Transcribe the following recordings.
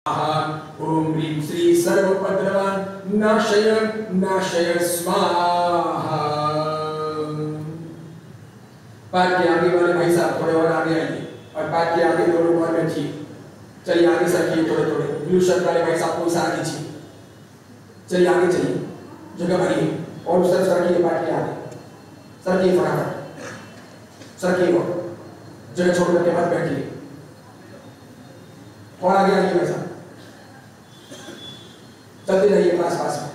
ओम ह्रीं श्री सर्वोपद्रवान् नाशय नाशय स्वाहा। पाठ के आगे वाले भाई साहब थोड़े और आगे आइए और पाठ के आगे दो लोग और बैठिए। चलिए आगे सरकिए थोड़े थोड़े। ब्लू शर्ट वाले भाई साहब को आगे खींचिए। चलिए आगे चलिए, जगह भरिए और उस तरफ सरकिए। पाठ के आगे सरकिए, फटाफट सरकिए और जगह छोड़ करके मत बैठिए। और आगे आइए भाई साहब, चलते रहिए पास पास में।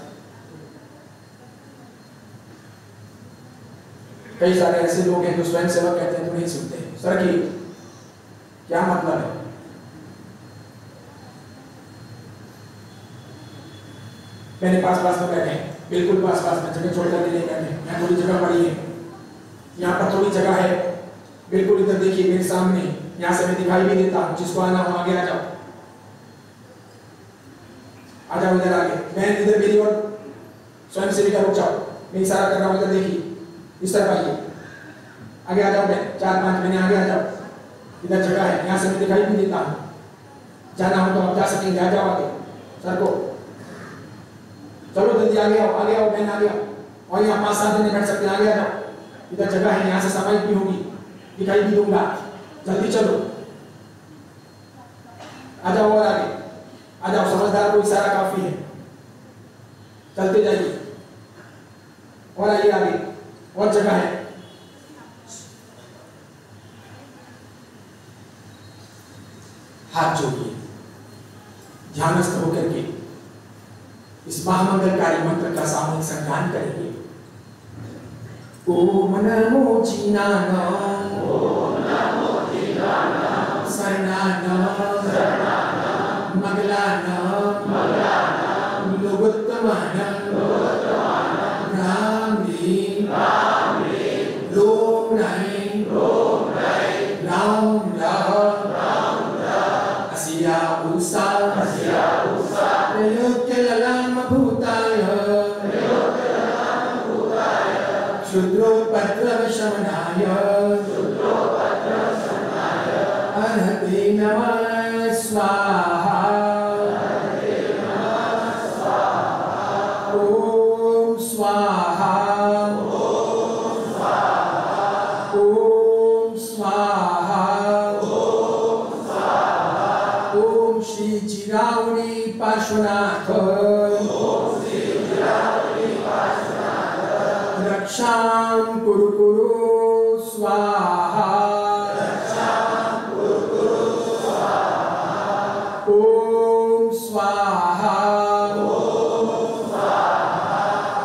कई सारे ऐसे लोग हैं जो स्वयं सेवक कहते हैं तो नहीं सुनते। सर की क्या मतलब है? मैंने पास पास में बैठे, बिल्कुल पास पास में, जगह छोड़ करके नहीं बैठे। यहाँ थोड़ी जगह पड़ी है, यहाँ पर थोड़ी जगह है। बिल्कुल इधर देखिए मेरे सामने, यहाँ से मैं दिखाई भी देता हूँ। जिसको आना हो आगे आ जाओ, आ जाओ इधर आगे। मैं इधर मेरी और स्वयं सेविका रुक जाओ, मैं इशारा कर रहा हूँ, इधर देखिए इस तरफ आइए। आगे आ जाओ, मैं 4-5 महीने आगे आ जाओ। इधर जगह है, यहाँ से मैं दिखाई भी देता हूँ। जाना हो तो आप जा सकेंगे, आ जाओ आगे सर को। चलो जल्दी आगे आओ, आगे आओ बहन, आगे आओ। और यहाँ 5-7 जने बैठ सकते हैं, आगे आ जाओ। इधर जगह है, यहाँ से सफाई भी होगी, दिखाई भी दूंगा। जल्दी चलो, आ जाओ और आगे आ जाओ। समझदार को इशारा काफी है, चलते जाइए और आइए आगे, और जगह है। हाथ जोड़िए, ध्यानस्थ होकर के इस महामंगलकारी मंत्र का सामूहिक संज्ञान करेंगे। ओम नमो जीनानाम, ओम नमो जीनानाम, शरणानाम, शरणानाम, मंगलानाम, मंगलानाम, लोकोत्तमानाम, लोकोत्तमानाम, राम ह्रीं, राम ह्रीं, रोम ह्रीं, रोम ह्रीं, राम राम, असिया उषा, असिया उषा, त्रयोक्य ललाम भूताय, त्रयोक्य ललाम भूताय, क्षुद्रोपद्रव शमनाय, क्षुद्रोपद्रव शमनाय, अर्हते नमः स्वाहा, अर्हते नमः स्वाहा, ओम स्वाहा, ओम स्वाहा, ओम स्वाहा, ओम स्वाहा, ओम श्री चिरावणी पार्श्वनाथ, ओम श्री चिरावणी पार्श्वनाथ, रक्षां कुरु कुरु स्वाहा, रक्षां कुरु कुरु स्वाहा, ओम स्वाहा, ओम स्वाहा,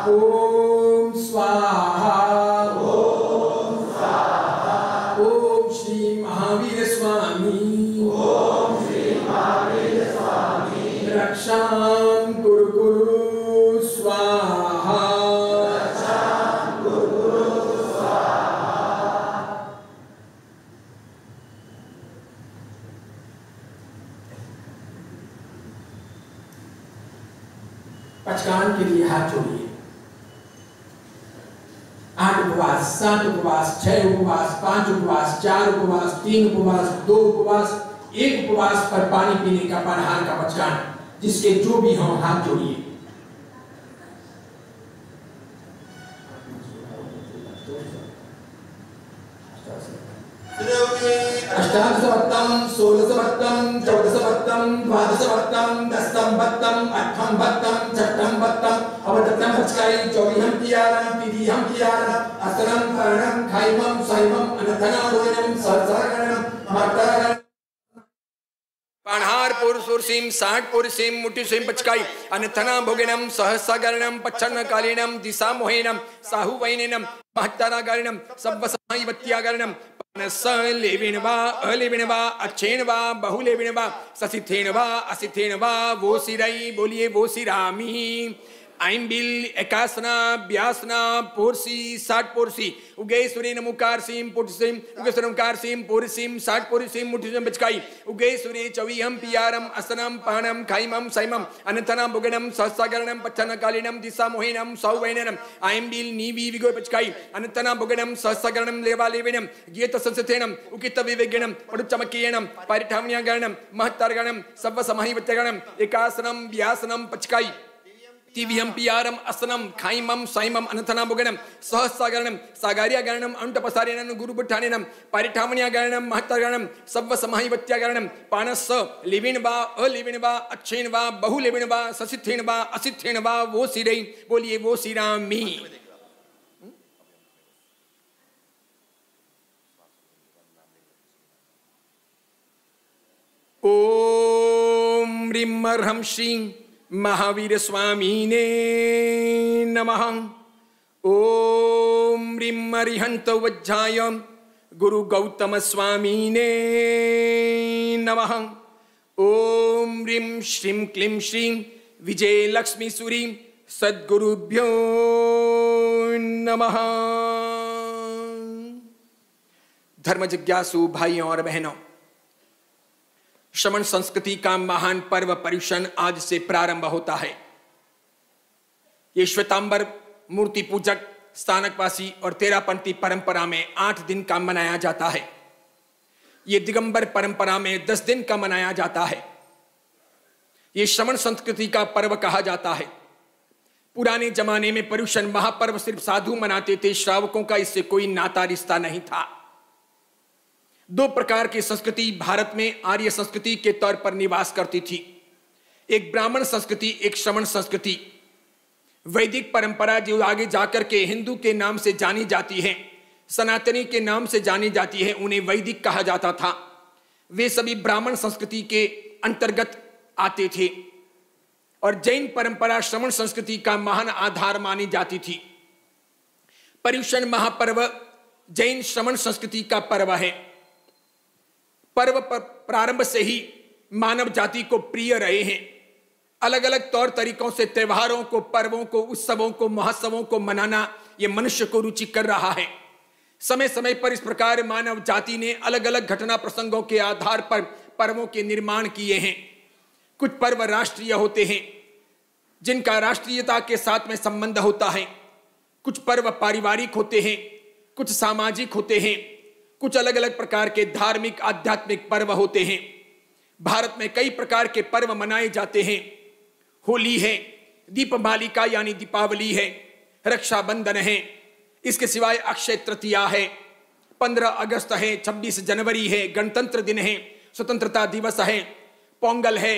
ओम स्वाहा, ओम स्वाहा, ओम श्री महावीर स्वामी, ओम श्री महावीर स्वामी, रक्षां कुरु कुरु स्वाहा, रक्षां कुरु कुरु स्वाहा। पचकान के लिए हाथ जोड़िए। 8 उपवास, 7 उपवास, 6 उपवास, 5 उपवास, 4 उपवास, 3 उपवास, 2 उपवास, 1 उपवास पर पानी पीने का पनहार का पचकान, जिसके जो भी हों हाथ जोड़िए। अष्टादशवत्तम, 16वत्तम, 14वत्तम, 12वत्तम, 10वत्तम, 8वत्तम, 6वत्तम, अवदत्तम पचकाई, 24हम कियारम, 30हम कियारम, असरम करणम, खाइमम, साइमम, अनथना भोजनम, सहस्रगणम, मर्तरगणम, पनहार पुरुषुरसीम 60 पुरुषीम मुटिसीम पचकाई, अनथना भोगिनम, सहस्रगणम, पच्छन्न कालीनम, दिशा मोहिनम, साहुवैनिनम, महत्तरागणम, सब्बसमायवत्यागणम, लेविन वा अलेविन वा अच्छेन वा बहुलेविन वा ससिथेन वा असिथेन वा वो सिराई, बोलिए वो सिरामी। आइम बिल एकासना ब्यासना पोरसी 60 पोरसी उगे सूर्य नमुकार सीम पुटसिम उगे सरमकार सीम पोरसिम 60 पोरसिम मुठिजम बचकाई उगे सूर्य चवीहम पियारम असनम पानम खाइमम साइमम अनंतनम बुगनम सहस्रगरणम पच्छन कालिनम दिशा मोहिनम सौवैननम आइम बिल नीवी विगो बचकाई अनंतनम बुगनम सहस्रगरणम लेवा लेविनम गीत संसथेनम उकित विवेगणम पडुचमकीयनम परिठामन्या गणम महत्तरगणम सव्व समाहिवत्यगणम एकासनम ब्यासनम पचकाई तिव्यम पियारम असनम खाइमम साइमम अनंतना बुगणम सहस्रगणम सागारिया गणम अंटपसारेणम गुरुबुठानेनम परिठामन्या गणम महत्तरगणम सव्व समाहिवत्या गणम पानस लिविन वा अलिविन वा अच्छेन वा बहुलिविन वा ससिद्धेन वा असिद्धेन वा वो सिरै बोलिए वो सिरामी। ओम ह्रीं ह्रं श्रीं महावीर स्वामी ने नमः। ओम ह्रीं हरिहंत वज्राय गुरु गौतम स्वामी ने नमः। ओम ह्रीं श्रीं क्लीं श्रीं विजय लक्ष्मी सूरी सद्गुरुभ्यो नमः। धर्म जिज्ञासु भाइयों और बहनों, श्रमण संस्कृति का महान पर्व पर्युषण आज से प्रारंभ होता है। ये श्वेतांबर मूर्ति पूजक स्थानकवासी और तेरापंथी परंपरा में 8 दिन का मनाया जाता है। ये दिगंबर परंपरा में 10 दिन का मनाया जाता है। ये श्रमण संस्कृति का पर्व कहा जाता है। पुराने जमाने में पर्युषण महापर्व सिर्फ साधु मनाते थे, श्रावकों का इससे कोई नाता रिश्ता नहीं था। 2 प्रकार की संस्कृति भारत में आर्य संस्कृति के तौर पर निवास करती थी, एक ब्राह्मण संस्कृति, एक श्रमण संस्कृति। वैदिक परंपरा जो आगे जाकर के हिंदू के नाम से जानी जाती है, सनातनी के नाम से जानी जाती है, उन्हें वैदिक कहा जाता था। वे सभी ब्राह्मण संस्कृति के अंतर्गत आते थे और जैन परंपरा श्रमण संस्कृति का महान आधार मानी जाती थी। पर्युषण महापर्व जैन श्रमण संस्कृति का पर्व है। पर्व प्रारंभ से ही मानव जाति को प्रिय रहे हैं। अलग अलग तौर तरीकों से त्योहारों को, पर्वों को, उत्सवों को, महोत्सवों को मनाना यह मनुष्य को रुचि कर रहा है। समय समय पर इस प्रकार मानव जाति ने अलग अलग घटना प्रसंगों के आधार पर पर्वों के निर्माण किए हैं। कुछ पर्व राष्ट्रीय होते हैं जिनका राष्ट्रीयता के साथ में संबंध होता है। कुछ पर्व पारिवारिक होते हैं, कुछ सामाजिक होते हैं, कुछ अलग अलग प्रकार के धार्मिक आध्यात्मिक पर्व होते हैं। भारत में कई प्रकार के पर्व मनाए जाते हैं। होली है, दीपमालिका यानी दीपावली है, रक्षाबंधन है, इसके सिवाय अक्षय तृतीया है, 15 अगस्त है, 26 जनवरी है, गणतंत्र दिन है, स्वतंत्रता दिवस है, पोंगल है,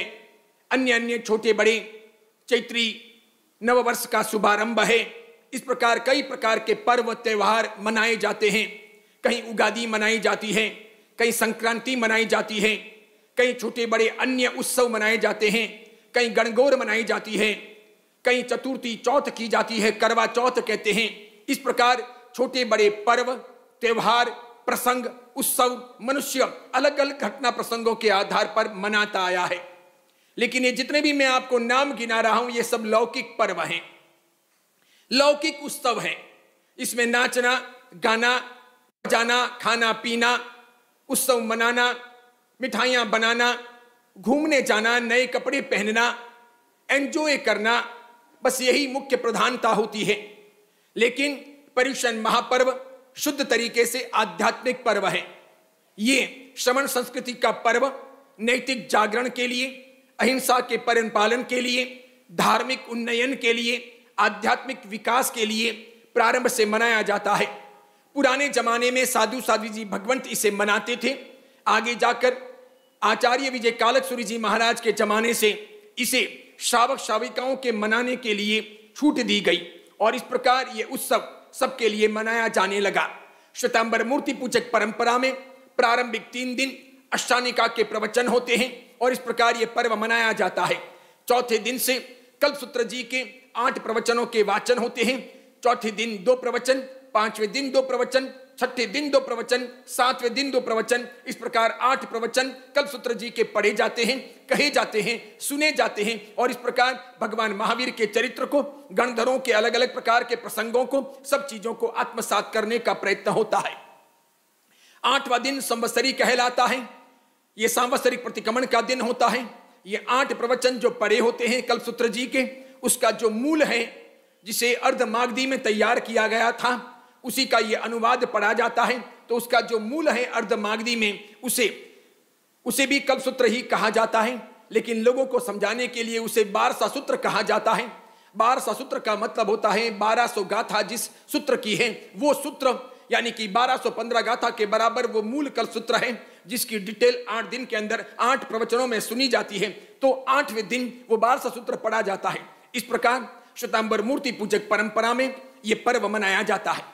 अन्य अन्य छोटे बड़े चैत्री नववर्ष का शुभारंभ है। इस प्रकार कई प्रकार के पर्व त्योहार मनाए जाते हैं। कहीं उगादी मनाई जाती है, कहीं संक्रांति मनाई जाती है, कहीं छोटे बड़े अन्य उत्सव मनाए जाते हैं, कहीं गणगौर मनाई जाती है, कहीं चतुर्थी चौथ की जाती है, करवा चौथ कहते हैं। इस प्रकार छोटे बड़े पर्व त्योहार प्रसंग उत्सव मनुष्य अलग अलग घटना प्रसंगों के आधार पर मनाता आया है। लेकिन ये जितने भी मैं आपको नाम गिना रहा हूं, ये सब लौकिक पर्व हैं, लौकिक उत्सव हैं। इसमें नाचना गाना जाना, खाना पीना, उत्सव मनाना, मिठाइयां बनाना, घूमने जाना, नए कपड़े पहनना, एंजॉय करना, बस यही मुख्य प्रधानता होती है। लेकिन पर्युषण महापर्व शुद्ध तरीके से आध्यात्मिक पर्व है। ये श्रमण संस्कृति का पर्व नैतिक जागरण के लिए, अहिंसा के पालन के लिए, धार्मिक उन्नयन के लिए, आध्यात्मिक विकास के लिए प्रारंभ से मनाया जाता है। पुराने जमाने में साधु साध्वी जी भगवंत इसे मनाते थे। आगे जाकर आचार्य विजय कालकसूरी जी महाराज के जमाने से इसे श्रावक श्राविकाओं के मनाने के लिए छूट दी गई और इस प्रकार ये उत्सव सबके लिए मनाया जाने लगा। श्वेतांबर मूर्ति पूजक परंपरा में प्रारंभिक 3 दिन अष्टानिका के प्रवचन होते हैं और इस प्रकार ये पर्व मनाया जाता है। चौथे दिन से कल्पसूत्र जी के 8 प्रवचनों के वाचन होते हैं। चौथे दिन 2 प्रवचन, 5वें दिन 2 प्रवचन, छठे दिन 2 प्रवचन, 7वें दिन 2 प्रवचन, इस प्रकार 8 प्रवचन कल्पसूत्र जी के पढ़े जाते हैं, कहे जाते हैं, सुने जाते हैं। और इस प्रकार भगवान महावीर के चरित्र को, गणधरों के अलग अलग प्रकार के प्रसंगों को, सब चीजों को आत्मसात करने का प्रयत्न होता है। 8वां दिन संवत्सरी कहलाता है। यह सांवत्सरिक प्रतिक्रमण का दिन होता है। ये 8 प्रवचन जो पढ़े होते हैं कल्पसूत्र जी के, उसका जो मूल है, जिसे अर्धमागधी में तैयार किया गया था, उसी का ये अनुवाद पढ़ा जाता है। तो उसका जो मूल है अर्धमागधी में, उसे भी कल्पसूत्र ही कहा जाता है। लेकिन लोगों को समझाने के लिए उसे 12 सूत्र कहा जाता है। 12 सूत्र का मतलब होता है 1200 गाथा जिस सूत्र की है, वो सूत्र, यानी कि 1215 गाथा के बराबर वो मूल कल्पसूत्र है, जिसकी डिटेल 8 दिन के अंदर 8 प्रवचनों में सुनी जाती है। तो 8वें दिन वो 12 सूत्र पढ़ा जाता है। इस प्रकार श्वेतांबर मूर्ति पूजक परंपरा में ये पर्व मनाया जाता है।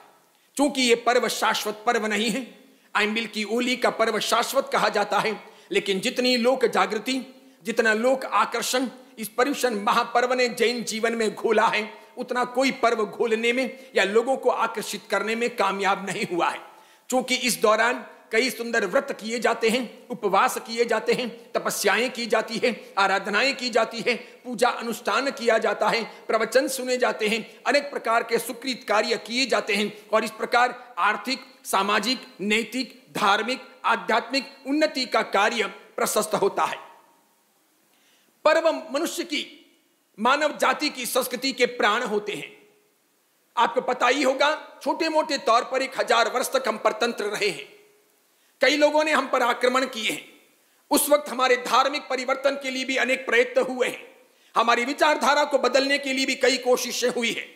चूंकि ये पर्व शाश्वत पर्व नहीं है, आइंबिल की ओली का पर्व शाश्वत कहा जाता है, लेकिन जितनी लोक जागृति, जितना लोक आकर्षण इस पर्युषण महापर्व ने जैन जीवन में घोला है, उतना कोई पर्व घोलने में या लोगों को आकर्षित करने में कामयाब नहीं हुआ है। चूंकि इस दौरान कई सुंदर व्रत किए जाते हैं, उपवास किए जाते हैं, तपस्याएं की जाती है, आराधनाएं की जाती है, पूजा अनुष्ठान किया जाता है, प्रवचन सुने जाते हैं, अनेक प्रकार के सुकृत कार्य किए जाते हैं। और इस प्रकार आर्थिक, सामाजिक, नैतिक, धार्मिक, आध्यात्मिक उन्नति का कार्य प्रशस्त होता है। पर्व मनुष्य की, मानव जाति की संस्कृति के प्राण होते हैं। आपको पता ही होगा, छोटे मोटे तौर पर 1000 वर्ष तक हम परतंत्र रहे हैं। कई लोगों ने हम पर आक्रमण किए हैं। उस वक्त हमारे धार्मिक परिवर्तन के लिए भी अनेक प्रयत्न हुए हैं। हमारी विचारधारा को बदलने के लिए भी कई कोशिशें हुई हैं।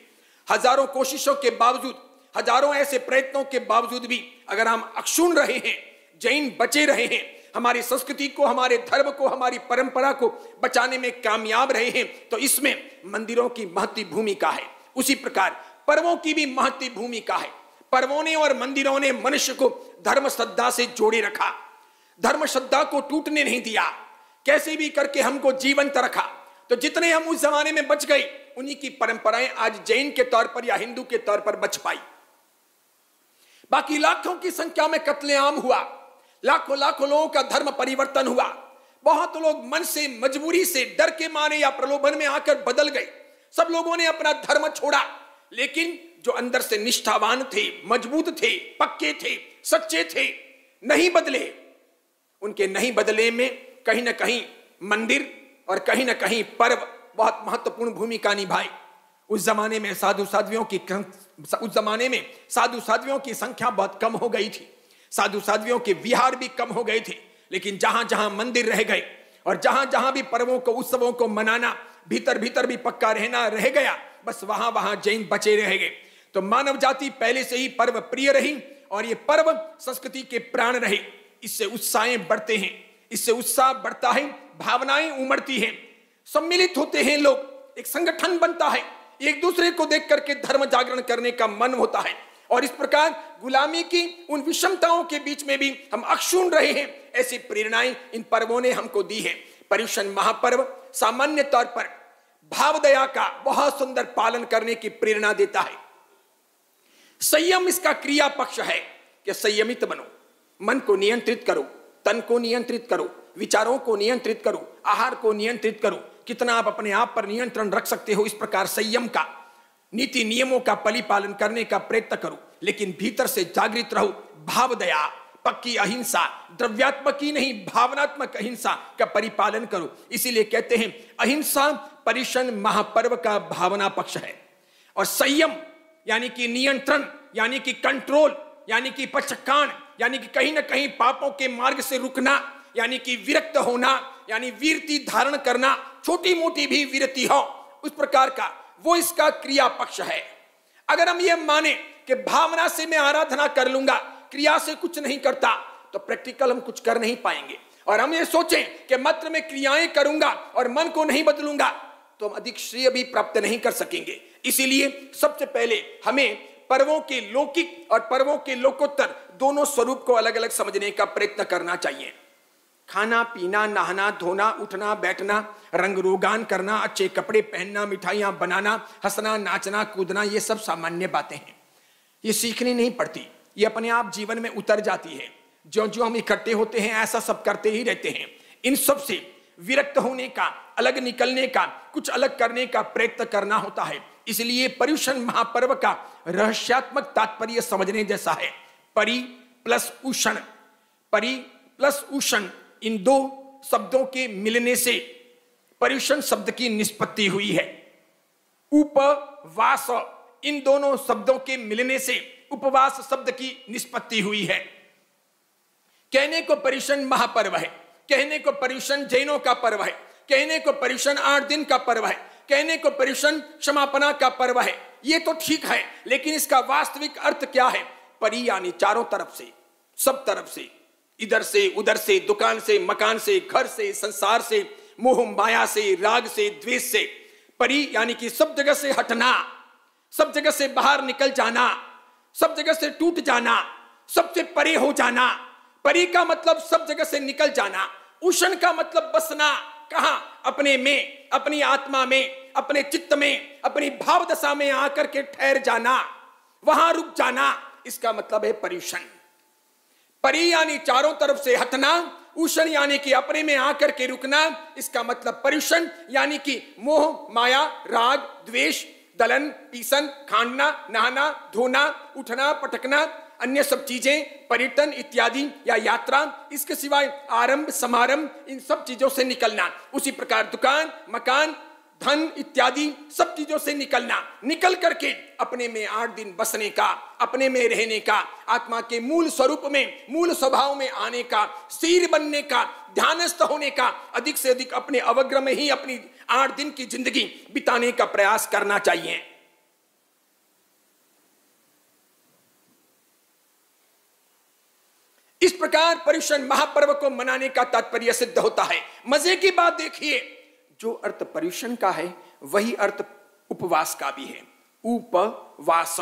हजारों कोशिशों के बावजूद, हजारों ऐसे प्रयत्नों के बावजूद भी अगर हम अक्षुण्ण रहे हैं, जैन बचे रहे हैं, हमारी संस्कृति को, हमारे धर्म को, हमारी परंपरा को बचाने में कामयाब रहे हैं, तो इसमें मंदिरों की महत्वपूर्ण भूमिका है। उसी प्रकार पर्वों की भी महत्वपूर्ण भूमिका है। पर्वों ने और मंदिरों ने मनुष्य को धर्म श्रद्धा से जोड़े रखा, धर्म श्रद्धा को टूटने नहीं दिया, कैसे भी करके हमको जीवंत रखा। तो जितने हम उस जमाने में बच गए, उन्हीं की परंपराएं आज जैन के तौर पर या हिंदू के तौर पर बच पाई। बाकी लाखों की संख्या में कत्लेआम हुआ, लाखों लाखों लोगों का धर्म परिवर्तन हुआ। बहुत लोग मन से, मजबूरी से, डर के मारे या प्रलोभन में आकर बदल गए। सब लोगों ने अपना धर्म छोड़ा, लेकिन जो अंदर से निष्ठावान थे, मजबूत थे, पक्के थे, सच्चे थे, नहीं बदले। उनके नहीं बदले में कहीं ना कहीं मंदिर और कहीं ना कहीं पर्व बहुत महत्वपूर्ण भूमिका निभाई। उस जमाने में साधु साध्वियों की संख्या बहुत कम हो गई थी। साधु साध्वियों के विहार भी कम हो गए थे। लेकिन जहां जहां मंदिर रह गए और जहां जहां भी पर्वों को, उत्सवों को मनाना, भीतर भीतर भी पक्का रहना रह गया, बस वहां वहां जैन बचे रह गए। तो मानव जाति पहले से ही पर्व प्रिय रही और ये पर्व संस्कृति के प्राण रहे। इससे उत्साहें बढ़ते हैं, इससे उत्साह बढ़ता है, भावनाएं उमड़ती हैं, सम्मिलित होते हैं लोग, एक संगठन बनता है, एक दूसरे को देख करके धर्म जागरण करने का मन होता है। और इस प्रकार गुलामी की उन विषमताओं के बीच में भी हम अक्षुण्ण रहे हैं। ऐसी प्रेरणाएं इन पर्वों ने हमको दी है। पर्युषण महापर्व सामान्य तौर पर भाव दया का बहुत सुंदर पालन करने की प्रेरणा देता है। संयम इसका क्रिया पक्ष है कि संयमित बनो, मन को नियंत्रित करो, तन को नियंत्रित करो, विचारों को नियंत्रित करो, आहार को नियंत्रित करो, कितना आप अपने आप पर नियंत्रण रख सकते हो। इस प्रकार संयम का, नीति नियमों का परिपालन करने का प्रयत्न करो, लेकिन भीतर से जागृत रहो। भाव दया, पक्की अहिंसा, द्रव्यात्मक ही नहीं भावनात्मक अहिंसा का परिपालन करो। इसीलिए कहते हैं अहिंसा पर्युषण महापर्व का भावना पक्ष है। और संयम यानी कि नियंत्रण, यानी कि कंट्रोल, यानी कि पचकान, यानी कि कहीं ना कहीं पापों के मार्ग से रुकना, यानी कि विरक्त होना, यानी वीरति धारण करना, छोटी मोटी भी वीरति हो, उस प्रकार का वो इसका क्रिया पक्ष है। अगर हम ये माने कि भावना से मैं आराधना कर लूंगा, क्रिया से कुछ नहीं करता, तो प्रैक्टिकल हम कुछ कर नहीं पाएंगे। और हम ये सोचें कि मात्र मैं क्रियाएं करूंगा और मन को नहीं बदलूंगा, तो हम अधिक श्रेय भी प्राप्त नहीं कर सकेंगे। इसीलिए सबसे पहले हमें पर्वों के लौकिक और पर्वों के लोकोत्तर दोनों स्वरूप को अलग अलग समझने का प्रयत्न करना चाहिए। खाना पीना, नहाना धोना, उठना बैठना, रंग रोगान करना, अच्छे कपड़े पहनना, मिठाइयां बनाना, हंसना नाचना कूदना, ये सब सामान्य बातें हैं, ये सीखनी नहीं पड़ती। ये अपने आप जीवन में उतर जाती है। जो जो हम इकट्ठे होते हैं ऐसा सब करते ही रहते हैं। इन सब से विरक्त होने का, अलग निकलने का, कुछ अलग करने का प्रयत्न करना होता है। इसलिए पर्युषण महापर्व का रहस्यात्मक तात्पर्य समझने जैसा है। परि प्लस उषण, परि प्लस उषण, इन दो शब्दों के मिलने से पर्युषण शब्द की निष्पत्ति हुई है। उपवास, इन दोनों शब्दों के मिलने से उपवास शब्द की निष्पत्ति हुई है। कहने को पर्युषण महापर्व है, कहने को पर्युषण जैनों का पर्व है, कहने को पर्युषण 8 दिन का पर्व है, कहने को पर्युषण क्षमापना का पर्व है। ये तो ठीक है, लेकिन इसका वास्तविक अर्थ क्या है? परि यानी चारों तरफ से, सब तरफ से, इधर से उधर से, दुकान से, मकान से, घर से, संसार से, मोह माया से, राग से, द्वेष से। परि यानी कि सब जगह से हटना, सब जगह से बाहर निकल जाना, सब जगह से टूट जाना, सबसे परे हो जाना। परि का मतलब सब जगह से निकल जाना। उषण का मतलब बसना। कहां? अपने में, अपनी आत्मा में, अपने चित्त में, अपनी भाव दशा में आकर के ठहर जाना, वहां रुक जाना। इसका मतलब है पर्युषण। परि यानी चारों तरफ से हटना, उषण यानी कि अपने में आकर के रुकना। इसका मतलब पर्युषण यानी कि मोह माया, राग द्वेष, दलन पीसन, खाना नहाना, धोना, उठना पटकना, अन्य सब चीजें, पर्यटन इत्यादि या यात्रा, इसके सिवाय आरंभ समारंभ, इन सब चीजों से निकलना। उसी प्रकार दुकान मकान धन इत्यादि सब चीजों से निकलना, निकल करके अपने में 8 दिन बसने का, अपने में रहने का, आत्मा के मूल स्वरूप में, मूल स्वभाव में आने का, स्थिर बनने का, ध्यानस्थ होने का, अधिक से अधिक अपने अवग्रह में ही अपनी 8 दिन की जिंदगी बिताने का प्रयास करना चाहिए। इस प्रकार पर्युषण महापर्व को मनाने का तात्पर्य सिद्ध होता है। मजे की बात देखिए, जो अर्थ पर्युषण का है वही अर्थ उपवास का भी है। उपवास,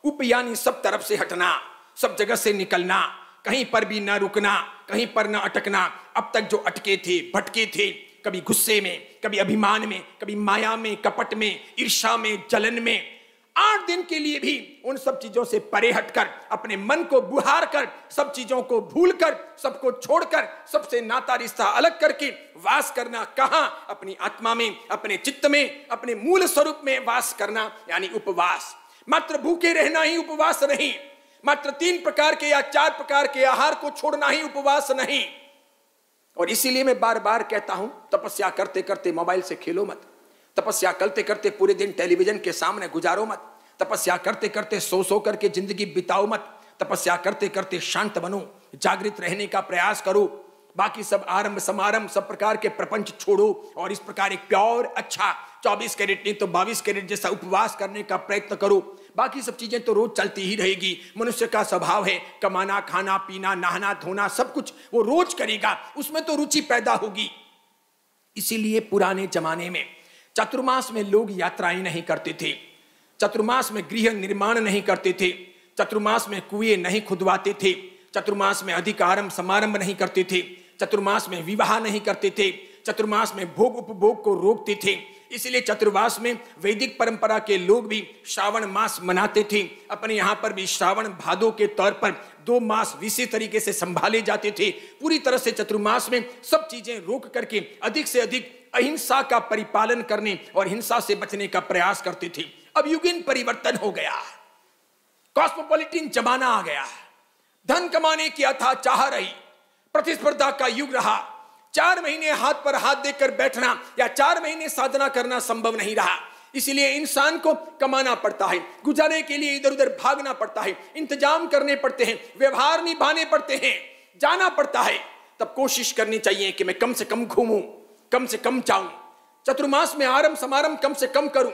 उप यानी सब तरफ से हटना, सब जगह से निकलना, कहीं पर भी ना रुकना, कहीं पर ना अटकना। अब तक जो अटके थे, भटके थे, कभी गुस्से में, कभी अभिमान में, कभी माया में, कपट में, ईर्ष्या में, जलन में, 8 दिन के लिए भी उन सब चीजों से परे हटकर, अपने मन को बुहार कर, सब चीजों को भूलकर, सबको छोड़कर, सबसे नाता रिश्ता अलग करके वास करना। कहां? अपनी आत्मा में, अपने चित्त में, अपने मूल स्वरूप में वास करना, यानी उपवास। मात्र भूखे रहना ही उपवास नहीं, मात्र 3 प्रकार के या 4 प्रकार के आहार को छोड़ना ही उपवास नहीं। और इसीलिए मैं बार बार कहता हूं, तपस्या करते करते मोबाइल से खेलो मत, तपस्या करते करते पूरे दिन टेलीविजन के सामने गुजारो मत, तपस्या करते करते सो करके जिंदगी बिताओ मत, तपस्या करते करते शांत बनो, जागृत रहने का प्रयास करो। बाकी सब आरंभ समारंभ, सब प्रकार के प्रपंच छोड़ो और इस प्रकार एक प्योर अच्छा 24 कैरेट नहीं तो 22 कैरेट जैसा उपवास करने का प्रयत्न करो। बाकी सब चीजें तो रोज चलती ही रहेगी। मनुष्य का स्वभाव है कमाना, खाना पीना, नहाना धोना, सब कुछ वो रोज करेगा, उसमें तो रुचि पैदा होगी। इसीलिए पुराने जमाने में चतुर्मास में लोग यात्राएं नहीं करते थे, चतुर्मास में गृह निर्माण नहीं करते थे, चतुर्मास में कुएं नहीं खुदवाते थे, चतुर्मास में अधिक आरंभ समारंभ नहीं करते थे, चतुर्मास में विवाह नहीं करते थे, चतुर्मास में भोग उपभोग को रोकते थे। इसलिए चतुर्मास में वैदिक परंपरा के लोग भी श्रावण मास मनाते थे। अपने यहाँ पर भी श्रावण भादो के तौर पर 2 मास विशेष तरीके से संभाले जाते थे। पूरी तरह से चतुर्मास में सब चीजें रोक करके अधिक से अधिक अहिंसा का परिपालन करने और हिंसा से बचने का प्रयास करते थे। अब युगीन परिवर्तन हो गया, कॉस्मोपॉलिटन जमाना आ गया, धन कमाने की अथाह चाह रही, प्रतिस्पर्धा का युग रहा। 4 महीने हाथ पर हाथ देकर बैठना या 4 महीने साधना करना संभव नहीं रहा। इसलिए इंसान को कमाना पड़ता है, गुजारे के लिए इधर उधर भागना पड़ता है, इंतजाम करने पड़ते हैं, व्यवहार निभाने पड़ते हैं, जाना पड़ता है। तब कोशिश करनी चाहिए कि मैं कम से कम घूमूं, कम से कम जाऊं, चतुर्मास में आरंभ समारंभ कम से कम करूं,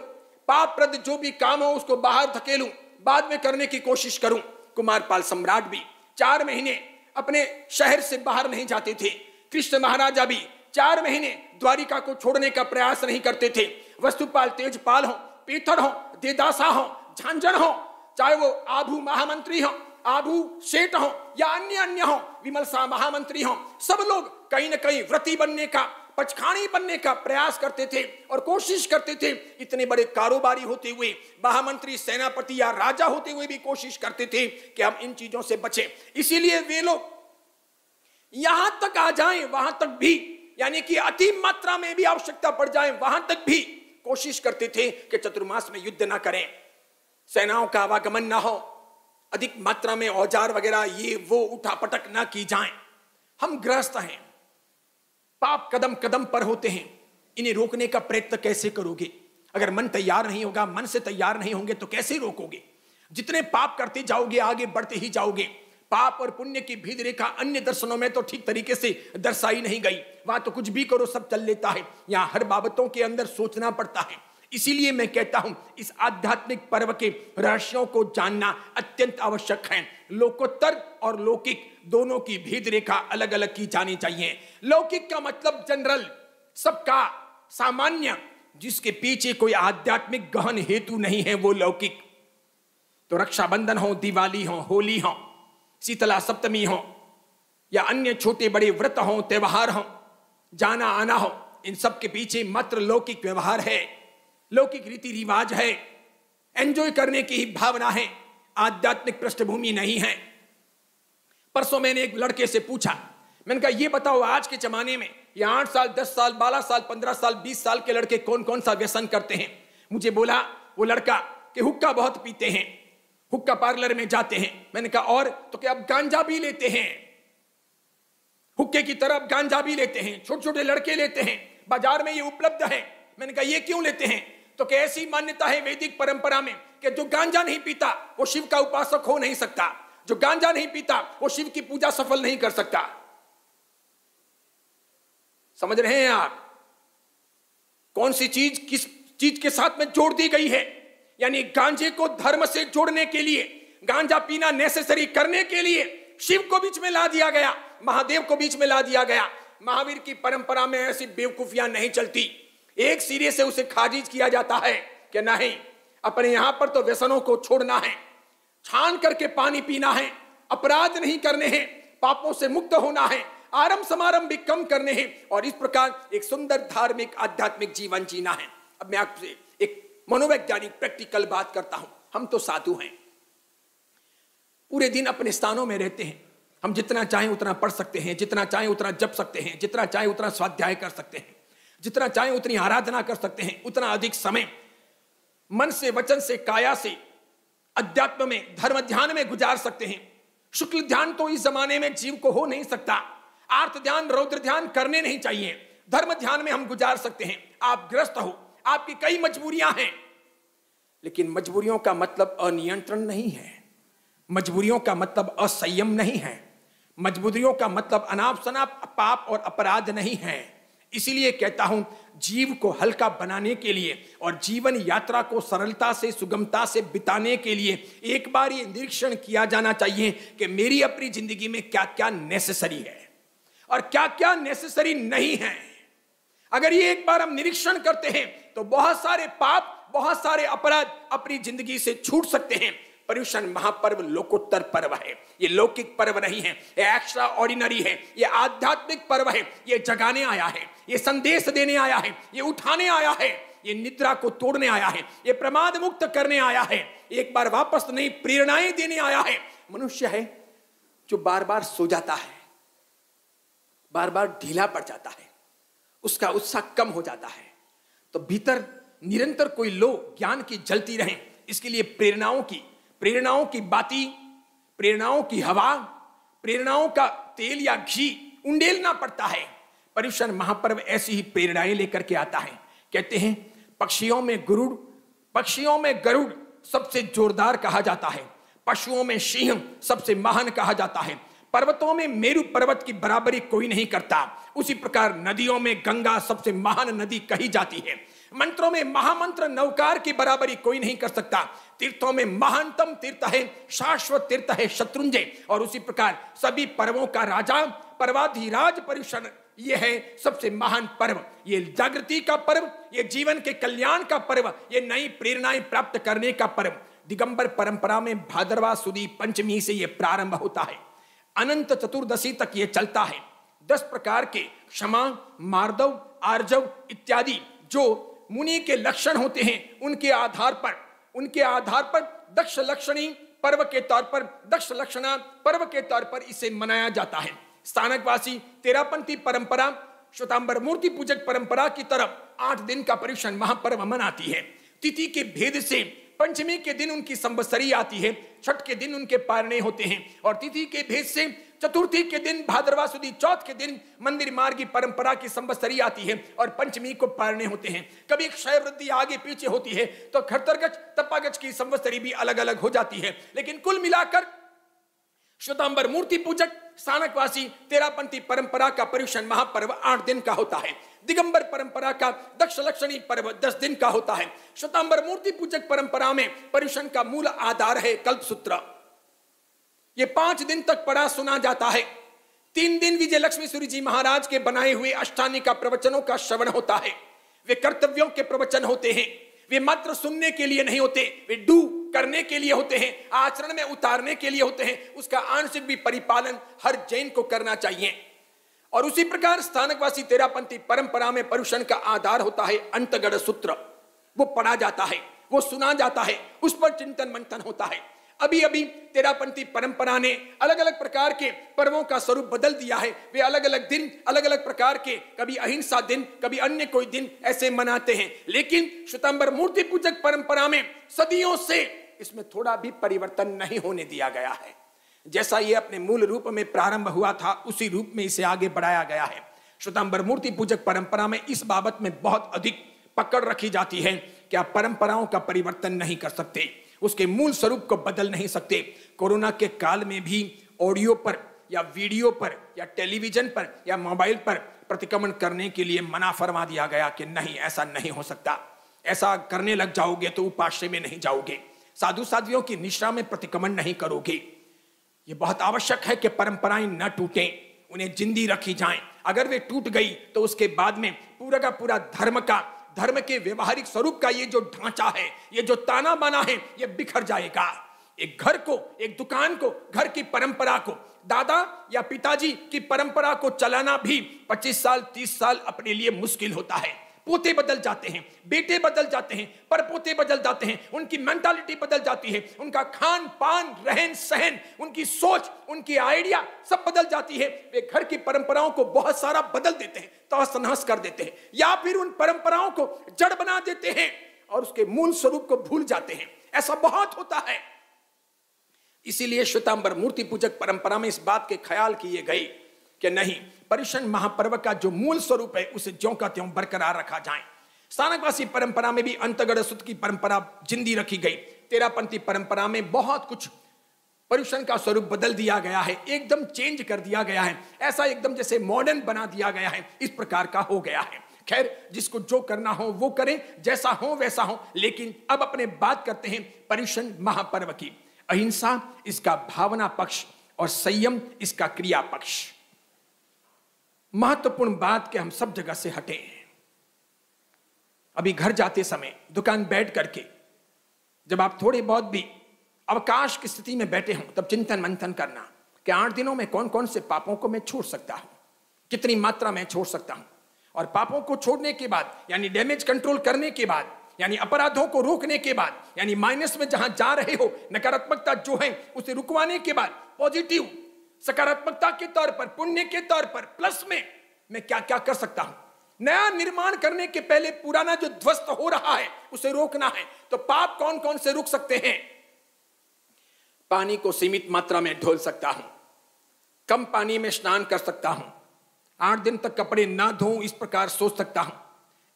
पापप्रद जो भी काम हो उसको बाहर धकेलूं, बाद में करने की कोशिश करूं। कुमारपाल सम्राट भी 4 महीने अपने शहर से बाहर नहीं जाते थे। कृष्ण महाराजा भी 4 महीने द्वारिका को छोड़ने का प्रयास नहीं करते थे। वस्तुपाल, तेजपाल हो, पीथर हो, देदासा हो, झांझण हो, चाहे वो आभू महामंत्री हो, आभू सेठ हो या अन्य हो, विमल शाह महामंत्री हो, सब लोग कहीं न कहीं व्रती बनने का पचखानी बनने का प्रयास करते थे और कोशिश करते थे। इतने बड़े कारोबारी होते हुए, महामंत्री, सेनापति या राजा होते हुए भी कोशिश करते थे कि हम इन चीजों से बचें। इसीलिए वे लोग यहां तक आ जाएं, वहां तक भी, यानी कि अति मात्रा में भी आवश्यकता पड़ जाए वहां तक भी कोशिश करते थे कि चतुर्मास में युद्ध ना करें, सेनाओं का आवागमन ना हो, अधिक मात्रा में औजार वगैरह ये वो उठापटक ना की जाएं। हम ग्रस्त हैं, पाप कदम कदम पर होते हैं, इन्हें रोकने का प्रयत्न कैसे करोगे? अगर मन तैयार नहीं होगा, मन से तैयार नहीं होंगे तो कैसे रोकोगे? जितने पाप करते जाओगे आगे बढ़ते ही जाओगे। पाप और पुण्य की भेद रेखा अन्य दर्शनों में तो ठीक तरीके से दर्शाई नहीं गई, वहां तो कुछ भी करो सब चल लेता है, यहां हर बाबतों के अंदर सोचना पड़ता है। इसीलिए मैं कहता हूं इस आध्यात्मिक पर्व के रहस्यों को जानना अत्यंत आवश्यक है। लोकोत्तर और लौकिक दोनों की भेद रेखा अलग अलग की जानी चाहिए। लौकिक का मतलब जनरल, सबका, सामान्य, जिसके पीछे कोई आध्यात्मिक गहन हेतु नहीं है, वो लौकिक। तो रक्षाबंधन हो, दिवाली हो, होली हो, शीतला सप्तमी हो या अन्य छोटे बड़े व्रत हो, त्योहार हो, जाना आना हो, इन सब के पीछे मात्र लौकिक व्यवहार है, लौकिक रीति रिवाज है, एंजॉय करने की ही भावना है, आध्यात्मिक पृष्ठभूमि नहीं है। परसों मैंने एक लड़के से पूछा, मैंने कहा ये बताओ आज के जमाने में ये 8 साल 10 साल 12 साल 15 साल 20 साल के लड़के कौन कौन सा व्यसन करते हैं? मुझे बोला वो लड़का कि हुक्का बहुत पीते हैं, हुक्का पार्लर में जाते हैं। मैंने कहा और? तो क्या अब गांजा भी लेते हैं, हुक्के की तरफ गांजा भी लेते हैं, छोटे छोटे लड़के लेते हैं, बाजार में ये उपलब्ध है। मैंने कहा ये क्यों लेते हैं? तो क्या ऐसी मान्यता है वैदिक परंपरा में कि जो गांजा नहीं पीता वो शिव का उपासक हो नहीं सकता, जो गांजा नहीं पीता वो शिव की पूजा सफल नहीं कर सकता। समझ रहे हैं आप? कौन सी चीज किस चीज के साथ में जोड़ दी गई है? यानी गांजे को धर्म से जोड़ने के लिए, गांजा पीना नेसेसरी करने के लिए शिव को बीच में ला दिया गया, महादेव को बीच में ला दिया गया। महावीर की परंपरा में ऐसी बेवकूफियां नहीं चलती। एक सिरे से उसे खारिज किया जाता है कि नहीं, अपने यहां पर तो व्यसनों को छोड़ना है, छान करके पानी पीना है, अपराध नहीं करने हैं, पापों से मुक्त होना है, आरंभ समारंभ भी कम करने हैं और इस प्रकार एक सुंदर धार्मिक आध्यात्मिक जीवन जीना है। अब मैं आपसे एक मनोवैज्ञानिक प्रैक्टिकल बात करता हूं। हम तो साधु हैं, पूरे दिन अपने स्थानों में रहते हैं, हम जितना चाहें उतना पढ़ सकते हैं, जितना चाहें उतना जप सकते हैं, जितना चाहें उतना स्वाध्याय कर सकते हैं, जितना चाहें उतनी आराधना कर सकते हैं, उतना अधिक समय मन से, वचन से, काया से अध्यात्म में, धर्म ध्यान में गुजार सकते हैं। शुक्ल ध्यान तो इस जमाने में जीव को हो नहीं सकता, आर्त ध्यान, रौद्र ध्यान करने नहीं चाहिए, धर्म ध्यान में हम गुजार सकते हैं। आप ग्रस्त हो, आपकी कई मजबूरियां हैं, लेकिन मजबूरियों का मतलब अनियंत्रण नहीं है, मजबूरियों का मतलब असंयम नहीं है, मजबूरियों का मतलब अनाप शनाप पाप और अपराध नहीं है। इसीलिए कहता हूं जीव को हल्का बनाने के लिए और जीवन यात्रा को सरलता से, सुगमता से बिताने के लिए एक बार ये निरीक्षण किया जाना चाहिए कि मेरी अपनी जिंदगी में क्या क्या नेसेसरी है और क्या क्या नेसेसरी नहीं है। अगर ये एक बार हम निरीक्षण करते हैं तो बहुत सारे पाप, बहुत सारे अपराध अपनी जिंदगी से छूट सकते हैं। पर्युषण महापर्व लोकोत्तर पर्व है, ये लौकिक पर्व नहीं है, ये एक्स्ट्रा ऑर्डिनरी है, ये आध्यात्मिक पर्व है। ये जगाने आया है, ये संदेश देने आया है, ये उठाने आया है, ये निद्रा को तोड़ने आया है, ये प्रमाद मुक्त करने आया है, एक बार वापस नई प्रेरणाएं देने आया है। मनुष्य है जो बार बार सो जाता है, बार बार ढीला पड़ जाता है, उसका उत्साह कम हो जाता है। तो भीतर निरंतर कोई लो ज्ञान की जलती रहे, इसके लिए प्रेरणाओं की बाती, प्रेरणाओं की हवा, प्रेरणाओं का तेल या घी उंडेलना पड़ता है। पर्युषण महापर्व ऐसी ही प्रेरणाएं लेकर के आता है। कहते हैं पक्षियों में गरुड़ सबसे जोरदार कहा जाता है, पशुओं में सिंह सबसे महान कहा जाता है, पर्वतों में मेरु पर्वत की बराबरी कोई नहीं करता, उसी प्रकार नदियों में गंगा सबसे महान नदी कही जाती है, मंत्रों में महामंत्र नवकार की बराबरी कोई नहीं कर सकता, तीर्थों में महानतम तीर्थ है, शाश्वत तीर्थ है शत्रुंजय, और उसी प्रकार सभी पर्वों का राजा पर्वाधिराज पर्युषण ये है सबसे महान पर्व। ये जागृति का पर्व, ये जीवन के कल्याण का पर्व, ये नई प्रेरणाएं प्राप्त करने का पर्व। दिगंबर परंपरा में भाद्रवा सुदी पंचमी से ये प्रारंभ होता है, अनंत चतुर्दशी तक ये चलता है। 10 प्रकार के क्षमा, मार्दव, आर्जव इत्यादि जो मुनि के लक्षण होते हैं, उनके आधार पर दक्ष लक्षणी पर्व के तौर पर, दक्ष लक्षणा पर्व के तौर पर इसे मनाया जाता है। स्थानकवासी तेरापंथी परंपरा श्वेतांबर मूर्ति पूजक परंपरा की तरफ 8 दिन का पर्युषण महापर्व मनाती है। तिथि के भेद से पंचमी के दिन उनकी संवत्सरी आती है, छठ के दिन उनके पारणे होते हैं, और तिथि के भेद से चतुर्थी के दिन, भाद्रवा सुदी चौथ के दिन मंदिर मार्गी परंपरा की संवत्सरी आती है और पंचमी को पारणे होते हैं। कभी क्षय वृद्धि आगे पीछे होती है तो खरतरगज तपागज की संवत्सरी भी अलग अलग हो जाती है, लेकिन कुल मिलाकर श्वेतांबर मूर्ति पूजक स्थानकवासी तेरापंथी परंपरा का पर्युषण महापर्व 8 दिन का होता है। दिगंबर परंपरा का दक्ष लक्षणी पर्व 10 दिन का होता है। श्वेतांबर मूर्ति पूजक परंपरा में पर्युषण का मूल आधार है कल्पसूत्र। ये 5 दिन तक पढ़ा सुना जाता है। 3 दिन विजय लक्ष्मी सूरी जी महाराज के बनाए हुए अष्टानी का प्रवचनों का श्रवण होता है। वे कर्तव्यों के प्रवचन होते हैं, वे मात्र सुनने के लिए नहीं होते, वे डू करने के लिए होते हैं, आचरण में उतारने के लिए होते हैं। उसका आंशिक भी परिपालन हर जैन को करना चाहिए। और उसी प्रकार स्थानकवासी तेरापंथी परंपरा में पर्युषण का आधार होता है अंतगढ़ सूत्र। वो पढ़ा जाता है, वो सुना जाता है, उस पर चिंतन मंथन होता है। अभी अभी तेरापंथी परंपरा ने अलग अलग प्रकार के पर्वों का स्वरूप बदल दिया है। वे अलग अलग दिन, अलग अलग प्रकार के, कभी अहिंसा दिन, कभी अन्य कोई दिन ऐसे मनाते हैं। लेकिन श्वेतांबर मूर्ति पूजक परंपरा में सदियों से इसमें थोड़ा भी परिवर्तन नहीं होने दिया गया है। जैसा ये अपने मूल रूप में प्रारंभ हुआ था, उसी रूप में इसे आगे बढ़ाया गया है। श्वेतांबर मूर्ति पूजक परंपरा में इस बाबत में बहुत अधिक पकड़ रखी जाती है कि आप परंपराओं का परिवर्तन नहीं कर सकते, उसके मूल स्वरूप को बदल नहीं सकते। कोरोना के काल में भी ऑडियो पर या वीडियो पर या टेलीविजन पर या मोबाइल पर प्रतिक्रमण करने के लिए मना फरमा दिया गया कि नहीं, ऐसा नहीं हो सकता। ऐसा करने लग जाओगे तो उपास्य में नहीं जाओगे, साधु साध्वियों की निष्ठा में प्रतिक्रमण नहीं करोगे। ये बहुत आवश्यक है कि परंपराएं न टूटें, उन्हें जिंदी रखी जाएं। अगर वे टूट गई तो उसके बाद में पूरा का पूरा धर्म के व्यवहारिक स्वरूप का ये जो ढांचा है, ये जो ताना बाना है, ये बिखर जाएगा। एक घर को, एक दुकान को, घर की परंपरा को, दादा या पिताजी की परंपरा को चलाना भी 25 साल 30 साल अपने लिए मुश्किल होता है। पोते बदल जाते हैं, बेटे बदल जाते हैं, परपोते बदल जाते हैं, उनकी मेंटालिटी बदल जाती है, उनका खान पान, रहन सहन, उनकी सोच, उनकी आइडिया सब बदल जाती है। वे घर की परंपराओं को बहुत सारा बदल देते हैं, तहस नहस कर देते हैं, या फिर उन परंपराओं को जड़ बना देते हैं और उसके मूल स्वरूप को भूल जाते हैं। ऐसा बहुत होता है। इसीलिए श्वेतांबर मूर्ति पूजक परंपरा में इस बात के ख्याल किए गए कि नहीं, पर्युषण महापर्व का जो मूल स्वरूप है उसे ज्यों का त्यों बरकरार रखा जाए। स्थानकवासी परंपरा में भी अंतगढ़ सुत की परंपरा जिंदी रखी गई। तेरापंथी परंपरा में बहुत कुछ पर्युषण का स्वरूप बदल दिया गया है, एकदम चेंज कर दिया गया है, ऐसा एकदम जैसे मॉडर्न बना दिया गया है, इस प्रकार का हो गया है। खैर, जिसको जो करना हो वो करे, जैसा हो वैसा हो। लेकिन अब अपने बात करते हैं पर्युषण महापर्व की। अहिंसा इसका भावना पक्ष और संयम इसका क्रिया पक्ष। महत्वपूर्ण बात कि हम सब जगह से हटे हैं। अभी घर जाते समय दुकान बैठ करके जब आप थोड़े बहुत भी अवकाश की स्थिति में बैठे हों, तब चिंतन मंथन करना कि 8 दिनों में कौन कौन से पापों को मैं छोड़ सकता हूं, कितनी मात्रा में छोड़ सकता हूं। और पापों को छोड़ने के बाद, यानी डैमेज कंट्रोल करने के बाद, यानी अपराधों को रोकने के बाद, यानी माइनस में जहां जा रहे हो, नकारात्मकता जो है उसे रुकवाने के बाद, पॉजिटिव सकारात्मकता के तौर पर, पुण्य के तौर पर, प्लस में मैं क्या क्या कर सकता हूं। नया निर्माण करने के पहले पुराना जो ध्वस्त हो रहा है उसे रोकना है। तो पाप कौन कौन से रुक सकते हैं? पानी को सीमित मात्रा में ढोल सकता हूं, कम पानी में स्नान कर सकता हूं, 8 दिन तक कपड़े ना धोऊं, इस प्रकार सोच सकता हूं।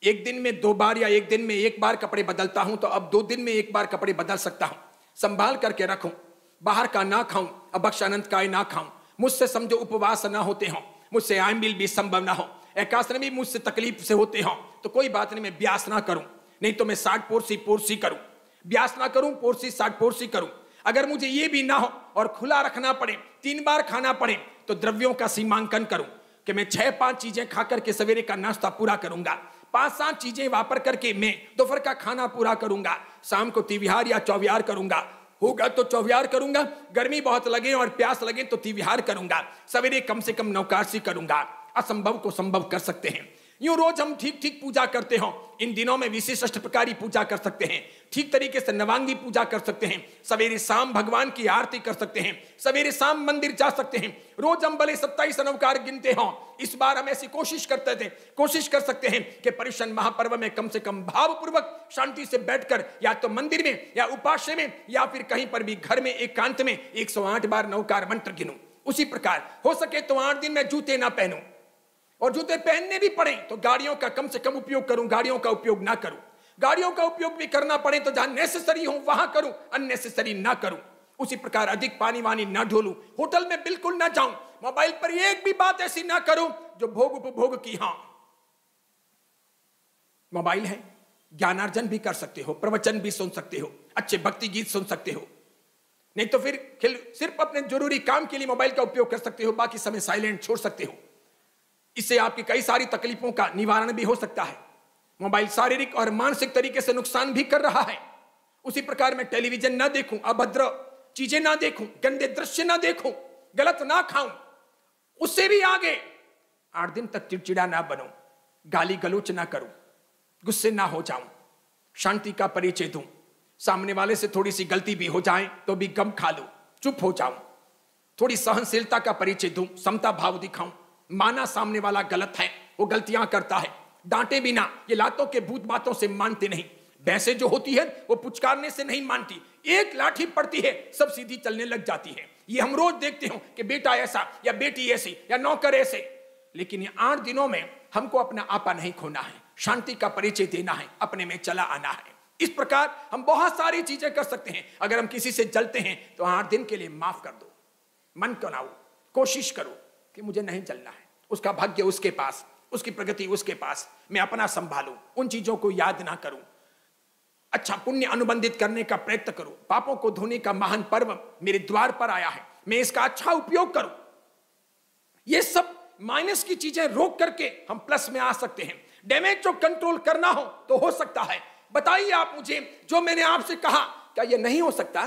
1 दिन में 2 बार या 1 दिन में 1 बार कपड़े बदलता हूं, तो अब 2 दिन में 1 बार कपड़े बदल सकता हूं। संभाल करके रखूं, बाहर का ना खाऊं, अभक्ष अनंत का ना खाऊं, मुझसे समझो उपवास ना होते हो, मुझसे आयमिल भी संभव ना हो, एकासन भी मुझसे तकलीफ से होते हो, तो कोई बात नहीं, मैं ब्यास ना करूं, नहीं तो मैं 60 पोरसी करूं, ब्यास ना करूं, पोरसी 60 पोरसी करूं। अगर मुझे ये भी ना हो और खुला रखना पड़े, 3 बार खाना पड़े, तो द्रव्यों का सीमांकन करूं कि मैं 6-5 चीजें खा करके सवेरे का नाश्ता पूरा करूंगा, 5-7 चीजें वापर करके मैं दोपहर का खाना पूरा करूंगा, शाम को तिविहार या चौविहार करूंगा, होगा तो चौविहार करूंगा, गर्मी बहुत लगे और प्यास लगे तो तिविहार करूंगा, सवेरे कम से कम नौकाशी करूंगा, असंभव को संभव कर सकते हैं। यूं रोज हम ठीक ठीक पूजा करते हो, इन दिनों में विशिष्ट प्रकार पूजा कर सकते हैं, ठीक तरीके से नवांगी पूजा कर सकते हैं, सवेरे शाम भगवान की आरती कर सकते हैं, सवेरे शाम मंदिर जा सकते हैं। रोज हम भले 27 अनवकार गिनते हो, इस बार हम ऐसी कोशिश कर सकते हैं कि पर्युषण महापर्व में कम से कम भावपूर्वक शांति से बैठकर या तो मंदिर में या उपास्य में या फिर कहीं पर भी घर में एकांत में 108 बार नवकार मंत्र गिनूं। उसी प्रकार हो सके तो 8 दिन में जूते ना पहनूं, और जूते पहनने भी पड़े तो गाड़ियों का कम से कम उपयोग करूं, गाड़ियों का उपयोग ना करूं। गाड़ियों का उपयोग भी करना पड़े तो जहां नेसेसरी हो वहां करूं, अननेसेसरी ना करूं। उसी प्रकार अधिक पानी वानी ना ढोलूं, होटल में बिल्कुल ना जाऊं, मोबाइल पर एक भी बात ऐसी ना करूं जो भोग उपभोग की। हां, मोबाइल है, ज्ञानार्जन भी कर सकते हो, प्रवचन भी सुन सकते हो, अच्छे भक्ति गीत सुन सकते हो, नहीं तो फिर सिर्फ अपने जरूरी काम के लिए मोबाइल का उपयोग कर सकते हो, बाकी समय साइलेंट छोड़ सकते हो। इससे आपकी कई सारी तकलीफों का निवारण भी हो सकता है। मोबाइल शारीरिक और मानसिक तरीके से नुकसान भी कर रहा है। उसी प्रकार मैं टेलीविजन ना देखूं, अभद्र चीजें ना देखूं, गंदे दृश्य ना देखूं, गलत ना खाऊं, उससे भी आगे 8 दिन तक चिड़चिड़ा ना बनूं, गाली गलोच ना करूं, गुस्से ना हो जाऊं, शांति का परिचय दूं, सामने वाले से थोड़ी सी गलती भी हो जाए तो भी गम खा लूं, चुप हो जाऊं, थोड़ी सहनशीलता का परिचय दूं, समता भाव दिखाऊं, माना सामने वाला गलत है, वो गलतियां करता है, डांटे बिना, ये लातों के भूत बातों से मानते नहीं, भैंसे जो होती है वो पुचकारने से नहीं मानती, एक लाठी पड़ती है सब सीधी चलने लग जाती है। ये हम रोज देखते हो कि बेटा ऐसा या बेटी ऐसी या नौकर ऐसे। लेकिन ये 8 दिनों में हमको अपना आपा नहीं खोना है, शांति का परिचय देना है, अपने में चला आना है। इस प्रकार हम बहुत सारी चीजें कर सकते हैं। अगर हम किसी से जलते हैं तो 8 दिन के लिए माफ कर दो, मन बनाओ, कोशिश करो कि मुझे नहीं जलना है, उसका भाग्य उसके पास, उसकी प्रगति उसके पास, मैं अपना संभालूं, उन चीजों को याद ना करूं, अच्छा पुण्य अनुबंधित करने का प्रयत्न करूं, पापों को धोने का महान पर्व मेरे द्वार पर आया है, मैं इसका अच्छा उपयोग करूं। ये सब माइनस की चीजें रोक करके हम प्लस में आ सकते हैं। डैमेज जो कंट्रोल करना हो तो हो सकता है। बताइए आप मुझे, जो मैंने आपसे कहा क्या यह नहीं हो सकता?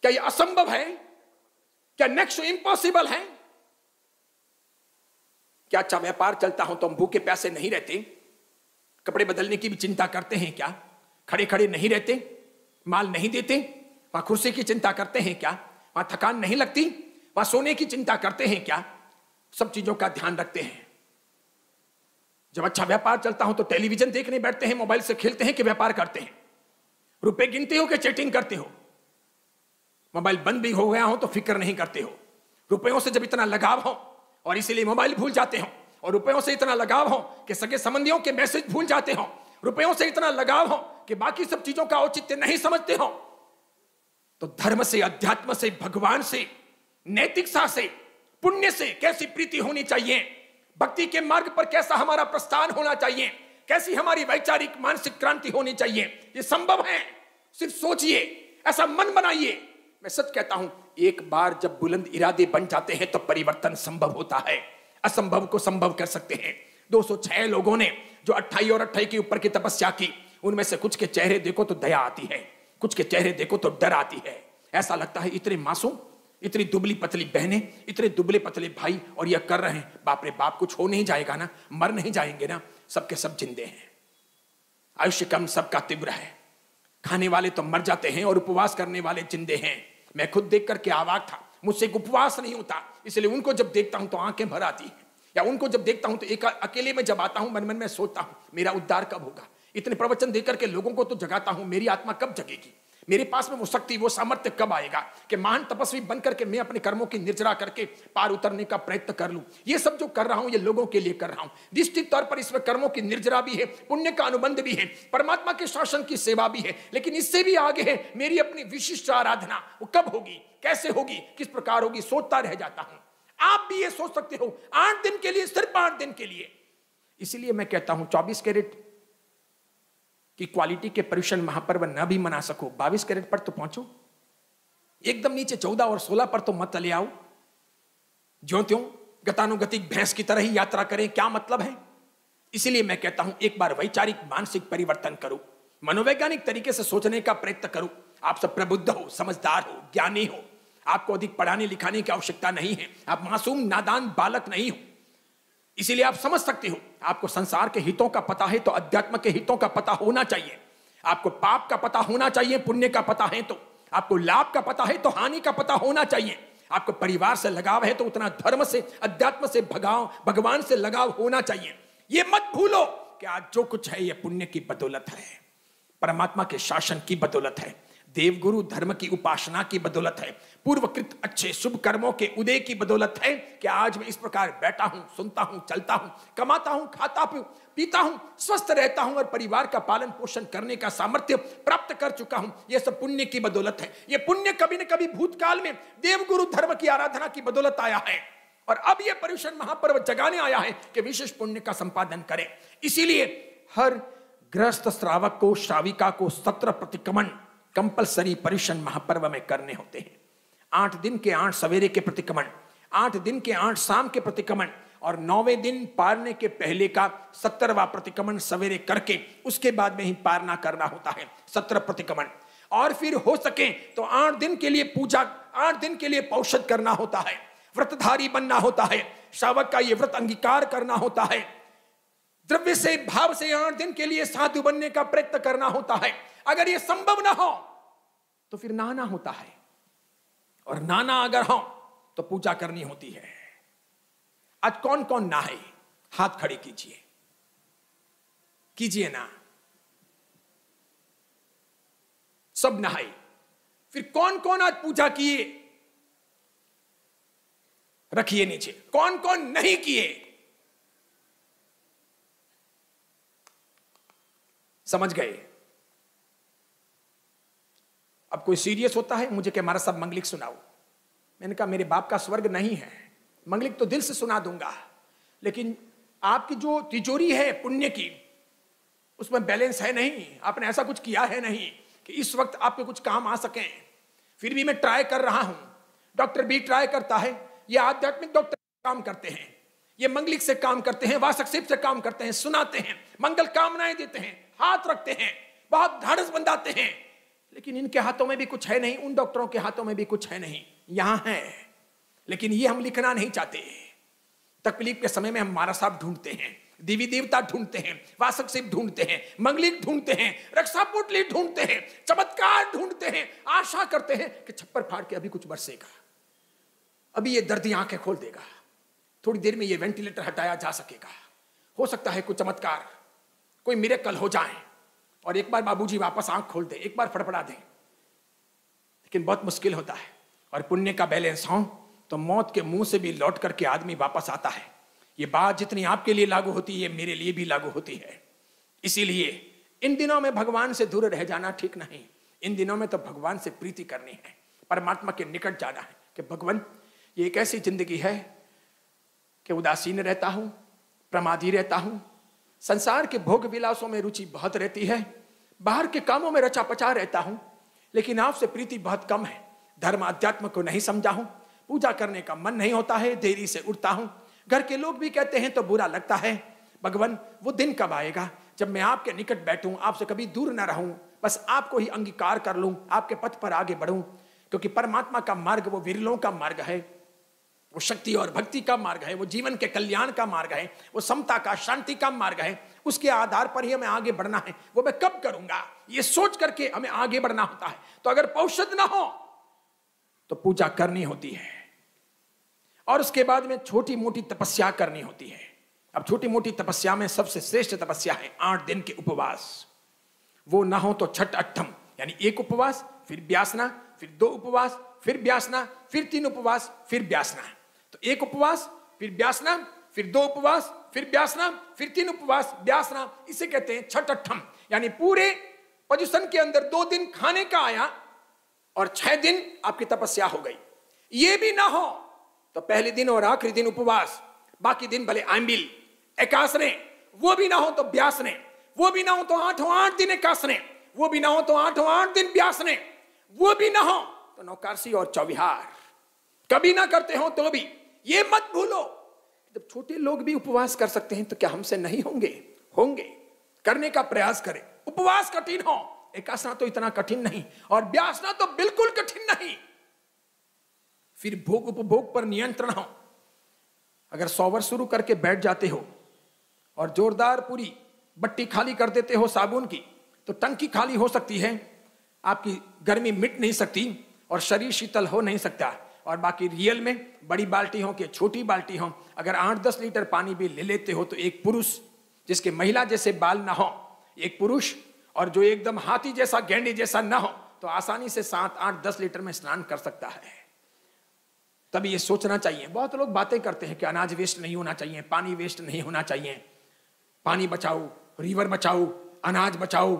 क्या यह असंभव है? क्या नेक्स्ट इम्पॉसिबल है? क्या अच्छा व्यापार चलता हो तो हम भूखे प्यासे नहीं रहते? कपड़े बदलने की भी चिंता करते हैं क्या? खड़े खड़े नहीं रहते? माल नहीं देते? वहां कुर्सी की चिंता करते हैं क्या? वहां थकान नहीं लगती? वहां सोने की चिंता करते हैं क्या? सब चीजों का ध्यान रखते हैं। जब अच्छा व्यापार चलता हो तो टेलीविजन देखने बैठते हैं, मोबाइल से खेलते हैं कि व्यापार करते हैं? रुपए गिनते हो कि चैटिंग करते हो? मोबाइल बंद भी हो गया हो तो फिक्र नहीं करते हो। रुपयों से जब इतना लगाव हो और इसीलिए मोबाइल भूल जाते हो, और रुपयों से इतना लगाव हो कि सगे संबंधियों के मैसेज भूल जाते हो, रुपयों से इतना लगाव हो कि बाकी सब चीजों का औचित्य नहीं समझते हो, तो धर्म से, अध्यात्म से, भगवान से, नैतिकता से, पुण्य से कैसी प्रीति होनी चाहिए, भक्ति के मार्ग पर कैसा हमारा प्रस्थान होना चाहिए, कैसी हमारी वैचारिक मानसिक क्रांति होनी चाहिए, ये संभव है। सिर्फ सोचिए, ऐसा मन बनाइए। मैं सच कहता हूं, एक बार जब बुलंद इरादे बन जाते हैं तो परिवर्तन संभव होता है। असंभव को संभव कर सकते हैं। 206 लोगों ने जो 28 और 28 के ऊपर की तपस्या की, उनमें से कुछ के चेहरे देखो तो दया आती है, कुछ के चेहरे देखो तो डर आती है। ऐसा लगता है इतने मासूम, इतनी दुबली पतली बहनें, इतने दुबले पतले भाई, और यह कर रहे हैं, बाप रे बाप, कुछ हो नहीं जाएगा ना, मर नहीं जाएंगे ना? सबके सब जिंदे हैं। आयुष्य कम सबका तीव्र है। खाने वाले तो मर जाते हैं और उपवास करने वाले जिंदे हैं। मैं खुद देख करके अवाक था, मुझसे एक उपवास नहीं होता, इसलिए उनको जब देखता हूं तो आंखें भर आती हैं। या उनको जब देखता हूं तो एक अकेले में जब आता हूं, मन मन में सोचता हूं मेरा उद्धार कब होगा। इतने प्रवचन देकर के लोगों को तो जगाता हूं, मेरी आत्मा कब जगेगी? मेरे पास में वो शक्ति, वो सामर्थ्य कब आएगा कि महान तपस्वी बनकर के मैं अपने कर्मों की निर्जरा करके पार उतरने का प्रयत्न कर लूं। ये सब जो कर रहा हूं ये लोगों के लिए कर रहा हूं। निश्चित तौर पर इसमें कर्मों की निर्जरा भी है, पुण्य का अनुबंध भी है, परमात्मा के शासन की सेवा भी है, लेकिन इससे भी आगे है मेरी अपनी विशिष्ट आराधना। वो कब होगी, कैसे होगी, किस प्रकार होगी, सोचता रह जाता हूं। आप भी ये सोच सकते हो 8 दिन के लिए, सिर्फ 8 दिन के लिए। इसलिए मैं कहता हूं 24 कैरेट कि क्वालिटी के पर्युषण महापर्व न भी मना सको, 22 कैरेट पर तो पहुंचो। एकदम नीचे 14 और 16 पर तो मत ले आओ। ज्यों त्यों गतानुगतिक भैंस की तरह ही यात्रा करें, क्या मतलब है? इसलिए मैं कहता हूं एक बार वैचारिक मानसिक परिवर्तन करो, मनोवैज्ञानिक तरीके से सोचने का प्रयत्न करो। आप सब प्रबुद्ध हो, समझदार हो, ज्ञानी हो, आपको अधिक पढ़ाने लिखाने की आवश्यकता नहीं है। आप मासूम नादान बालक नहीं हो। इसीलिए आप समझ सकते हो, आपको संसार के हितों का पता है तो अध्यात्म के हितों का पता होना चाहिए। आपको पाप का पता होना चाहिए, पुण्य का पता है तो आपको लाभ का पता है तो हानि का पता होना चाहिए। आपको परिवार से लगाव है तो उतना धर्म से, अध्यात्म से, भगवान से लगाव होना चाहिए। ये मत भूलो कि आज जो कुछ है ये पुण्य की बदौलत है, परमात्मा के शासन की बदौलत है, देवगुरु धर्म की उपासना की बदौलत है, पूर्वकृत अच्छे शुभ कर्मों के उदय की बदौलत है कि आज मैं इस प्रकार बैठा हूं, सुनता हूं, चलता हूं, कमाता हूं, खाता हूं, पीता हूं, स्वस्थ रहता हूं और परिवार का पालन पोषण करने का सामर्थ्य प्राप्त कर चुका हूं। यह सब पुण्य की बदौलत है। यह पुण्य कभी न कभी भूतकाल में देवगुरु धर्म की आराधना की बदौलत आया है और अब यह पर्युषण महापर्व जगाने आया है कि विशेष पुण्य का संपादन करें। इसीलिए हर गृहस्थ श्रावक को, श्राविका को 17 प्रतिक्रमण कंपलसरी पर्युषण महापर्व में करने होते हैं। 8 दिन के 8 सवेरे के प्रतिक्रमण, 8 दिन के 8 शाम के प्रतिक्रमण और 9वें दिन पारने के पहले का 17वां प्रतिक्रमण सवेरे करके उसके बाद में ही पारना करना होता है, 17 प्रतिक्रमण। और फिर हो सके तो 8 दिन के लिए पूजा, 8 दिन के लिए पौषध करना होता है, व्रतधारी बनना होता है, श्रावक का ये व्रत अंगीकार करना होता है, द्रव्य से, भाव से 8 दिन के लिए साधु बनने का प्रयत्न करना होता है। अगर ये संभव ना हो तो फिर नहाना होता है और नहाना अगर हो तो पूजा करनी होती है। आज कौन कौन नहाए? हाथ खड़े कीजिए, कीजिए ना। सब नहाए। फिर कौन कौन आज पूजा किए? रखिए नीचे। कौन कौन नहीं किए? समझ गए? अब कोई सीरियस होता है मुझे कि हमारा सब मंगलिक सुनाओ। मैंने कहा मेरे बाप का स्वर्ग नहीं है, मंगलिक तो दिल से सुना दूंगा, लेकिन आपकी जो तिजोरी है पुण्य की उसमें बैलेंस है नहीं। आपने ऐसा कुछ किया है नहीं कि इस वक्त आपके कुछ काम आ सके। फिर भी मैं ट्राई कर रहा हूं, डॉक्टर भी ट्राई करता है, ये आध्यात्मिक डॉक्टर काम करते हैं, ये मंगलिक से काम करते हैं, वासकशिप से काम करते हैं, सुनाते हैं, मंगल कामनाएं देते हैं, हाथ रखते हैं, बहुत ढाढ़स बंधाते हैं, लेकिन इनके हाथों में भी कुछ है नहीं, उन डॉक्टरों के हाथों में भी कुछ है नहीं। यहां है, लेकिन ये हम लिखना नहीं चाहते। तकलीफ के समय में हम मारा साहब ढूंढते हैं, देवी देवता ढूंढते हैं, वासकशिप ढूंढते हैं, मंगलिक ढूंढते हैं, रक्षा पुटली ढूंढते हैं, चमत्कार ढूंढते हैं, आशा करते हैं कि छप्पर फाड़ के अभी कुछ बरसेगा, अभी ये दर्दी आंखें खोल देगा, थोड़ी देर में ये वेंटिलेटर हटाया जा सकेगा, हो सकता है कुछ चमत्कार, कोई मिरेकल हो जाए और एक बार बाबूजी वापस आंख खोल दे, एक बार फड़फड़ा दे। लेकिन बहुत मुश्किल होता है। और पुण्य का बैलेंस हो तो मौत के मुंह से भी लौट करके आदमी वापस आता है। ये बात जितनी आपके लिए लागू होती है मेरे लिए भी लागू होती है। इसीलिए इन दिनों में भगवान से दूर रह जाना ठीक नहीं। इन दिनों में तो भगवान से प्रीति करनी है, परमात्मा के निकट जाना है कि भगवान ये एक ऐसी जिंदगी है कि उदासीन रहता हूं, प्रमादी रहता हूं, संसार के भोग विलासों में रुचि बहुत रहती है, बाहर के कामों में रचा पचा रहता हूं, लेकिन आपसे प्रीति बहुत कम है, धर्म अध्यात्म को नहीं समझा हूं, पूजा करने का मन नहीं होता है, देरी से उठता हूं, घर के लोग भी कहते हैं तो बुरा लगता है। भगवान वो दिन कब आएगा जब मैं आपके निकट बैठूं, आपसे कभी दूर ना रहूं, बस आपको ही अंगीकार कर लूं, आपके पथ पर आगे बढ़ूं, क्योंकि परमात्मा का मार्ग वो विरलों का मार्ग है, वो शक्ति और भक्ति का मार्ग है, वो जीवन के कल्याण का मार्ग है, वो समता का, शांति का मार्ग है। उसके आधार पर ही हमें आगे बढ़ना है। वो मैं कब करूंगा ये सोच करके हमें आगे बढ़ना होता है। तो अगर पौषध ना हो तो पूजा करनी होती है और उसके बाद में छोटी मोटी तपस्या करनी होती है। अब छोटी मोटी तपस्या में सबसे श्रेष्ठ तपस्या है 8 दिन के उपवास। वो ना हो तो छठ अट्ठम, यानी 1 उपवास, फिर व्यासना, फिर 2 उपवास, फिर व्यासना, फिर 3 उपवास, फिर व्यासना। तो 1 उपवास, फिर व्यासना, फिर 2 उपवास, फिर व्यासना, फिर 3 उपवास, व्यासना। इसे कहते हैं छठ अट्ठम। यानी पूरे पर्युषण के अंदर 2 दिन खाने का आया और 6 दिन आपकी तपस्या हो गई। ये भी ना हो तो पहले दिन और आखिरी दिन उपवास, बाकी दिन भले आंबिल एकासने, वो भी ना हो तो व्यासने, वो भी ना हो तो 8 दिन एकासने, वो भी ना हो तो 8 दिन व्यासने, वो भी ना हो तो नौकारसी और चौविहार। कभी ना करते हो तो भी ये मत भूलो, जब छोटे लोग भी उपवास कर सकते हैं तो क्या हमसे नहीं होंगे? होंगे। करने का प्रयास करें। उपवास कठिन हो, एकासना तो इतना कठिन नहीं और व्यासना तो बिल्कुल कठिन नहीं। फिर भोग उपभोग पर नियंत्रण हो, अगर शॉवर शुरू करके बैठ जाते हो और जोरदार पूरी बट्टी खाली कर देते हो साबुन की, तो टंकी खाली हो सकती है, आपकी गर्मी मिट नहीं सकती और शरीर शीतल हो नहीं सकता। और बाकी रियल में बड़ी बाल्टी हो कि छोटी बाल्टी हो, अगर 8-10 लीटर पानी भी ले लेते हो तो एक पुरुष जिसके महिला जैसे बाल ना हो, एक पुरुष और जो एकदम हाथी जैसा गेंडे जैसा ना हो, तो आसानी से 7-8-10 लीटर में स्नान कर सकता है। तभी ये सोचना चाहिए। बहुत लोग बातें करते हैं कि अनाज वेस्ट नहीं होना चाहिए, पानी वेस्ट नहीं होना चाहिए, पानी बचाओ, रिवर बचाओ, अनाज बचाओ,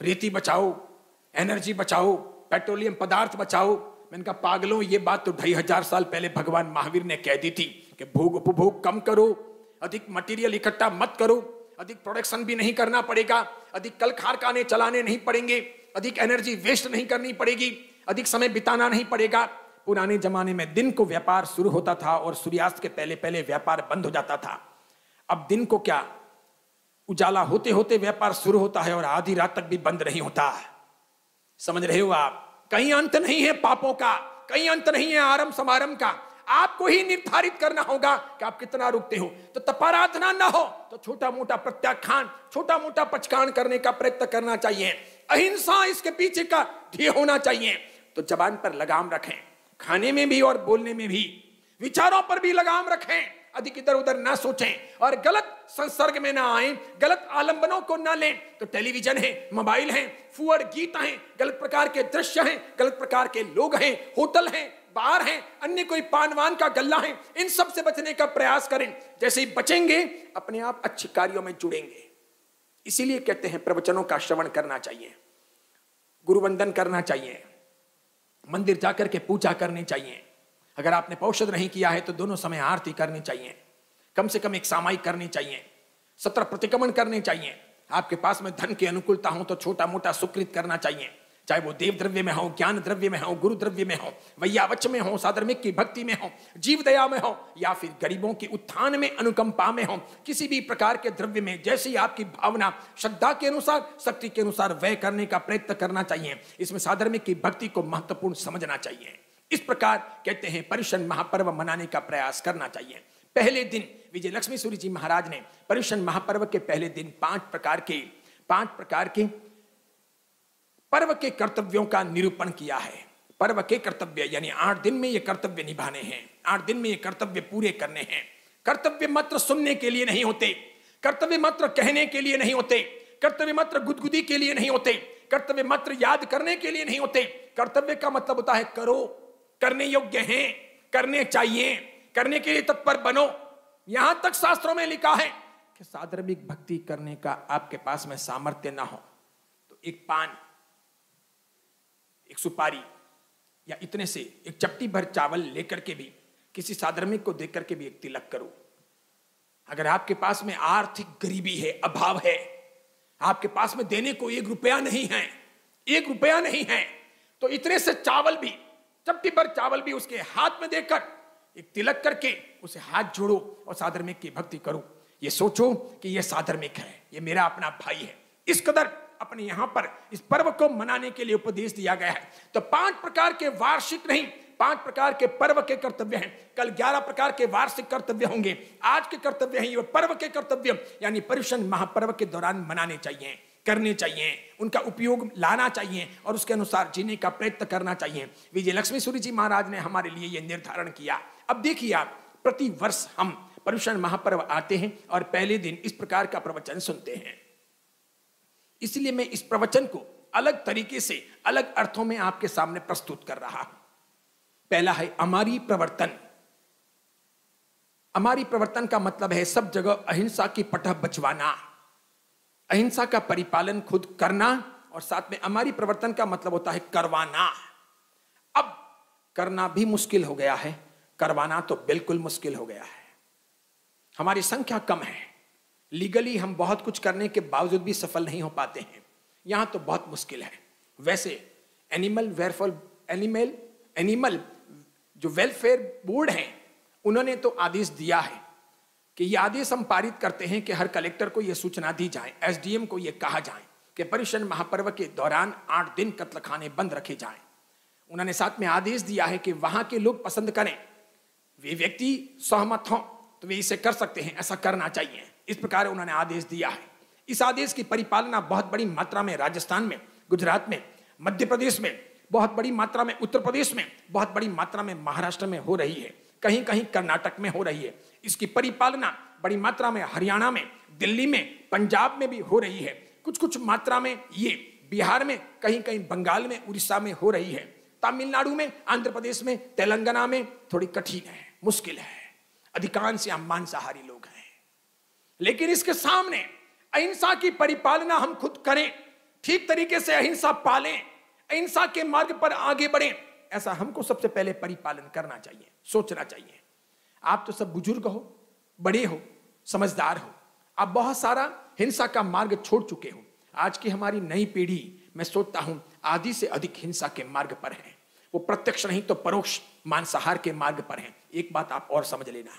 रेती बचाओ, एनर्जी बचाओ, पेट्रोलियम पदार्थ बचाओ। मैंने कहा पागलों, ये बात तो 2500 साल पहले भगवान महावीर ने कह दी थी कि भोग उपभोग कम करो, अधिक मटेरियल इकट्ठा मत करो, अधिक प्रोडक्शन भी नहीं करना पड़ेगा, अधिक कल कारखाने चलाने नहीं पड़ेंगे, अधिक एनर्जी वेस्ट नहीं करनी पड़ेगी, अधिक समय बिताना नहीं पड़ेगा। पुराने जमाने में दिन को व्यापार शुरू होता था और सूर्यास्त के पहले पहले व्यापार बंद हो जाता था। अब दिन को क्या उजाला होते होते व्यापार शुरू होता है और आधी रात तक भी बंद नहीं होता। समझ रहे हो आप? कहीं अंत नहीं है पापों का, कहीं अंत नहीं है आरंभ समारंभ का। आपको ही निर्धारित करना होगा कि आप कितना रुकते हो। तो तपाराधना ना हो तो छोटा मोटा प्रत्याख्यान, छोटा मोटा पचकान करने का प्रयत्न करना चाहिए। अहिंसा इसके पीछे का ध्येय होना चाहिए। तो जबान पर लगाम रखें, खाने में भी और बोलने में भी, विचारों पर भी लगाम रखें, अधिक इधर उधर ना सोचें और गलत संसर्ग में ना आए, गलत आलंबनों को ना लें। तो टेलीविजन है, मोबाइल है, फुअर गीत हैं, गलत प्रकार के दृश्य हैं, गलत प्रकार के लोग हैं, होटल हैं, बार हैं, अन्य कोई पानवान का गल्ला है, इन सब से बचने का प्रयास करें। जैसे ही बचेंगे अपने आप अच्छे कार्यों में जुड़ेंगे। इसीलिए कहते हैं प्रवचनों का श्रवण करना चाहिए, गुरुवंदन करना चाहिए, मंदिर जाकर के पूजा करनी चाहिए। अगर आपने पौषध नहीं किया है तो दोनों समय आरती करनी चाहिए, कम से कम एक सामायिक करनी चाहिए, 17 प्रतिक्रमण करने चाहिए। आपके पास में धन की अनुकूलता हो तो छोटा मोटा सुकृत करना चाहिए, चाहे वो देव द्रव्य में हो, ज्ञान द्रव्य में हो, गुरु द्रव्य में हो, वैयावच में हो, साधर्मिक की भक्ति में हो, जीव दया में हो, या फिर गरीबों के उत्थान में, अनुकंपा में हो, किसी भी प्रकार के द्रव्य में जैसी आपकी भावना श्रद्धा के अनुसार, शक्ति के अनुसार व्यय करने का प्रयत्न करना चाहिए। इसमें साधर्मिक की भक्ति को महत्वपूर्ण समझना चाहिए। इस प्रकार कहते हैं पर्युषण महापर्व मनाने का प्रयास करना चाहिए। पहले दिन विजय लक्ष्मी सूरी जी महाराज ने पर्युषण महापर्व के पहले दिन 5 प्रकार के पर्व के कर्तव्यों का निरूपण किया है। पर्व के कर्तव्य यानी 8 दिन में ये कर्तव्य निभाने हैं, 8 दिन में ये कर्तव्य पूरे करने हैं। कर्तव्य मात्र सुनने के लिए नहीं होते, कर्तव्य मात्र कहने के लिए नहीं होते, कर्तव्य मात्र गुदगुदी के लिए नहीं होते, कर्तव्य मात्र याद करने के लिए नहीं होते। कर्तव्य का मतलब होता है करो, करने योग्य हैं, करने चाहिए, करने के लिए तत्पर बनो। यहां तक शास्त्रों में लिखा है कि साधर्मिक भक्ति करने का आपके पास में सामर्थ्य ना हो तो एक पान, एक सुपारी या इतने से एक चपटी भर चावल लेकर के भी किसी साधर्मिक को देकर के भी एक तिलक करो। अगर आपके पास में आर्थिक गरीबी है, अभाव है, आपके पास में देने को 1 रुपया नहीं है, 1 रुपया नहीं है, तो इतने से चावल भी, चपटी भर चावल भी उसके हाथ में देकर एक तिलक करके उसे हाथ जोड़ो और साधर्मिक की भक्ति करो। ये सोचो कि ये साधर्मिक है, ये मेरा अपना भाई है। इस कदर अपने यहां पर इस पर्व को मनाने के लिए उपदेश दिया गया है। तो 5 प्रकार के वार्षिक नहीं, 5 प्रकार के पर्व के कर्तव्य हैं। कल 11 प्रकार के वार्षिक कर्तव्य होंगे। आज के कर्तव्य हैं ये पर्व के कर्तव्य, यानी पर्युषण महापर्व के दौरान मनाने चाहिए, करने चाहिए, उनका उपयोग लाना चाहिए और उसके अनुसार जीने का प्रयत्न करना चाहिए। विजय लक्ष्मी सूरी जी महाराज ने हमारे लिए यह निर्धारण किया। अब देखिए आप, प्रति वर्ष हम पर्युषण महापर्व आते हैं और पहले दिन इस प्रकार का प्रवचन सुनते हैं। इसलिए मैं इस प्रवचन को अलग तरीके से, अलग अर्थों में आपके सामने प्रस्तुत कर रहा हूं। पहला है अमारी प्रवर्तन। अमारी प्रवर्तन का मतलब है सब जगह अहिंसा की पटह बचवाना, अहिंसा का परिपालन खुद करना, और साथ में अमारी प्रवर्तन का मतलब होता है करवाना। अब करना भी मुश्किल हो गया है, करवाना तो बिल्कुल मुश्किल हो गया है। हमारी संख्या कम है, लीगली हम बहुत कुछ करने के बावजूद भी सफल नहीं हो पाते हैं, यहां तो बहुत मुश्किल है। वैसे एनिमल जो वेलफेयर बोर्ड है उन्होंने तो आदेश दिया है कि ये आदेश हम पारित करते हैं कि हर कलेक्टर को ये सूचना दी जाए, एसडीएम को ये कहा जाए कि पर्युषण महापर्व के दौरान 8 दिन कत्लखाने बंद रखे जाएं। उन्होंने साथ में आदेश दिया है कि वहां के लोग पसंद करें, वे व्यक्ति सहमत हों तो वे इसे कर सकते हैं, ऐसा करना चाहिए। इस प्रकार उन्होंने आदेश दिया है। इस आदेश की परिपालना बहुत बड़ी मात्रा में राजस्थान में, गुजरात में, मध्य प्रदेश में, बहुत बड़ी मात्रा में उत्तर प्रदेश में, बहुत बड़ी मात्रा में महाराष्ट्र में हो रही है, कहीं कहीं कर्नाटक में हो रही है। इसकी परिपालना बड़ी मात्रा में हरियाणा में, दिल्ली में, पंजाब में भी हो रही है। कुछ कुछ मात्रा में ये बिहार में, कहीं कहीं बंगाल में, उड़ीसा में हो रही है। तमिलनाडु में, आंध्र प्रदेश में, तेलंगाना में थोड़ी कठिन है, मुश्किल है। अधिकांश यहाँ मांसाहारी लोग हैं। लेकिन इसके सामने अहिंसा की परिपालना हम खुद करें, ठीक तरीके से अहिंसा पालें, अहिंसा के मार्ग पर आगे बढ़ें, ऐसा हमको सबसे पहले परिपालन करना चाहिए, सोचना चाहिए। आप तो सब बुजुर्ग हो, बड़े हो, समझदार हो, आप बहुत सारा हिंसा का मार्ग छोड़ चुके हो। आज की हमारी नई पीढ़ी, मैं सोचता हूं, आधी से अधिक हिंसा के मार्ग पर है। वो प्रत्यक्ष नहीं तो परोक्ष मांसाहार के मार्ग पर है। एक बात आप और समझ लेना,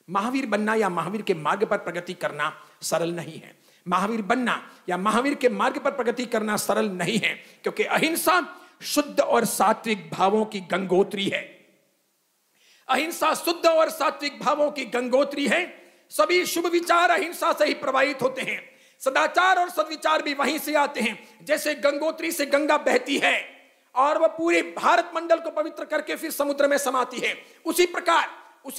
महावीर बनना या महावीर के मार्ग पर प्रगति करना सरल नहीं है। महावीर बनना या महावीर के मार्ग पर प्रगति करना सरल नहीं है, क्योंकि अहिंसा शुद्ध और सात्विक भावों की गंगोत्री है। अहिंसा शुद्ध और सात्विक भावों की गंगोत्री है। सभी शुभ विचार अहिंसा से ही प्रवाहित होते हैं। सदाचार और सद्विचार भी वहीं से आते हैं। जैसे गंगोत्री से गंगा बहती है और वह पूरे भारत मंडल को पवित्र करके फिर समुद्र में समाती है, उसी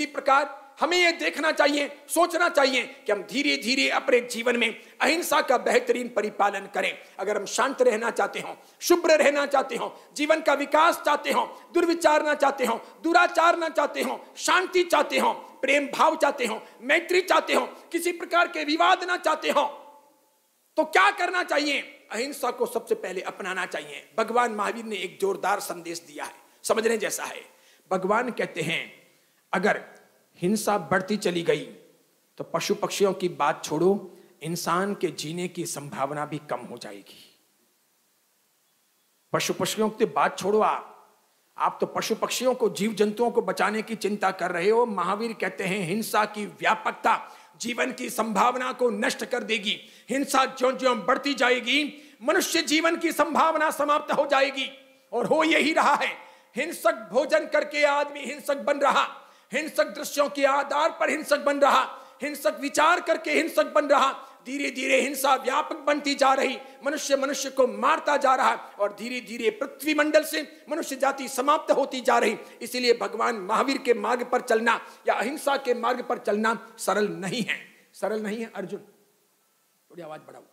प्रकार हमें यह देखना चाहिए, सोचना चाहिए कि हम धीरे धीरे अपने जीवन में अहिंसा का बेहतरीन परिपालन करें। अगर हम शांत रहना चाहते हो, शुभ्र रहना चाहते हो, जीवन का विकास चाहते हो, दुर्विचार ना चाहते हो, दुराचार ना चाहते हो, शांति चाहते हो, प्रेम भाव चाहते हो, मैत्री चाहते हो, किसी प्रकार के विवाद ना चाहते हो, तो क्या करना चाहिए? अहिंसा को सबसे पहले अपनाना चाहिए। भगवान महावीर ने एक जोरदार संदेश दिया है, समझने जैसा है। भगवान कहते हैं, अगर हिंसा बढ़ती चली गई तो पशु पक्षियों की बात छोड़ो, इंसान के जीने की संभावना भी कम हो जाएगी। पशु पक्षियों की बात छोड़ो, आप तो पशु पक्षियों को, जीव जंतुओं को बचाने की चिंता कर रहे हो। महावीर कहते हैं हिंसा की व्यापकता जीवन की संभावना को नष्ट कर देगी। हिंसा ज्यों ज्यों बढ़ती जाएगी, मनुष्य जीवन की संभावना समाप्त हो जाएगी। और हो यही रहा है। हिंसक भोजन करके आदमी हिंसक बन रहा, हिंसक दृश्यों के आधार पर हिंसक बन रहा, हिंसक विचार करके हिंसक बन रहा। धीरे धीरे हिंसा व्यापक बनती जा रही, मनुष्य को मारता जा रहा और धीरे धीरे पृथ्वी मंडल से मनुष्य जाति समाप्त होती जा रही। इसलिए भगवान महावीर के मार्ग पर चलना या अहिंसा के मार्ग पर चलना सरल नहीं है, सरल नहीं है। अर्जुन, थोड़ी आवाज बढ़ाओ।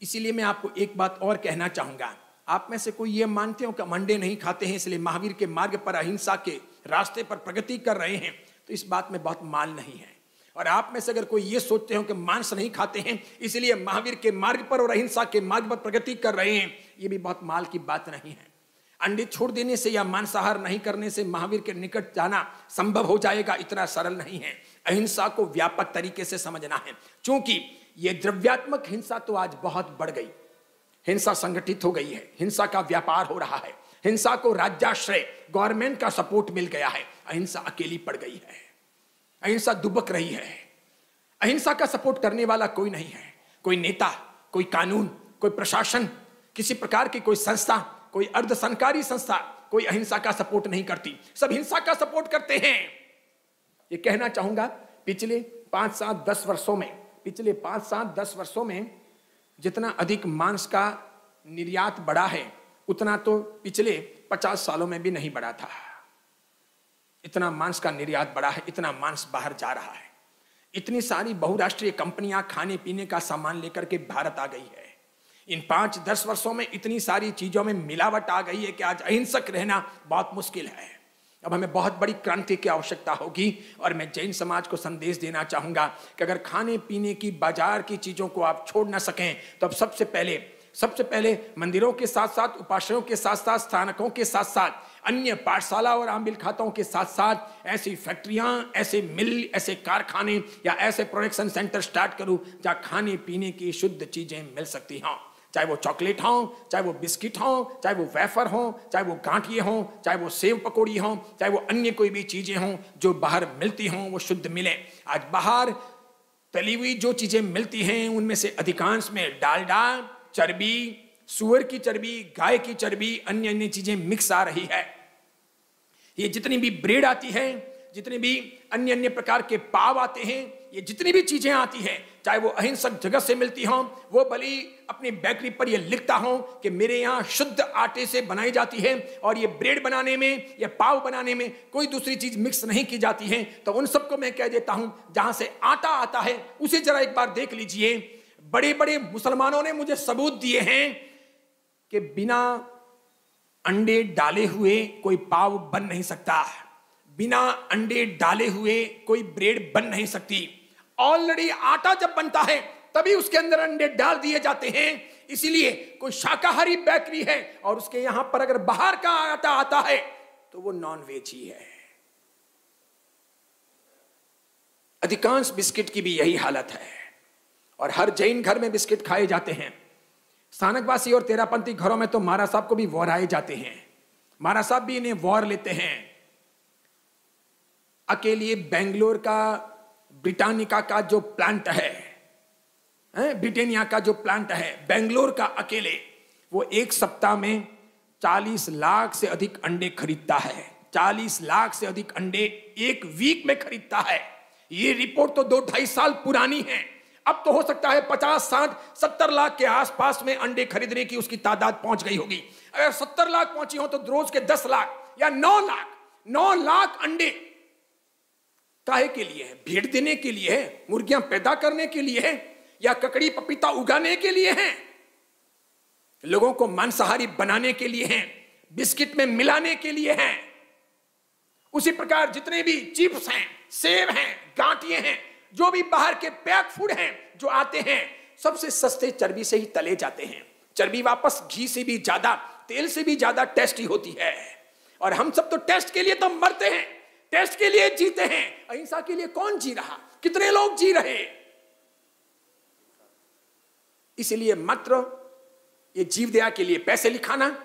इसीलिए मैं आपको एक बात और कहना चाहूंगा। आप में से कोई ये मानते हो कि हम अंडे नहीं खाते हैं, इसलिए महावीर के मार्ग पर, अहिंसा के रास्ते पर प्रगति कर रहे हैं, तो इस बात में बहुत माल नहीं है। और आप में से अगर कोई ये सोचते हो कि मांस नहीं खाते हैं इसलिए महावीर के मार्ग पर और अहिंसा के मार्ग पर प्रगति कर रहे हैं, ये भी बहुत माल की बात नहीं है। अंडे छोड़ देने से या मांसाहार नहीं करने से महावीर के निकट जाना संभव हो जाएगा, इतना सरल नहीं है। अहिंसा को व्यापक तरीके से समझना है, क्योंकि ये द्रव्यात्मक हिंसा तो आज बहुत बढ़ गई, हिंसा संगठित हो गई है, हिंसा का व्यापार हो रहा है, हिंसा को राज्याश्रय, गवर्नमेंट का सपोर्ट मिल गया है। अहिंसा अकेली पड़ गई है, अहिंसा दुबक रही है। अहिंसा का सपोर्ट करने वाला कोई नहीं है, कोई नेता, कोई कानून, कोई प्रशासन, किसी प्रकार की कोई संस्था, कोई अर्ध सरकारी संस्था कोई अहिंसा का सपोर्ट नहीं करती, सब हिंसा का सपोर्ट करते हैं। ये कहना चाहूंगा, पिछले 5-7-10 वर्षों में जितना अधिक मांस का निर्यात बढ़ा है, उतना तो पिछले 50 सालों में भी नहीं बढ़ा था। इतना मांस का निर्यात बढ़ा है, इतना मांस बाहर जा रहा है। इतनी सारी बहुराष्ट्रीय कंपनियां खाने पीने का सामान लेकर के भारत आ गई है। इन 5-10 वर्षों में इतनी सारी चीजों में मिलावट आ गई है कि आज अहिंसक रहना बहुत मुश्किल है। अब हमें बहुत बड़ी क्रांति की आवश्यकता होगी। और मैं जैन समाज को संदेश देना चाहूंगा कि अगर खाने पीने की, बाजार की चीजों को आप छोड़ ना सकें, तो अब सबसे पहले मंदिरों के साथ साथ, उपासनाओं के साथ साथ, स्थानकों के साथ साथ, अन्य पाठशाला और आम खातों के साथ साथ ऐसी फैक्ट्रियां, ऐसे मिल, ऐसे कारखाने या ऐसे प्रोडक्शन सेंटर स्टार्ट करूं जहां खाने पीने की शुद्ध चीजें मिल सकती हों। चाहे वो चॉकलेट हो, चाहे वो बिस्किट हो, चाहे वो वेफर हो, चाहे वो गांठिए हो, चाहे वो सेव पकौड़ी हो, चाहे वो अन्य कोई भी चीजें हों जो बाहर मिलती हों, वो शुद्ध मिले। आज बाहर तली हुई जो चीजें मिलती हैं उनमें से अधिकांश में डालडा, चर्बी, सुअर की चर्बी, गाय की चर्बी, अन्य चीजें मिक्स आ रही है। ये जितनी भी ब्रेड आती है जितने भी अन्य अन्य प्रकार के पाव आते हैं, ये जितनी भी चीजें आती हैं, चाहे वो अहिंसक जगत से मिलती हों, वो भली अपनी बेकरी पर ये लिखता हूं कि मेरे यहाँ शुद्ध आटे से बनाई जाती है और ये ब्रेड बनाने में या पाव बनाने में कोई दूसरी चीज मिक्स नहीं की जाती है, तो उन सबको मैं कह देता हूं जहां से आटा आता है उसे जरा एक बार देख लीजिए। बड़े बड़े मुसलमानों ने मुझे सबूत दिए हैं कि बिना अंडे डाले हुए कोई पाव बन नहीं सकता, बिना अंडे डाले हुए कोई ब्रेड बन नहीं सकती। ऑलरेडी आटा जब बनता है तभी उसके अंदर अंडे डाल दिए जाते हैं। इसीलिए कोई शाकाहारी बेकरी है और उसके यहां पर अगर बाहर का आटा आता है तो वो नॉन वेज ही है। अधिकांश बिस्किट की भी यही हालत है और हर जैन घर में बिस्किट खाए जाते हैं। स्थानकवासी और तेरापंथी घरों में तो महाराज साहब को भी वोराए जाते हैं, महाराज साहब भी इन्हें वोर लेते हैं। अकेले बेंगलोर का ब्रिटानिका का जो प्लांट है, ब्रिटेनिया का जो प्लांट है बेंगलोर का, अकेले वो एक सप्ताह में 40 लाख से अधिक अंडे खरीदता है। 40 लाख से अधिक अंडे एक वीक में खरीदता है। ये रिपोर्ट तो 2-2.5 साल पुरानी है। अब तो हो सकता है 50, 60, 70 लाख के आसपास में अंडे खरीदने की उसकी तादाद पहुंच गई होगी। अगर 70 लाख पहुंची हो तो रोज के 10 लाख या 9 लाख अंडे काहे के लिए है? भेड़ देने के लिए है, मुर्गियां पैदा करने के लिए है, या ककड़ी पपीता उगाने के लिए है, लोगों को मांसाहारी बनाने के लिए है, बिस्किट में मिलाने के लिए है। उसी प्रकार जितने भी चिप्स हैं, सेब हैं, गांठिए हैं, जो भी बाहर के पैक फूड हैं जो आते हैं, सबसे सस्ते चर्बी से ही तले जाते हैं। चर्बी वापस घी से भी ज्यादा, तेल से भी ज्यादा टेस्टी होती है। और हम सब तो टेस्ट के लिए तो मरते हैं, टेस्ट के लिए जीते हैं। अहिंसा के लिए कौन जी रहा? कितने लोग जी रहे? इसलिए मात्र ये जीव दया के लिए पैसे लिखाना,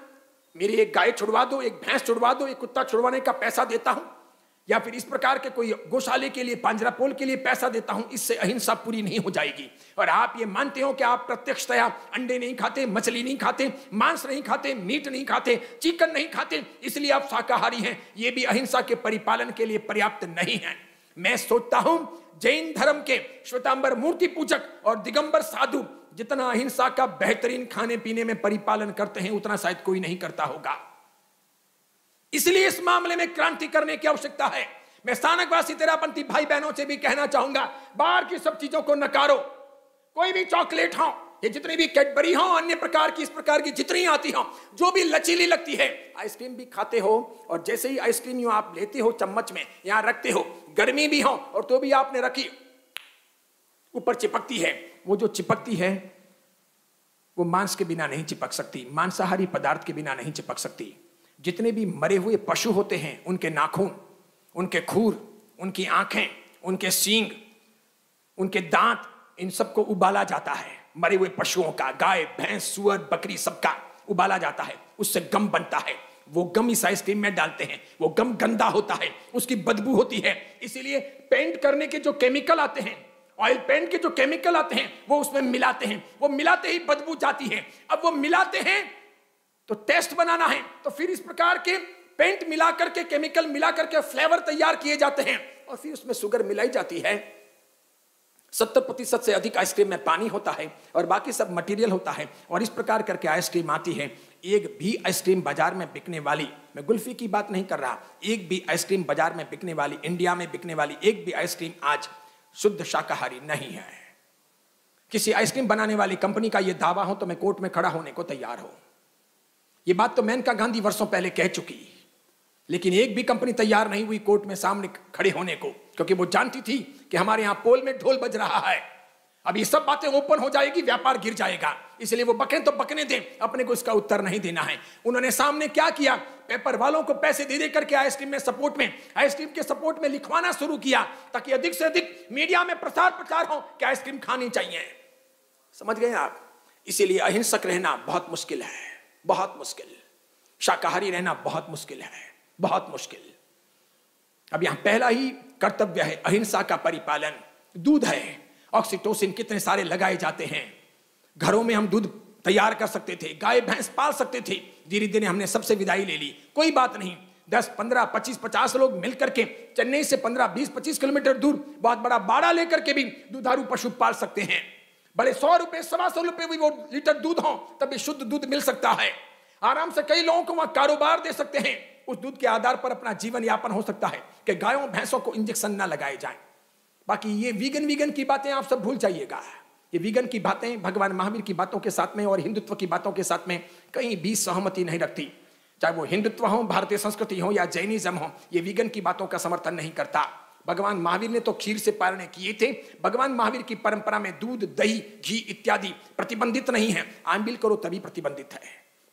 मेरी एक गाय छुड़वा दो, एक भैंस छुड़वा दो, एक कुत्ता छुड़वाने का पैसा देता हूं, या फिर इस प्रकार के कोई गौशाले के लिए, पांजरापोल के लिए पैसा देता हूं, इससे अहिंसा पूरी नहीं हो जाएगी। और आप ये मानते हो कि आप प्रत्यक्षतया अंडे नहीं खाते, मछली नहीं खाते, मांस नहीं खाते, मीट नहीं खाते, चिकन नहीं खाते, इसलिए आप शाकाहारी हैं, ये भी अहिंसा के परिपालन के लिए पर्याप्त नहीं है। मैं सोचता हूं जैन धर्म के श्वेतांबर मूर्ति पूजक और दिगंबर साधु जितना अहिंसा का बेहतरीन खाने पीने में परिपालन करते हैं, उतना शायद कोई नहीं करता होगा। इसलिए इस मामले में क्रांति करने की आवश्यकता है। मैं स्थानकवासी तेरापंथी भाई बहनों से भी कहना चाहूंगा, बाहर की सब चीजों को नकारो। कोई भी चॉकलेट हो, ये जितनी भी कैडबरी हो, अन्य प्रकार की, इस प्रकार की जितनी आती हो, जो भी लचीली लगती है, आइसक्रीम भी खाते हो, और जैसे ही आइसक्रीम यू आप लेते हो चम्मच में, यहां रखते हो, गर्मी भी हो और तो भी आपने रखी, ऊपर चिपकती है। वो जो चिपकती है वो मांस के बिना नहीं चिपक सकती, मांसाहारी पदार्थ के बिना नहीं चिपक सकती। जितने भी मरे हुए पशु होते हैं, उनके नाखून, उनके खूर, उनकी आंखें, उनके सींग, उनके दांत, इन सबको उबाला जाता है। मरे हुए पशुओं का, गाय, भैंस, सुअर, बकरी, सबका उबाला जाता है, उससे गम बनता है। वो गम इस आइसक्रीम में डालते हैं, वो गम गंदा होता है, उसकी बदबू होती है। इसीलिए पेंट करने के जो केमिकल आते हैं, ऑयल पेंट के जो केमिकल आते हैं, वो उसमें मिलाते हैं, वो मिलाते ही बदबू जाती है। अब वो मिलाते हैं तो टेस्ट बनाना है, तो फिर इस प्रकार के पेंट मिला करके, केमिकल मिला करके फ्लेवर तैयार किए जाते हैं, और फिर उसमें शुगर मिलाई जाती है। 70% से अधिक आइसक्रीम में पानी होता है और बाकी सब मटेरियल होता है, और इस प्रकार करके आइसक्रीम आती है। एक भी आइसक्रीम बाजार में बिकने वाली, मैं कुल्फी की बात नहीं कर रहा, एक भी आइसक्रीम बाजार में बिकने वाली, इंडिया में बिकने वाली एक भी आइसक्रीम आज शुद्ध शाकाहारी नहीं है। किसी आइसक्रीम बनाने वाली कंपनी का यह दावा हो तो मैं कोर्ट में खड़ा होने को तैयार हूं। यह बात तो मेनका गांधी वर्षों पहले कह चुकी, लेकिन एक भी कंपनी तैयार नहीं हुई कोर्ट में सामने खड़े होने को, क्योंकि वो जानती थी कि हमारे यहां पोल में ढोल बज रहा है, अब ये सब बातें ओपन हो जाएगी, व्यापार गिर जाएगा। इसलिए वो बकें तो बकने दें, अपने को इसका उत्तर नहीं देना है। उन्होंने सामने क्या किया, पेपर वालों को पैसे दे दे करके आइसक्रीम में सपोर्ट में, आइसक्रीम के सपोर्ट में लिखवाना शुरू किया, ताकि अधिक से अधिक मीडिया में प्रचार हो कि आइसक्रीम खानी चाहिए। समझ गए आप? इसीलिए अहिंसक रहना बहुत मुश्किल है, बहुत मुश्किल। शाकाहारी रहना बहुत मुश्किल है, बहुत मुश्किल। अब यहां पहला ही कर्तव्य है अहिंसा का परिपालन। दूध है, ऑक्सीटोसिन कितने सारे लगाए जाते हैं। घरों में हम दूध तैयार कर सकते थे, गाय भैंस पाल सकते थे, धीरे धीरे हमने सबसे विदाई ले ली। कोई बात नहीं, 10, 15, 25, 50 लोग मिलकर के चेन्नई से 15, 20, 25 किलोमीटर दूर बहुत बड़ा बाड़ा लेकर के भी दुधारू पशु पाल सकते हैं। बड़े 100 रुपए, 125 रुपए भी वो लीटर दूध हो तभी शुद्ध दूध मिल सकता है। आराम से कई लोगों को वहां कारोबार दे सकते हैं। उस दूध के आधार पर अपना जीवन यापन हो सकता है कि गायों भैंसों को इंजेक्शन ना लगाए जाएं। बाकी ये वीगन की बातें आप सब भूल जाइएगा। ये वीगन की बातें भगवान महावीर की बातों के साथ में और हिंदुत्व की बातों के साथ में कहीं भी सहमति नहीं रखती। चाहे वो हिंदुत्व हो, भारतीय संस्कृति हो या जैनिज्म हो, ये वीगन की बातों का समर्थन नहीं करता। भगवान महावीर ने तो खीर से पालने किए थे। भगवान महावीर की परंपरा में दूध, दही, घी इत्यादि प्रतिबंधित नहीं है। आंबिल करो तभी प्रतिबंधित है,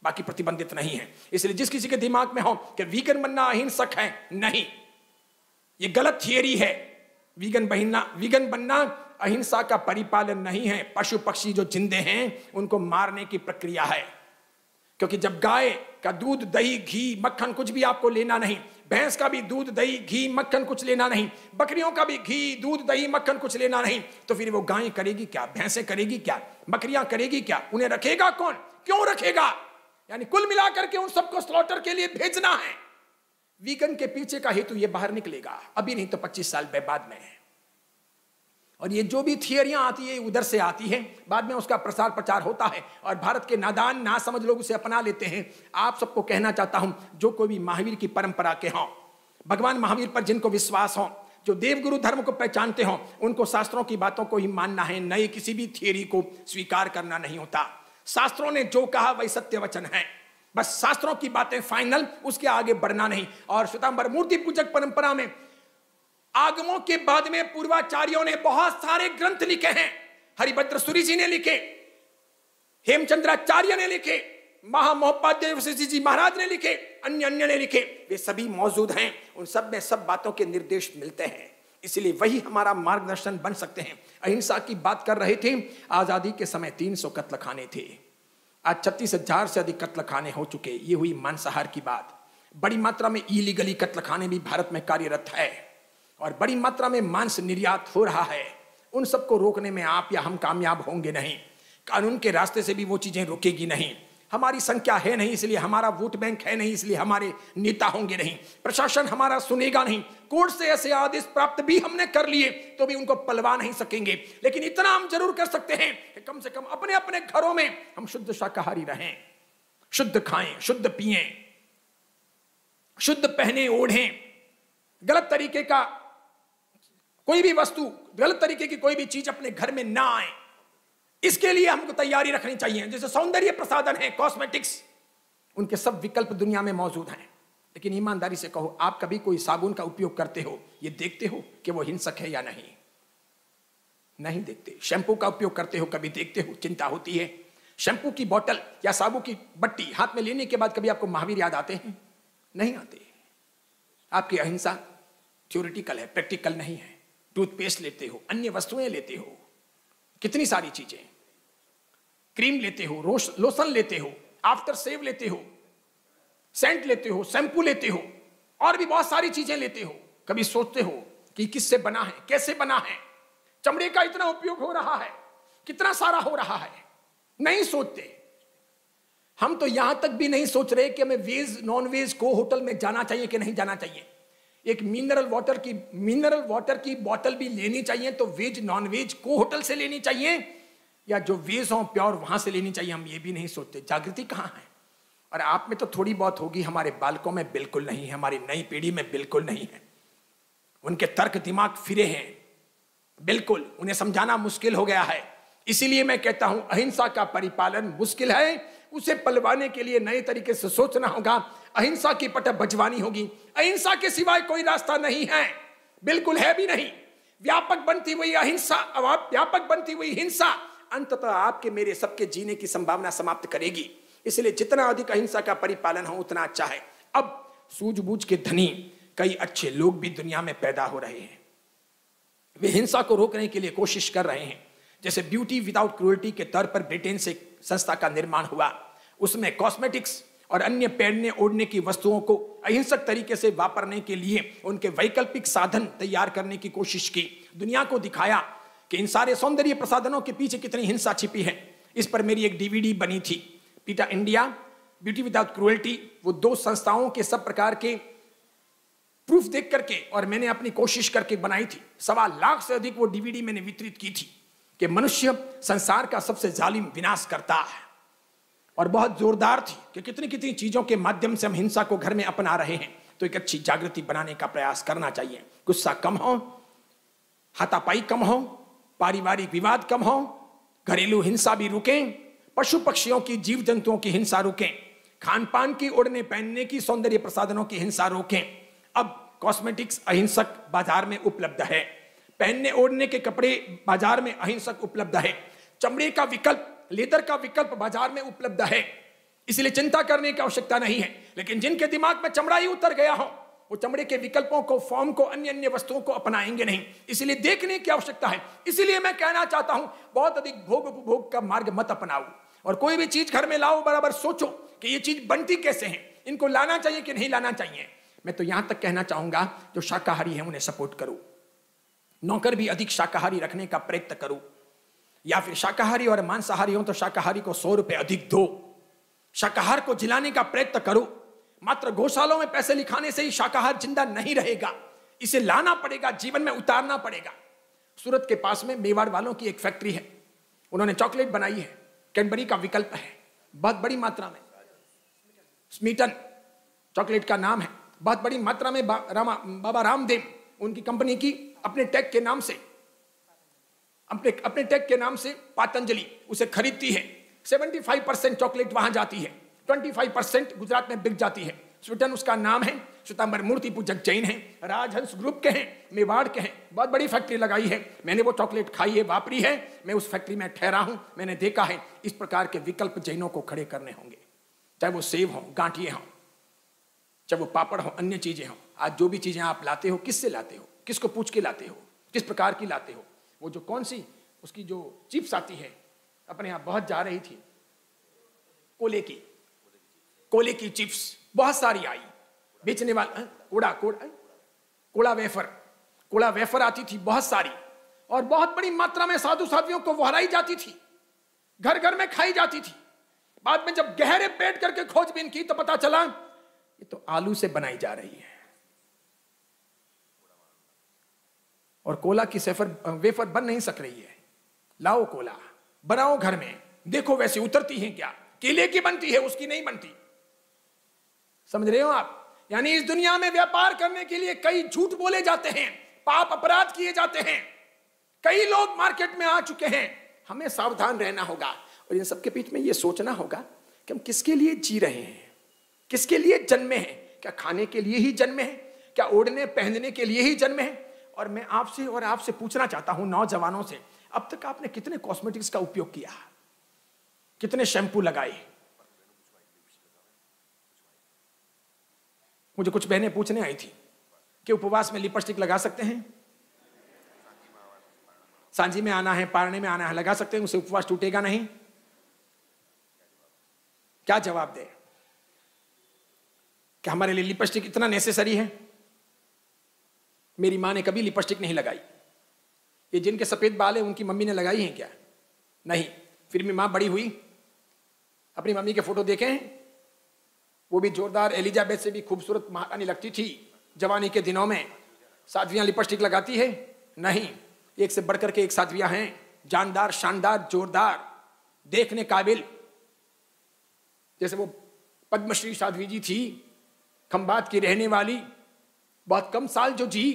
बाकी प्रतिबंधित नहीं है। इसलिए जिस किसी के दिमाग में हो कि वीगन बनना अहिंसक है, नहीं, ये गलत थियरी है। वीगन बनना अहिंसा का परिपालन नहीं है। पशु पक्षी जो जिंदे हैं उनको मारने की प्रक्रिया है। क्योंकि जब गाय का दूध, दही, घी, मक्खन कुछ भी आपको लेना नहीं, भैंस का भी दूध, दही, घी, मक्खन कुछ लेना नहीं, बकरियों का भी घी, दूध, दही, मक्खन कुछ लेना नहीं, तो फिर वो गाय करेगी क्या, भैंसें करेगी क्या, बकरियां करेगी क्या? उन्हें रखेगा कौन, क्यों रखेगा? यानी कुल मिलाकर के उन सबको स्लॉटर के लिए भेजना है। वीगन के पीछे का हेतु ये बाहर निकलेगा, अभी नहीं तो 25 साल बाद में। और ये जो भी थियरियां आती है उधर से आती है, बाद में उसका प्रसार प्रचार होता है और भारत के नादान नासमझ लोग उसे अपना लेते हैं। आप सबको कहना चाहता हूं, जो कोई भी महावीर की परंपरा के हों, भगवान महावीर पर जिनको विश्वास हो, जो देवगुरु धर्म को पहचानते हो, उनको शास्त्रों की बातों को ही मानना है, नए किसी भी थियरी को स्वीकार करना नहीं होता। शास्त्रों ने जो कहा वही सत्य वचन है, बस शास्त्रों की बातें फाइनल, उसके आगे बढ़ना नहीं। और श्वेतांबर मूर्ति पूजक परंपरा में आगमों के बाद में पूर्वाचार्यों ने बहुत सारे ग्रंथ लिखे हैं। हरिभद्र सूरी जी ने लिखे, हेमचंद्राचार्य ने लिखे, महामहोपाध्याय वशिष्ठ जी महाराज ने लिखे, अन्य ने लिखे, वे सभी मौजूद हैं। उन सब में सब बातों के निर्देश मिलते हैं, इसलिए वही हमारा मार्गदर्शन बन सकते हैं। अहिंसा की बात कर रहे थे। आजादी के समय 300 कत्ल खाने थे, आज 36,000 से अधिक कत्ल खाने हो चुके। ये हुई मांसाहार की बात। बड़ी मात्रा में इलीगली कत्ल खाने भी भारत में कार्यरत है और बड़ी मात्रा में मांस निर्यात हो रहा है। उन सबको रोकने में आप या हम कामयाब होंगे नहीं। कानून के रास्ते से भी वो चीजें रोकेगी नहीं। हमारी संख्या है नहीं, इसलिए हमारा वोट बैंक है नहीं, इसलिए हमारे नेता होंगे नहीं। प्रशासन हमारा सुनेगा नहीं। कोर्ट से ऐसे आदेश प्राप्त भी हमने कर लिए तो भी उनको पलवा नहीं सकेंगे। लेकिन इतना हम जरूर कर सकते हैं कि कम से कम अपने अपने घरों में हम शुद्ध शाकाहारी रहें, शुद्ध खाएं, शुद्ध पिएं, शुद्ध पहने ओढ़ें। गलत तरीके का कोई भी वस्तु, गलत तरीके की कोई भी चीज अपने घर में ना आए, इसके लिए हमको तैयारी रखनी चाहिए। जैसे सौंदर्य प्रसाधन है, कॉस्मेटिक्स, उनके सब विकल्प दुनिया में मौजूद हैं। लेकिन ईमानदारी से कहो, आप कभी कोई साबुन का उपयोग करते हो, ये देखते हो कि वो हिंसक है या नहीं? नहीं देखते। शैंपू का उपयोग करते हो, कभी देखते हो? चिंता होती है। शैंपू की बोतल या साबुन की बट्टी हाथ में लेने के बाद कभी आपको महावीर याद आते हैं? नहीं आते। आपकी अहिंसा थ्योरेटिकल है, प्रैक्टिकल नहीं है। टूथपेस्ट लेते हो, अन्य वस्तुएं लेते हो, कितनी सारी चीजें, क्रीम लेते हो, लोशन लेते हो, आफ्टर सेव लेते हो, सेंट लेते हो, शैम्पू लेते हो, और भी बहुत सारी चीजें लेते हो। कभी सोचते हो कि किससे बना है, कैसे बना है? चमड़े का इतना उपयोग हो रहा है, कितना सारा हो रहा है, नहीं सोचते। हम तो यहां तक भी नहीं सोच रहे कि हमें वेज नॉन वेज को होटल में जाना चाहिए कि नहीं जाना चाहिए। एक मिनरल वाटर की बोतल भी लेनी चाहिए तो वेज नॉन वेज को होटल से लेनी चाहिए या जो वेज हो प्योर वहां से लेनी चाहिए, हम ये भी नहीं सोचते। जागृति कहां है? और आप में तो थोड़ी बहुत होगी, हमारे बालकों में बिल्कुल नहीं है, हमारी नई पीढ़ी में बिल्कुल नहीं है। उनके तर्क दिमाग फिरे हैं, बिल्कुल उन्हें समझाना मुश्किल हो गया है। इसीलिए मैं कहता हूं अहिंसा का परिपालन मुश्किल है, उसे पलवाने के लिए नए तरीके से सोचना होगा। अहिंसा की पट बजवानी होगी। अहिंसा के सिवाय कोई रास्ता नहीं है, बिल्कुल है भी नहीं। व्यापक बनती हुई अहिंसा, व्यापक बनती हुई हिंसा अंततः आपके मेरे सबके जीने की संभावना समाप्त करेगी। इसलिए जितना अधिक अहिंसा का परिपालन हो उतना अच्छा है। अब सूझबूझ के धनी कई अच्छे लोग भी दुनिया में पैदा हो रहे हैं, वे हिंसा को रोकने के लिए कोशिश कर रहे हैं। जैसे ब्यूटी विदाउट क्रूएल्टी के तौर पर ब्रिटेन से संस्था का निर्माण हुआ, उसमें कॉस्मेटिक्स और अन्य पहनने ओढ़ने की वस्तुओं को अहिंसक तरीके से वापरने के लिए उनके वैकल्पिक साधन तैयार करने की कोशिश की। दुनिया को दिखाया कि इन सारे सौंदर्य प्रसाधनों के पीछे कितनी हिंसा छिपी है। इस पर मेरी एक DVD बनी थी, पीटा इंडिया, ब्यूटी विदाउट क्रूएल्टी। वो 2 संस्थाओं के सब प्रकार के प्रूफ देख करके और मैंने अपनी कोशिश करके बनाई थी। 1.25 लाख से अधिक वो डीवीडी मैंने वितरित की थी कि मनुष्य संसार का सबसे जालिम विनाश करता है। और बहुत जोरदार थी कि कितनी कितनी चीजों के माध्यम से हम हिंसा को घर में अपना रहे हैं। तो एक अच्छी जागृति बनाने का प्रयास करना चाहिए। गुस्सा कम हो, हाथापाई कम हो, पारिवारिक विवाद कम हो, घरेलू हिंसा भी रुकें, पशु पक्षियों की, जीव जंतुओं की हिंसा रोकें, खान पान की, ओढ़ने पहनने की, सौंदर्य प्रसाधनों की हिंसा रोकें। अब कॉस्मेटिक्स अहिंसक बाजार में उपलब्ध है, पहनने ओढ़ने के कपड़े बाजार में अहिंसक उपलब्ध है, चमड़े का विकल्प, लेदर का विकल्प बाजार में उपलब्ध है, इसलिए चिंता करने की आवश्यकता नहीं है। लेकिन जिनके दिमाग में चमड़ा ही उतर गया हो, वो चमड़े के विकल्पों को, फॉर्म को, अन्य अन्य वस्तुओं को अपनाएंगे नहीं। इसलिए देखने की आवश्यकता है। इसलिए मैं कहना चाहता हूं, बहुत अधिक भोग उपभोग का मार्ग मत अपनाओ, और कोई भी चीज घर में लाओ बराबर सोचो कि ये चीज बनती कैसे है, इनको लाना चाहिए कि नहीं लाना चाहिए। मैं तो यहां तक कहना चाहूंगा, जो शाकाहारी है उन्हें सपोर्ट करो, नौकर भी अधिक शाकाहारी रखने का प्रयत्न करो, या फिर शाकाहारी और मांसाहारी हो तो शाकाहारी को 100 रुपए अधिक दो, शाकाहार को जिलाने का प्रयत्न करो। मात्र गौशालों में पैसे लिखाने से ही शाकाहार जिंदा नहीं रहेगा, इसे लाना पड़ेगा, जीवन में उतारना पड़ेगा। सूरत के पास में मेवाड़ वालों की एक फैक्ट्री है, उन्होंने चॉकलेट बनाई है, कैडबरी का विकल्प है, बहुत बड़ी मात्रा में, स्मीटन चॉकलेट का नाम है, बहुत बड़ी मात्रा में बाबा रामदेव उनकी कंपनी की अपने टैग के नाम से, अपने टैग के नाम से पतंजलि उसे खरीदती है। 75% चॉकलेट वहां जाती है, 25% गुजरात में बिक जाती है। स्वीटन उसका नाम है, श्वेतांबर मूर्ति पूजक जैन है, राजहंस ग्रुप के हैं, मेवाड़ के हैं, बहुत बड़ी फैक्ट्री लगाई है। मैंने वो चॉकलेट खाई है, वापरी है, मैं उस फैक्ट्री में ठहरा हूं, मैंने देखा है। इस प्रकार के विकल्प जैनों को खड़े करने होंगे, चाहे वो सेब हो, गांठिए हो, चाहे वो पापड़ हो, अन्य चीजें हो। आज जो भी चीजें आप लाते हो, किससे लाते हो, किसको पूछ के लाते हो, किस प्रकार की लाते हो। वो जो कौन सी उसकी जो चिप्स आती है, अपने यहाँ बहुत जा रही थी, कोले की चिप्स बहुत सारी आई, बेचने वाला कोड़ा वेफर आती थी बहुत सारी, और बहुत बड़ी मात्रा में साधु साध्वियों को वहराई जाती थी, घर घर में खाई जाती थी। बाद में जब गहरे पेट करके खोजबीन की तो पता चला ये तो आलू से बनाई जा रही है, और कोला की वेफर बन नहीं सक रही है। लाओ कोला, बनाओ घर में, देखो वैसे उतरती है क्या, केले की बनती है, उसकी नहीं बनती। समझ रहे हो आप? यानी इस दुनिया में व्यापार करने के लिए कई झूठ बोले जाते हैं, पाप अपराध किए जाते हैं, कई लोग मार्केट में आ चुके हैं। हमें सावधान रहना होगा, और इन सबके बीच में यह सोचना होगा कि हम किसके लिए जी रहे हैं, किसके लिए जन्मे हैं। क्या खाने के लिए ही जन्मे हैं? क्या ओढ़ने पहनने के लिए ही जन्मे हैं? और मैं आपसे पूछना चाहता हूं, नौजवानों से, अब तक आपने कितने कॉस्मेटिक्स का उपयोग किया, कितने शैम्पू लगाए? मुझे कुछ बहनें पूछने आई थी कि उपवास में लिपस्टिक लगा सकते हैं, सांझी में आना है, पारने में आना है, लगा सकते हैं, उससे उपवास टूटेगा नहीं? क्या जवाब दे? क्या हमारे लिए लिपस्टिक इतना नेसेसरी है? मेरी मां ने कभी लिपस्टिक नहीं लगाई। ये जिनके सफेद बाल है उनकी मम्मी ने लगाई हैं क्या? नहीं। फिर भी मां बड़ी हुई, अपनी मम्मी के फोटो देखे हैं, वो भी जोरदार, एलिजाबेथ से भी खूबसूरत महारानी लगती थी जवानी के दिनों में। साध्वियां लिपस्टिक लगाती है? नहीं। एक से बढ़कर के एक साध्वियां हैं, जानदार, शानदार, जोरदार, देखने काबिल। जैसे वो पद्मश्री साध्वी जी थी, खंबात की रहने वाली, बहुत कम साल जो जी,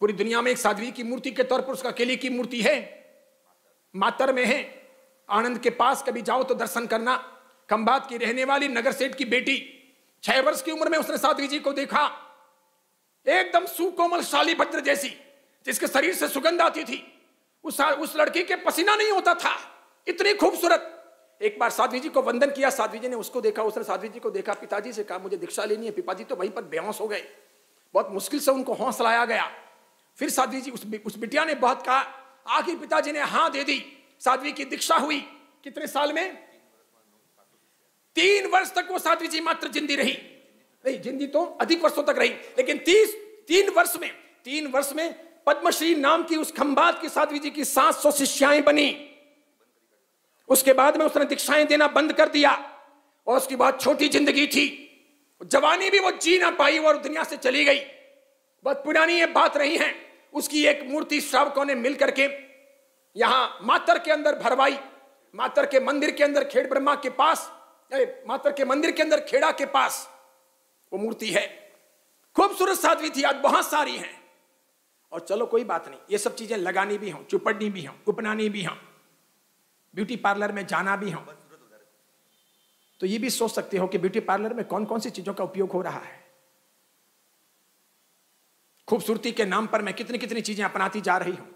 पूरी दुनिया में एक साध्वी की मूर्ति के तौर पर उसका अकेले की मूर्ति है, मातर में है। आनंद के पास कभी जाओ तो दर्शन करना। खंबात की रहने वाली नगर सेठ की बेटी, 6 वर्ष की उम्र में उसने साध्वी जी को देखा, एकदम सुकोमल शालीभद्र जैसी, जिसके शरीर से सुगंध आती थी। उस लड़की के पसीना नहीं होता था, इतनी खूबसूरत। एक बार साध्वी जी को वंदन किया, साध्वी जी ने उसको देखा, उसने साध्वी जी को देखा, पिताजी से कहा मुझे दीक्षा लेनी है। पिताजी तो वहीं पर बेहोश हो गए, बहुत मुश्किल से उनको होश लाया गया। फिर साध्वी जी, उस बिटिया ने बहुत कहा, आखिर पिताजी ने हाँ दे दी, साध्वी की दीक्षा हुई। कितने साल में? 3 वर्ष तक वो साध्वी जी मात्र जिंदी रही। नहीं, जिंदी तो अधिक वर्षों तक रही, लेकिन 3 वर्ष में पद्मश्री नाम की उस खंबात की साध्वी जी की 700 शिष्याएं बनी। उसके बाद में उसने दीक्षाएं देना बंद कर दिया, और उसकी बहुत छोटी जिंदगी थी, जवानी भी वो जी ना पाई और दुनिया से चली गई। बहुत पुरानी ये बात नहीं है। उसकी एक मूर्ति श्रावकों ने मिलकर के यहां मातर के अंदर भरवाई, मातर के मंदिर के अंदर, खेड़ ब्रह्मा के पास, मातर के मंदिर के अंदर खेड़ा के पास वो मूर्ति है। खूबसूरत साध्वी थी, आज बहुत सारी हैं। और चलो कोई बात नहीं, ये सब चीजें लगानी भी हों, चुपड़नी भी हों, उपनानी भी हों, ब्यूटी पार्लर में जाना भी हों, तो ये भी सोच सकते हो कि ब्यूटी पार्लर में कौन कौन सी चीजों का उपयोग हो रहा है। खूबसूरती के नाम पर मैं कितनी कितनी चीजें अपनाती जा रही हूं।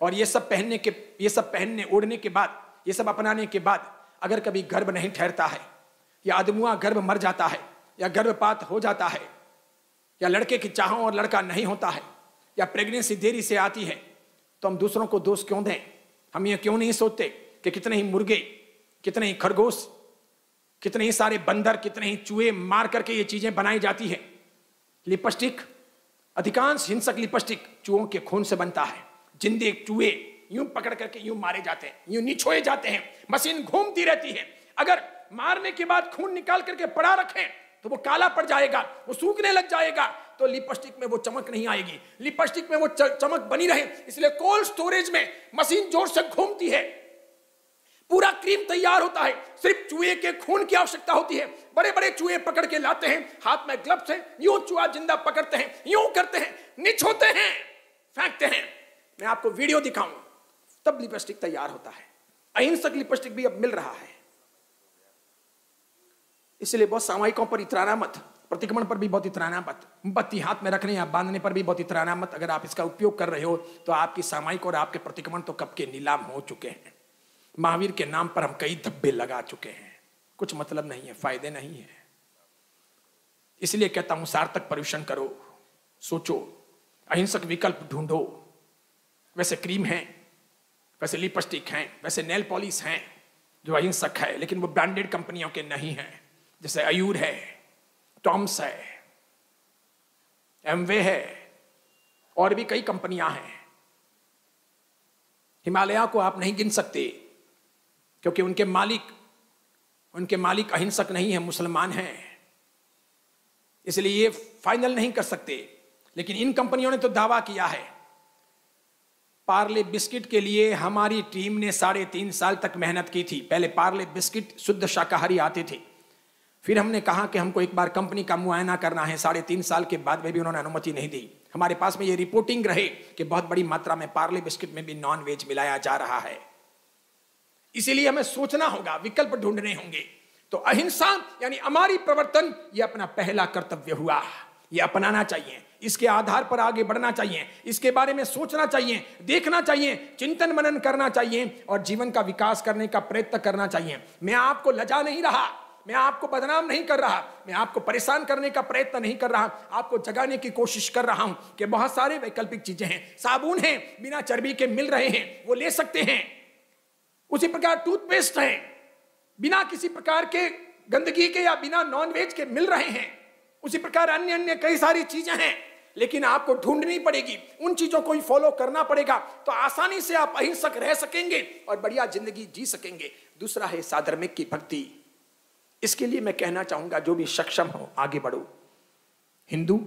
और ये सब पहनने ओढ़ने के बाद, ये सब अपनाने के बाद अगर कभी गर्भ नहीं ठहरता है, या अधमुआ गर्भ मर जाता है, या गर्भपात हो जाता है, या लड़के की चाहों और लड़का नहीं होता है, या प्रेगनेंसी देरी से आती है, तो हम दूसरों को दोष क्यों दें? हम ये क्यों नहीं सोचते कि कितने ही मुर्गे, कितने ही खरगोश, कितने ही सारे बंदर, कितने ही चूहे मार करके ये चीजें बनाई जाती है। लिपस्टिक, अधिकांश हिंसक लिपस्टिक चूहों के खून से बनता है। जिंदे चूहे यूं पकड़ करके यूं मारे जाते हैं, यूं निछोए जाते हैं, मशीन घूमती रहती है। अगर मारने के बाद खून निकाल करके पड़ा रखें तो वो काला पड़ जाएगा, वो सूखने लग जाएगा, तो लिपस्टिक में वो चमक नहीं आएगी। लिपस्टिक में वो चमक बनी रहे, इसलिए कोल्ड स्टोरेज में मशीन जोर से घूमती है, पूरा क्रीम तैयार होता है। सिर्फ चूहे के खून की आवश्यकता होती है। बड़े बड़े चूहे पकड़ के लाते हैं, हाथ में ग्लव्स हैं, यूं चूहा जिंदा पकड़ते हैं, यूं करते हैं, निछोते हैं, फेंकते हैं। मैं आपको वीडियो दिखाऊं, तब लिपस्टिक तैयार होता है। अहिंसक लिपस्टिक भी अब मिल रहा है। इसलिए बहुत सामयिकों पर इतराना मत, प्रतिक्रमण पर भी बहुत इतराना मत, बत्ती हाथ में रखने या बांधने पर भी बहुत इतराना मत। अगर आप इसका उपयोग कर रहे हो तो आपकी सामयिक और आपके प्रतिक्रमण तो कब के नीलाम हो चुके हैं। महावीर के नाम पर हम कई धब्बे लगा चुके हैं, कुछ मतलब नहीं है, फायदे नहीं है। इसलिए कहता हूं सार्थक पर्यूषण करो, सोचो, अहिंसक विकल्प ढूंढो। वैसे क्रीम है, वैसे लिपस्टिक हैं, वैसे नेल पॉलिश हैं जो अहिंसक है, लेकिन वो ब्रांडेड कंपनियों के नहीं हैं। जैसे अयूर है, टॉम्स है, एमवे है, और भी कई कंपनियां हैं। हिमालय को आप नहीं गिन सकते क्योंकि उनके मालिक अहिंसक नहीं है, मुसलमान हैं, इसलिए ये फाइनल नहीं कर सकते। लेकिन इन कंपनियों ने तो दावा किया है। पार्ले बिस्किट के लिए हमारी टीम ने 3.5 साल तक मेहनत की थी। पहले पार्ले बिस्किट शुद्ध शाकाहारी आते थे, फिर हमने कहा कि हमको एक बार कंपनी का मुआयना करना है। 3.5 साल के बाद में भी उन्होंने अनुमति नहीं दी। हमारे पास में ये रिपोर्टिंग रहे कि बहुत बड़ी मात्रा में पार्ले बिस्किट में भी नॉन वेज मिलाया जा रहा है। इसीलिए हमें सोचना होगा, विकल्प ढूंढने होंगे। तो अहिंसा यानी हमारी प्रवर्तन, ये अपना पहला कर्तव्य हुआ, ये अपनाना चाहिए, इसके आधार पर आगे बढ़ना चाहिए, इसके बारे में सोचना चाहिए, देखना चाहिए, चिंतन मनन करना चाहिए और जीवन का विकास करने का प्रयत्न करना चाहिए। मैं आपको लजा नहीं रहा, मैं आपको बदनाम नहीं कर रहा, मैं आपको परेशान करने का प्रयत्न नहीं कर रहा, आपको जगाने की कोशिश कर रहा हूं कि बहुत सारे वैकल्पिक चीजें हैं। साबुन है, बिना चर्बी के मिल रहे हैं, वो ले सकते हैं। उसी प्रकार टूथपेस्ट है, बिना किसी प्रकार के गंदगी के या बिना नॉनवेज के मिल रहे हैं। उसी प्रकार अन्य अन्य कई सारी चीजें हैं, लेकिन आपको ढूंढनी पड़ेगी, उन चीजों को ही फॉलो करना पड़ेगा, तो आसानी से आप अहिंसक रह सकेंगे और बढ़िया जिंदगी जी सकेंगे। दूसरा है साधर्मिक की भक्ति। इसके लिए मैं कहना चाहूंगा, जो भी सक्षम हो आगे बढ़ो। हिंदू,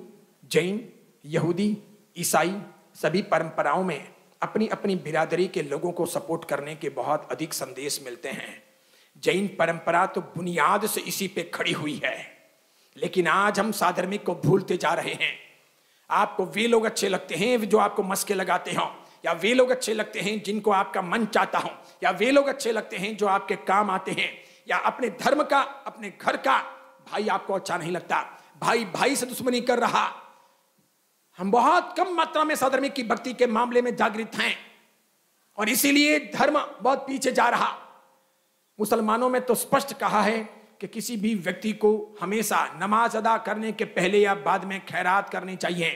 जैन, यहूदी, ईसाई सभी परंपराओं में अपनी अपनी बिरादरी के लोगों को सपोर्ट करने के बहुत अधिक संदेश मिलते हैं। जैन परंपरा तो बुनियाद से इसी पे खड़ी हुई है, लेकिन आज हम साधर्मिक को भूलते जा रहे हैं। आपको वे लोग अच्छे लगते हैं जो आपको मस्के लगाते हो, या वे लोग अच्छे लगते हैं जिनको आपका मन चाहता हो, या वे लोग अच्छे लगते हैं जो आपके काम आते हैं, या अपने धर्म का, अपने घर का भाई आपको अच्छा नहीं लगता, भाई भाई से दुश्मनी कर रहा। हम बहुत कम मात्रा में साधर्मिक की भक्ति के मामले में जागृत हैं और इसीलिए धर्म बहुत पीछे जा रहा। मुसलमानों में तो स्पष्ट कहा है कि किसी भी व्यक्ति को हमेशा नमाज अदा करने के पहले या बाद में खैरात करनी चाहिए।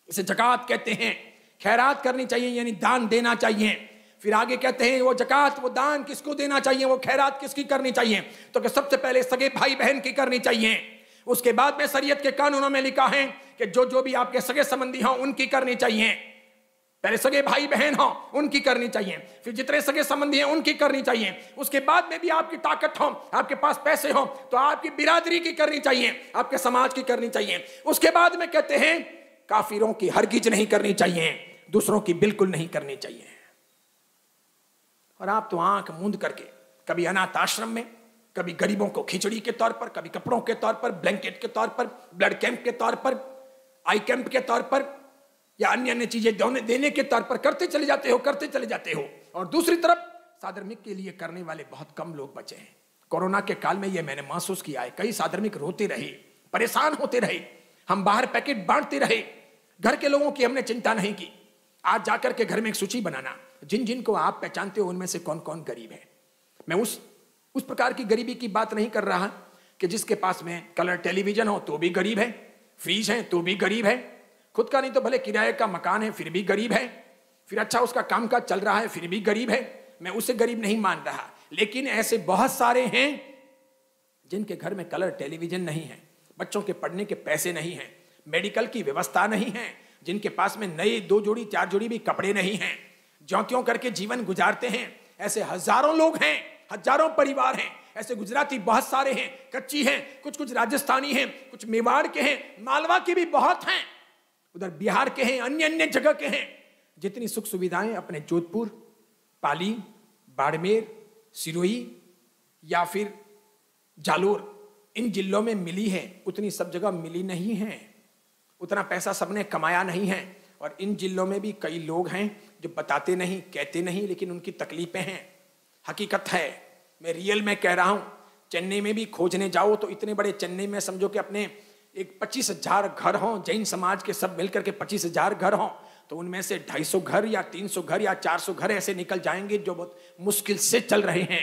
इसे ज़कात कहते हैं। खैरात करनी चाहिए यानी दान देना चाहिए। फिर आगे कहते हैं वो ज़कात, वो दान किसको देना चाहिए, वो खैरात किसकी करनी चाहिए, तो कि सबसे पहले सगे भाई बहन की करनी चाहिए। उसके बाद में शरीयत के कानूनों में लिखा है कि जो भी आपके सगे संबंधी हों उनकी करनी चाहिए। पहले सगे भाई बहन हो उनकी करनी चाहिए, फिर जितने सगे संबंधी हैं उनकी करनी चाहिए। उसके बाद में भी आपकी ताकत हो, आपके पास पैसे हो, तो आपकी बिरादरी की करनी चाहिए, आपके समाज की करनी चाहिए। उसके बाद में कहते हैं काफिरों की हरगिज नहीं करनी चाहिए, दूसरों की बिल्कुल नहीं करनी चाहिए। और आप तो आंख मूंद करके कभी अनाथ आश्रम में, कभी गरीबों को खिचड़ी के तौर पर, कभी कपड़ों के तौर पर, ब्लैंकेट के तौर पर, ब्लड कैंप के तौर पर, आई कैंप के तौर पर, या अन्य अन्य चीजें देने के तौर पर करते चले जाते हो। और दूसरी तरफ साधर्मिक के लिए करने वाले बहुत कम लोग बचे हैं। कोरोना के काल में यह मैंने महसूस किया है, कई साधर्मिक रोते रहे, परेशान होते रहे, हम बाहर पैकेट बांटते रहे, घर के लोगों की हमने चिंता नहीं की। आज जाकर के घर में एक सूची बनाना, जिन जिन को आप पहचानते हो उनमें से कौन कौन गरीब है। मैं उस प्रकार की गरीबी की बात नहीं कर रहा कि जिसके पास में कलर टेलीविजन हो तो भी गरीब है, फ्रीज है तो भी गरीब है, खुद का नहीं तो भले किराए का मकान है फिर भी गरीब है, फिर अच्छा उसका कामकाज चल रहा है फिर भी गरीब है। मैं उसे गरीब नहीं मान रहा, लेकिन ऐसे बहुत सारे हैं जिनके घर में कलर टेलीविजन नहीं है, बच्चों के पढ़ने के पैसे नहीं हैं, मेडिकल की व्यवस्था नहीं है, जिनके पास में नए 2 जोड़ी 4 जोड़ी भी कपड़े नहीं हैं, ज्यों करके जीवन गुजारते हैं। ऐसे हजारों लोग हैं, हजारों परिवार हैं। ऐसे गुजराती बहुत सारे हैं, कच्ची हैं, कुछ राजस्थानी हैं, कुछ मेवाड़ के हैं, मालवा के भी बहुत हैं, उधर बिहार के हैं, अन्य अन्य जगह के हैं। जितनी सुख सुविधाएं अपने जोधपुर, पाली, बाड़मेर, सिरोही या फिर जालोर इन जिलों में मिली है, उतनी सब जगह मिली नहीं है, उतना पैसा सबने कमाया नहीं है। और इन जिलों में भी कई लोग हैं जो बताते नहीं, कहते नहीं, लेकिन उनकी तकलीफें हैं। हकीकत है, मैं रियल में कह रहा हूं। चेन्नई में भी खोजने जाओ तो इतने बड़े चेन्नई में समझो कि अपने एक 25,000 घर हों, जैन समाज के सब मिलकर के 25,000 घर हों, तो उनमें से 250 घर या 300 घर या 400 घर ऐसे निकल जाएंगे जो बहुत मुश्किल से चल रहे हैं।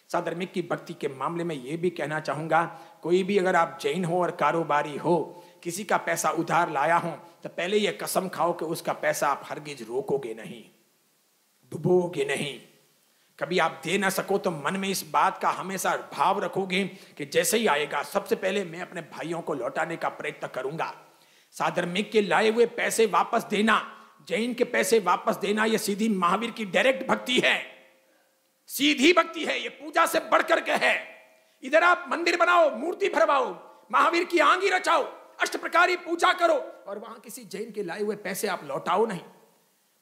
साधर्मिक की भक्ति के मामले में यह भी कहना चाहूंगा, कोई भी अगर आप जैन हो और कारोबारी हो, किसी का पैसा उधार लाया हो, तो पहले यह कसम खाओ कि उसका पैसा आप हरगिज रोकोगे नहीं, डुबोगे नहीं। कभी आप दे ना सको तो मन में इस बात का हमेशा भाव रखोगे कि जैसे ही आएगा सबसे पहले मैं अपने भाइयों को लौटाने का प्रयत्न करूंगा। साधर्मिक के लाए हुए पैसे वापस देना, जैन के पैसे वापस देना, यह सीधी महावीर की डायरेक्ट भक्ति है, सीधी भक्ति है, यह पूजा से बढ़कर के है। इधर आप मंदिर बनाओ, मूर्ति भरवाओ, महावीर की आंगी रचाओ, अष्ट प्रकारी पूजा करो, और वहां किसी जैन के लाए हुए पैसे आप लौटाओ नहीं।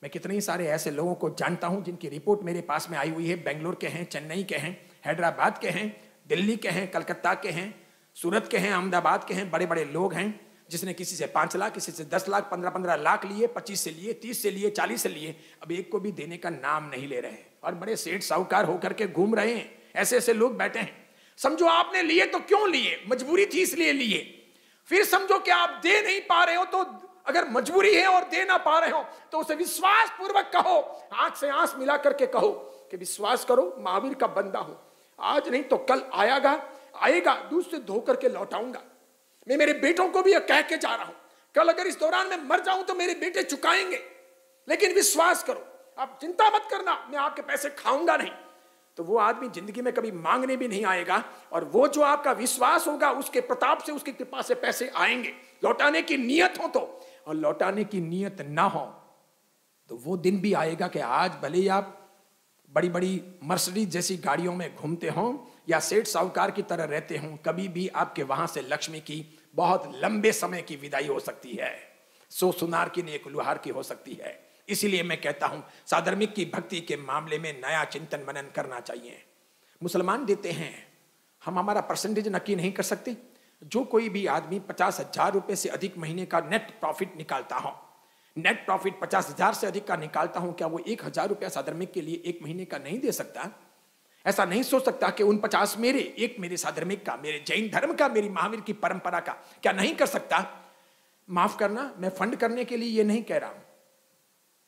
मैं कितने ही सारे ऐसे लोगों को जानता हूं जिनकी रिपोर्ट मेरे पास में आई हुई है, बेंगलोर के हैं, चेन्नई के हैं, हैदराबाद के हैं, दिल्ली के हैं, कलकत्ता के हैं, सूरत के हैं, अहमदाबाद के हैं, बड़े बड़े लोग हैं, जिसने किसी से 5 लाख, किसी से 10 लाख, 15-15 लाख लिए, 25 से लिए, 30 से लिए, 40 से लिए, अब एक को भी देने का नाम नहीं ले रहे और बड़े सेठ साहूकार होकर के घूम रहे हैं। ऐसे ऐसे लोग बैठे हैं। समझो आपने लिए तो क्यों लिए, मजबूरी थी इसलिए लिए। फिर समझो कि आप दे नहीं पा रहे हो, तो अगर मजबूरी है और दे ना पा रहे हो तो उसे विश्वास पूर्वक कहो, आंख से आंख मिला करके कहो कि विश्वास करो, महावीर का बंदा हूं, आज नहीं तो कल आएगा, दूध से धो करके लौटाऊंगा। मैं मेरे बेटों को भी यह कह के जा रहा हूं, कल अगर इस दौरान में मर जाऊं तो मेरे बेटे चुकाएंगे, लेकिन विश्वास करो, आप चिंता मत करना, मैं आपके पैसे खाऊंगा नहीं। तो वो आदमी जिंदगी में कभी मांगने भी नहीं आएगा, और वो जो आपका विश्वास होगा उसके प्रताप से, उसकी कृपा से पैसे आएंगे। लौटाने की नियत हो तो, और लौटाने की नियत ना हो तो वो दिन भी आएगा कि आज भले ही आप बड़ी बड़ी मर्सिडीज जैसी गाड़ियों में घूमते हों या सेठ साहूकार की तरह रहते हों, कभी भी आपके वहां से लक्ष्मी की बहुत लंबे समय की विदाई हो सकती है, सो सुनार की एक लुहार की हो सकती है। इसीलिए मैं कहता हूं साधर्मिक की भक्ति के मामले में नया चिंतन मनन करना चाहिए। मुसलमान देते हैं, हम हमारा परसेंटेज नक्की नहीं कर सकते। जो कोई भी आदमी 50,000 रुपए से अधिक महीने का नेट प्रॉफिट निकालता हो, नेट प्रॉफिट 50,000 से अधिक का निकालता हूं, क्या वो 1,000 रुपया साधर्मिक के लिए एक महीने का नहीं दे सकता? ऐसा नहीं सोच सकता कि उन 50 मेरे साधर्मिक का, मेरे जैन धर्म का, मेरी महावीर की परंपरा का क्या नहीं कर सकता? माफ करना, मैं फंड करने के लिए ये नहीं कह रहा हूं,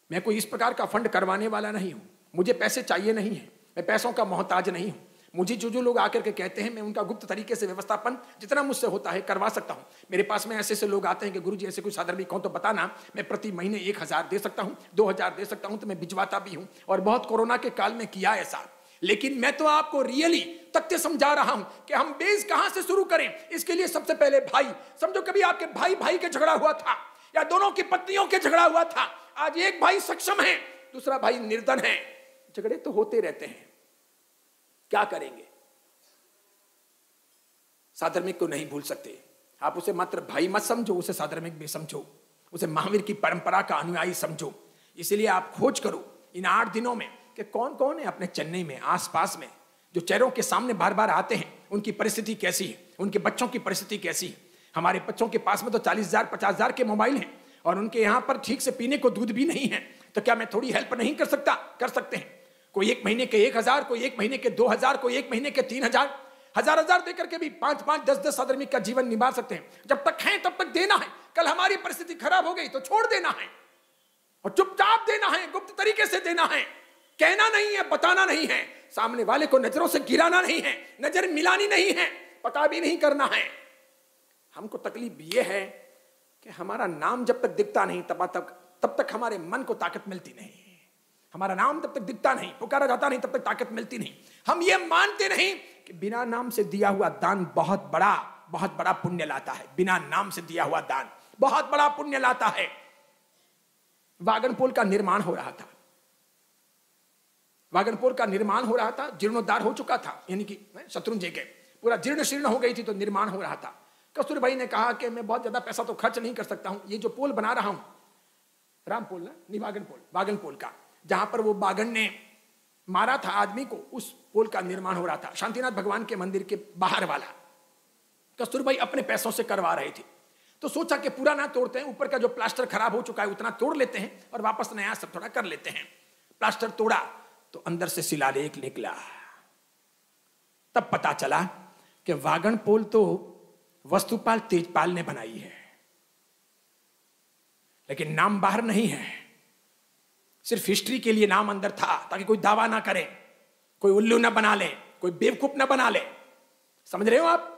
मैं कोई इस प्रकार का फंड करवाने वाला नहीं हूं, मुझे पैसे चाहिए नहीं है, मैं पैसों का मोहताज नहीं हूं। मुझे जो लोग आकर के कहते हैं, मैं उनका गुप्त तरीके से व्यवस्थापन जितना मुझसे होता है करवा सकता हूं। मेरे पास में ऐसे लोग आते हैं कि गुरुजी ऐसे कोई साधर्मिक हो तो बताना, मैं प्रति महीने 1,000 दे सकता हूं, 2,000 दे सकता हूं, तो मैं भिजवाता भी हूं, और बहुत कोरोना के काल में किया ऐसा। लेकिन मैं तो आपको रियली तथ्य समझा रहा हूं कि हम बेस कहां से शुरू करें। इसके लिए सबसे पहले भाई, समझो कभी आपके भाई के झगड़ा हुआ था, या दोनों की पत्नियों के झगड़ा हुआ था, आज एक भाई सक्षम है, दूसरा भाई निर्धन है, झगड़े तो होते रहते हैं, क्या करेंगे? साधर्मिक को नहीं भूल सकते आप, उसे मात्र भाई मत समझो, उसे साधर्मिक भी समझो। उसे महावीर की परंपरा का अनुयायी समझो। इसलिए आप खोज करो इन 8 दिनों में कि कौन कौन है अपने चेन्नई में आसपास में जो चेहरों के सामने बार बार आते हैं, उनकी परिस्थिति कैसी है, उनके बच्चों की परिस्थिति कैसी है। हमारे बच्चों के पास में तो 40,000 50,000 के मोबाइल हैं और उनके यहां पर ठीक से पीने को दूध भी नहीं है, तो क्या मैं थोड़ी हेल्प नहीं कर सकता? कर सकते हैं। कोई 1 महीने के 1,000, कोई 1 महीने के 2,000, कोई 1 महीने के 3,000, हजार देकर के भी 5-5 10-10 आदमी का जीवन निभा सकते हैं। जब तक हैं तब तक देना है। कल हमारी परिस्थिति खराब हो गई तो छोड़ देना है और चुपचाप देना है, गुप्त तरीके से देना है। कहना नहीं है, बताना नहीं है, सामने वाले को नजरों से गिराना नहीं है, नजर मिलानी नहीं है, पता भी नहीं करना है। हमको तकलीफ यह है कि हमारा नाम जब तक दिखता नहीं तब तक हमारे मन को ताकत मिलती नहीं। हमारा नाम तब तक दिखता नहीं, पुकारा जाता नहीं, तब तक ताकत मिलती नहीं। हम ये मानते नहीं कि बिना नाम से दिया हुआ दान बहुत बड़ा पुण्य लाता है। बिना नाम से दिया हुआ दान बहुत बड़ा पुण्य लाता है। वागनपोल का निर्माण हो रहा था, वागनपोल का निर्माण हो रहा था, जीर्णोद्धार हो चुका था, यानी कि शत्रुंजय के पूरा जीर्ण शीर्ण हो गई थी तो निर्माण हो रहा था। कस्तूरी भाई ने कहा कि मैं बहुत ज्यादा पैसा तो खर्च नहीं कर सकता हूं, ये जो पोल बना रहा हूं, रामपोल ना, नहीं वागनपोल, वागनपोल का, जहां पर वो बागन ने मारा था आदमी को, उस पोल का निर्माण हो रहा था, शांतिनाथ भगवान के मंदिर के बाहर वाला। कस्तूरी भाई अपने पैसों से करवा रहे थे, तो सोचा कि पूरा ना तोड़ते हैं, ऊपर का जो प्लास्टर खराब हो चुका है उतना तोड़ लेते हैं और वापस नया सब थोड़ा कर लेते हैं। प्लास्टर तोड़ा तो अंदर से शिलालेख निकला। तब पता चला कि वागनपोल तो वस्तुपाल तेजपाल ने बनाई है, लेकिन नाम बाहर नहीं है। सिर्फ हिस्ट्री के लिए नाम अंदर था, ताकि कोई दावा ना करे, कोई उल्लू ना बना ले, कोई बेवकूफ ना बना ले। समझ रहे हो आप?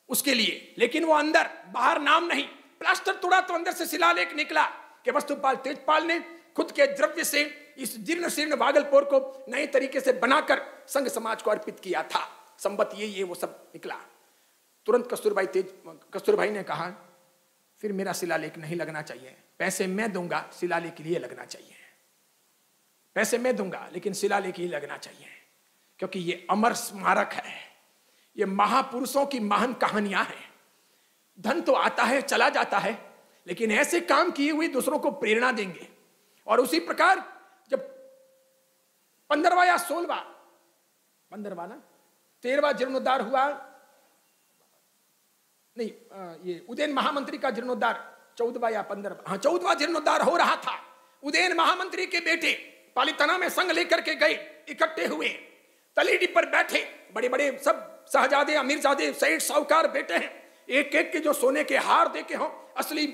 उसके लिए। लेकिन वो अंदर, बाहर नाम नहीं। प्लास्टर तोड़ा तो अंदर से शिलालेख निकला कि वस्तुपाल तेजपाल ने खुद के द्रव्य से इस जीर्ण शीर्ण वागलपोर को नए तरीके से बनाकर संघ समाज को अर्पित किया था। संबत ये वो सब निकला। तुरंत कस्तूरी भाई ने कहा, फिर मेरा शिलालेख नहीं लगना चाहिए, पैसे मैं दूंगा, शिलालेख के लिए लगना चाहिए। पैसे मैं दूंगा लेकिन शिलालेख ही लगना चाहिए, क्योंकि ये अमर स्मारक है, ये महापुरुषों की महान कहानियां हैं। धन तो आता है चला जाता है, लेकिन ऐसे काम किए हुए दूसरों को प्रेरणा देंगे। और उसी प्रकार जब 15वां या 15वां ना 13वां जीर्णोद्धार हुआ, नहीं ये उदयन महामंत्री का जीर्णोद्धार 14वां या 15वां, हाँ 14वां जीर्णोद्धार हो रहा था। उदयन महामंत्री के बेटे पालितना में संग लेकर के गए, इकट्ठे हुए, तलीडी पर बैठे, बड़े बड़े सब शहजादे, अमीरजादे, सेठ, साहूकार बेटे हैं। एक एक के जो सोने के हार देके हों, असली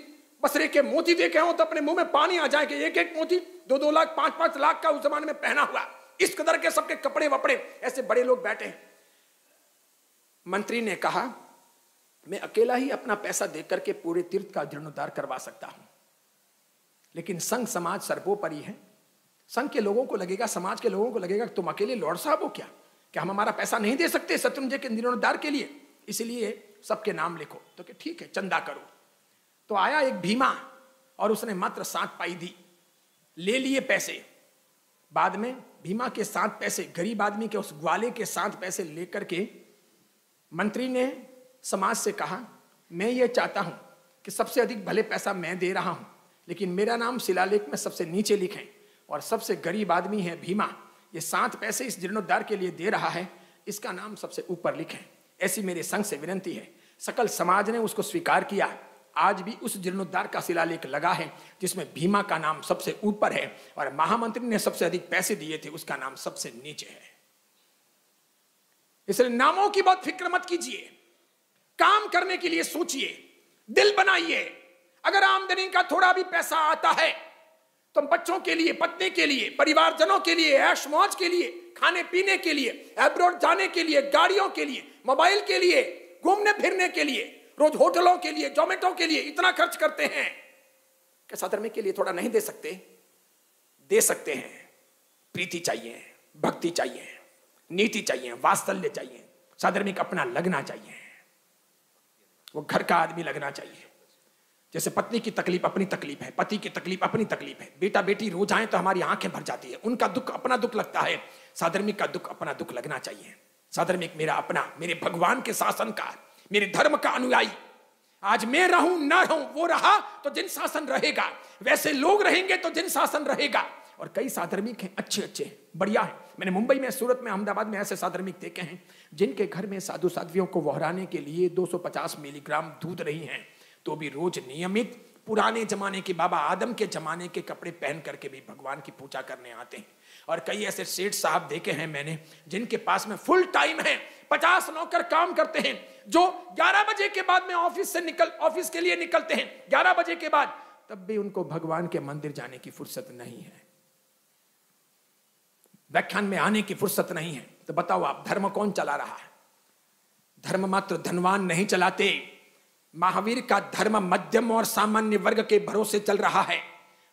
बसरे के मोती देखे हों, तो अपने मुंह में पानी आ जाए कि एक एक मोती 2-2 लाख 5-5 लाख का उस जमाने में पहना हुआ, इस कदर के सबके कपड़े वपड़े, ऐसे बड़े लोग बैठे हैं। मंत्री ने कहा, मैं अकेला ही अपना पैसा देकर के पूरे तीर्थ का जीर्णोद्धार करवा सकता हूं, लेकिन संघ समाज सर्वोपरि है। संघ के लोगों को लगेगा, समाज के लोगों को लगेगा तुम अकेले लॉर्ड साहब हो क्या हम हमारा पैसा नहीं दे सकते शत्रुंजय के जीर्णोद्धार के लिए, इसलिए सबके नाम लिखो। तो कि ठीक है, चंदा करो। तो आया एक भीमा और उसने मात्र 7 पाई दी, ले लिए पैसे। बाद में भीमा के 7 पैसे, गरीब आदमी के उस ग्वाले के 7 पैसे लेकर के मंत्री ने समाज से कहा, मैं ये चाहता हूं कि सबसे अधिक भले पैसा मैं दे रहा हूं, लेकिन मेरा नाम शिलालेख में सबसे नीचे लिखें, और सबसे गरीब आदमी है भीमा, ये 7 पैसे इस जीर्णोद्धार के लिए दे रहा है, इसका नाम सबसे ऊपर लिखें। ऐसी मेरे संघ से विनती है। सकल समाज ने उसको स्वीकार किया। आज भी उस जीर्णोद्धार का शिलालेख लगा है जिसमें भीमा का नाम सबसे ऊपर है, और महामंत्री ने सबसे अधिक पैसे दिए थे, उसका नाम सबसे नीचे है। इसलिए नामों की बहुत फिक्र मत कीजिए, काम करने के लिए सोचिए, दिल बनाइए। अगर आमदनी का थोड़ा भी पैसा आता है तो बच्चों के लिए, पत्नी के लिए, परिवारजनों के लिए, ऐश मौज के लिए, खाने पीने के लिए, एब्रॉड जाने के लिए, गाड़ियों के लिए, मोबाइल के लिए, घूमने फिरने के लिए, रोज होटलों के लिए, जोमेटो के लिए इतना खर्च करते हैं कि साधर्मिक के लिए थोड़ा नहीं दे सकते? दे सकते हैं। प्रीति चाहिए, भक्ति चाहिए, नीति चाहिए, वात्सल्य चाहिए, साधर्मिक अपना लगना चाहिए, वो घर का आदमी लगना चाहिए। जैसे पत्नी की तकलीफ अपनी तकलीफ है, पति की तकलीफ अपनी तकलीफ है, बेटा बेटी रो जाए तो हमारी आंखें भर जाती है, उनका दुख अपना दुख लगता है। साधर्मिक का दुख अपना दुख लगना चाहिए। साधर्मिक मेरा अपना, मेरे भगवान के शासन का, मेरे धर्म का अनुयायी, आज मैं रहूं ना रहूं, वो रहा तो जिन शासन रहेगा, वैसे लोग रहेंगे तो जिन शासन रहेगा। और कई साधर्मिक हैं, अच्छे अच्छे बढ़िया है। मैंने मुंबई में, सूरत में, अहमदाबाद में ऐसे साधर्मिक देखे हैं जिनके घर में साधु साध्वियों को वहराने के लिए 250 मिलीग्राम दूध रही हैं, तो भी रोज नियमित पुराने जमाने के, बाबा आदम के जमाने के कपड़े पहन करके भी भगवान की पूजा करने आते हैं। और कई ऐसे सेठ साहब देखे हैं मैंने जिनके पास में फुल टाइम है, 50 नौकर काम करते हैं, जो 11 बजे के बाद में ऑफिस के लिए निकलते हैं, 11 बजे के बाद, तब भी उनको भगवान के मंदिर जाने की फुर्सत नहीं है, व्याख्यान में आने की फुर्सत नहीं है। तो बताओ आप, धर्म कौन चला रहा है? धर्म मात्र धनवान नहीं चलाते। महावीर का धर्म मध्यम और सामान्य वर्ग के भरोसे चल रहा है।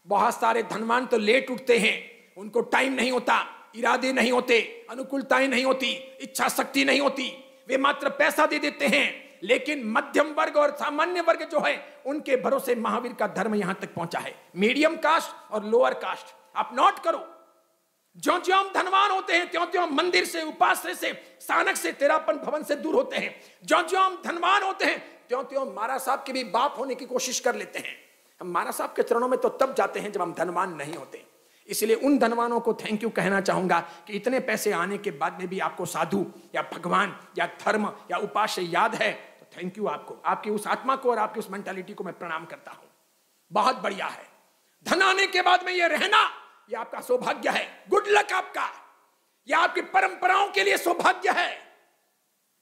बहुत सारे धनवान तो लेट उठते हैं, उनको टाइम नहीं होता, इरादे नहीं होते, अनुकूलताएं नहीं होती, इच्छा शक्ति नहीं होती, वे मात्र पैसा दे देते हैं। लेकिन मध्यम वर्ग और सामान्य वर्ग जो है, उनके भरोसे महावीर का धर्म यहां तक पहुंचा है। मीडियम कास्ट और लोअर कास्ट आप नोट करो, ज्यों ज्यों हम धनवान होते हैं त्यों त्यों मंदिर से, उपास्य से, सानक से, तेरापन भवन से दूर होते हैं। ज्यों ज्यों हम धनवान होते हैं त्यों त्यों महाराज साहब के भी बाप होने की कोशिश कर लेते हैं। हम महाराज साहब के चरणों में तो तब जाते हैं जब हम धनवान नहीं होते। इसलिए उन धनवानों को थैंक यू कहना चाहूंगा कि इतने पैसे आने के बाद में भी आपको साधु या भगवान या धर्म या उपास्य याद है, तो थैंक यू आपको, आपकी उस आत्मा को और आपकी उस मेंटालिटी को मैं प्रणाम करता हूं। बहुत बढ़िया है। धन आने के बाद में ये रहना, ये आपका सौभाग्य है, गुड लक आपका, यह आपकी परंपराओं के लिए सौभाग्य है।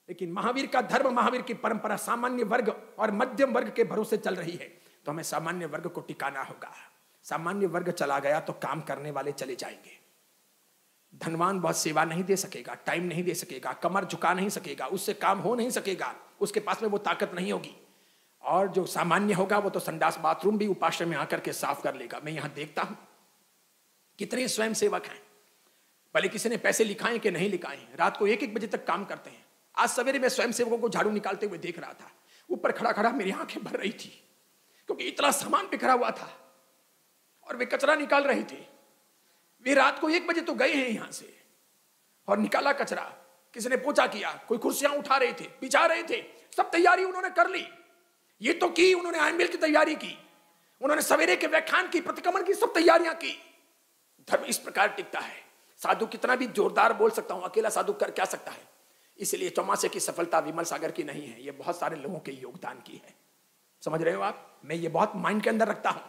लेकिन महावीर का धर्म, महावीर की परंपरा सामान्य वर्ग और मध्यम वर्ग के भरोसे चल रही है, तो हमें सामान्य वर्ग को टिकाना होगा। सामान्य वर्ग चला गया तो काम करने वाले चले जाएंगे। धनवान बहुत सेवा नहीं दे सकेगा, टाइम नहीं दे सकेगा, कमर झुका नहीं सकेगा, उससे काम हो नहीं सकेगा, उसके पास में वो ताकत नहीं होगी। और जो सामान्य होगा वो तो संडास बाथरूम भी उपाश्रम में आकर के साफ कर लेगा। मैं यहां देखता हूं कितने स्वयं सेवक हैं, भले किसी ने पैसे लिखाए कि नहीं लिखाए, रात को 1-1 बजे तक काम करते हैं। आज सवेरे मैं स्वयं सेवकों को झाड़ू निकालते हुए देख रहा था, ऊपर खड़ा खड़ा मेरी आंखें भर रही थी, क्योंकि इतना सामान बिखरा हुआ था और वे कचरा निकाल रहे थे। वे रात को 1 बजे तो गए हैं यहां से और निकाला कचरा, किसी ने पोछा किया, कोई कुर्सियां उठा रहे थे, बिछा रहे थे, सब तैयारी उन्होंने कर ली। ये तो की उन्होंने आईएमएल की तैयारी की, उन्होंने सवेरे के व्याख्यान की, प्रतिक्रमण की, सब तैयारियां की। धर्म इस प्रकार टिकता है। साधु कितना भी जोरदार बोल सकता हूं, अकेला साधु कर क्या सकता है? इसलिए चौमासे की सफलता विमल सागर की नहीं है, ये बहुत सारे लोगों के योगदान की है। समझ रहे हो आप? मैं ये बहुत माइंड के अंदर रखता हूं।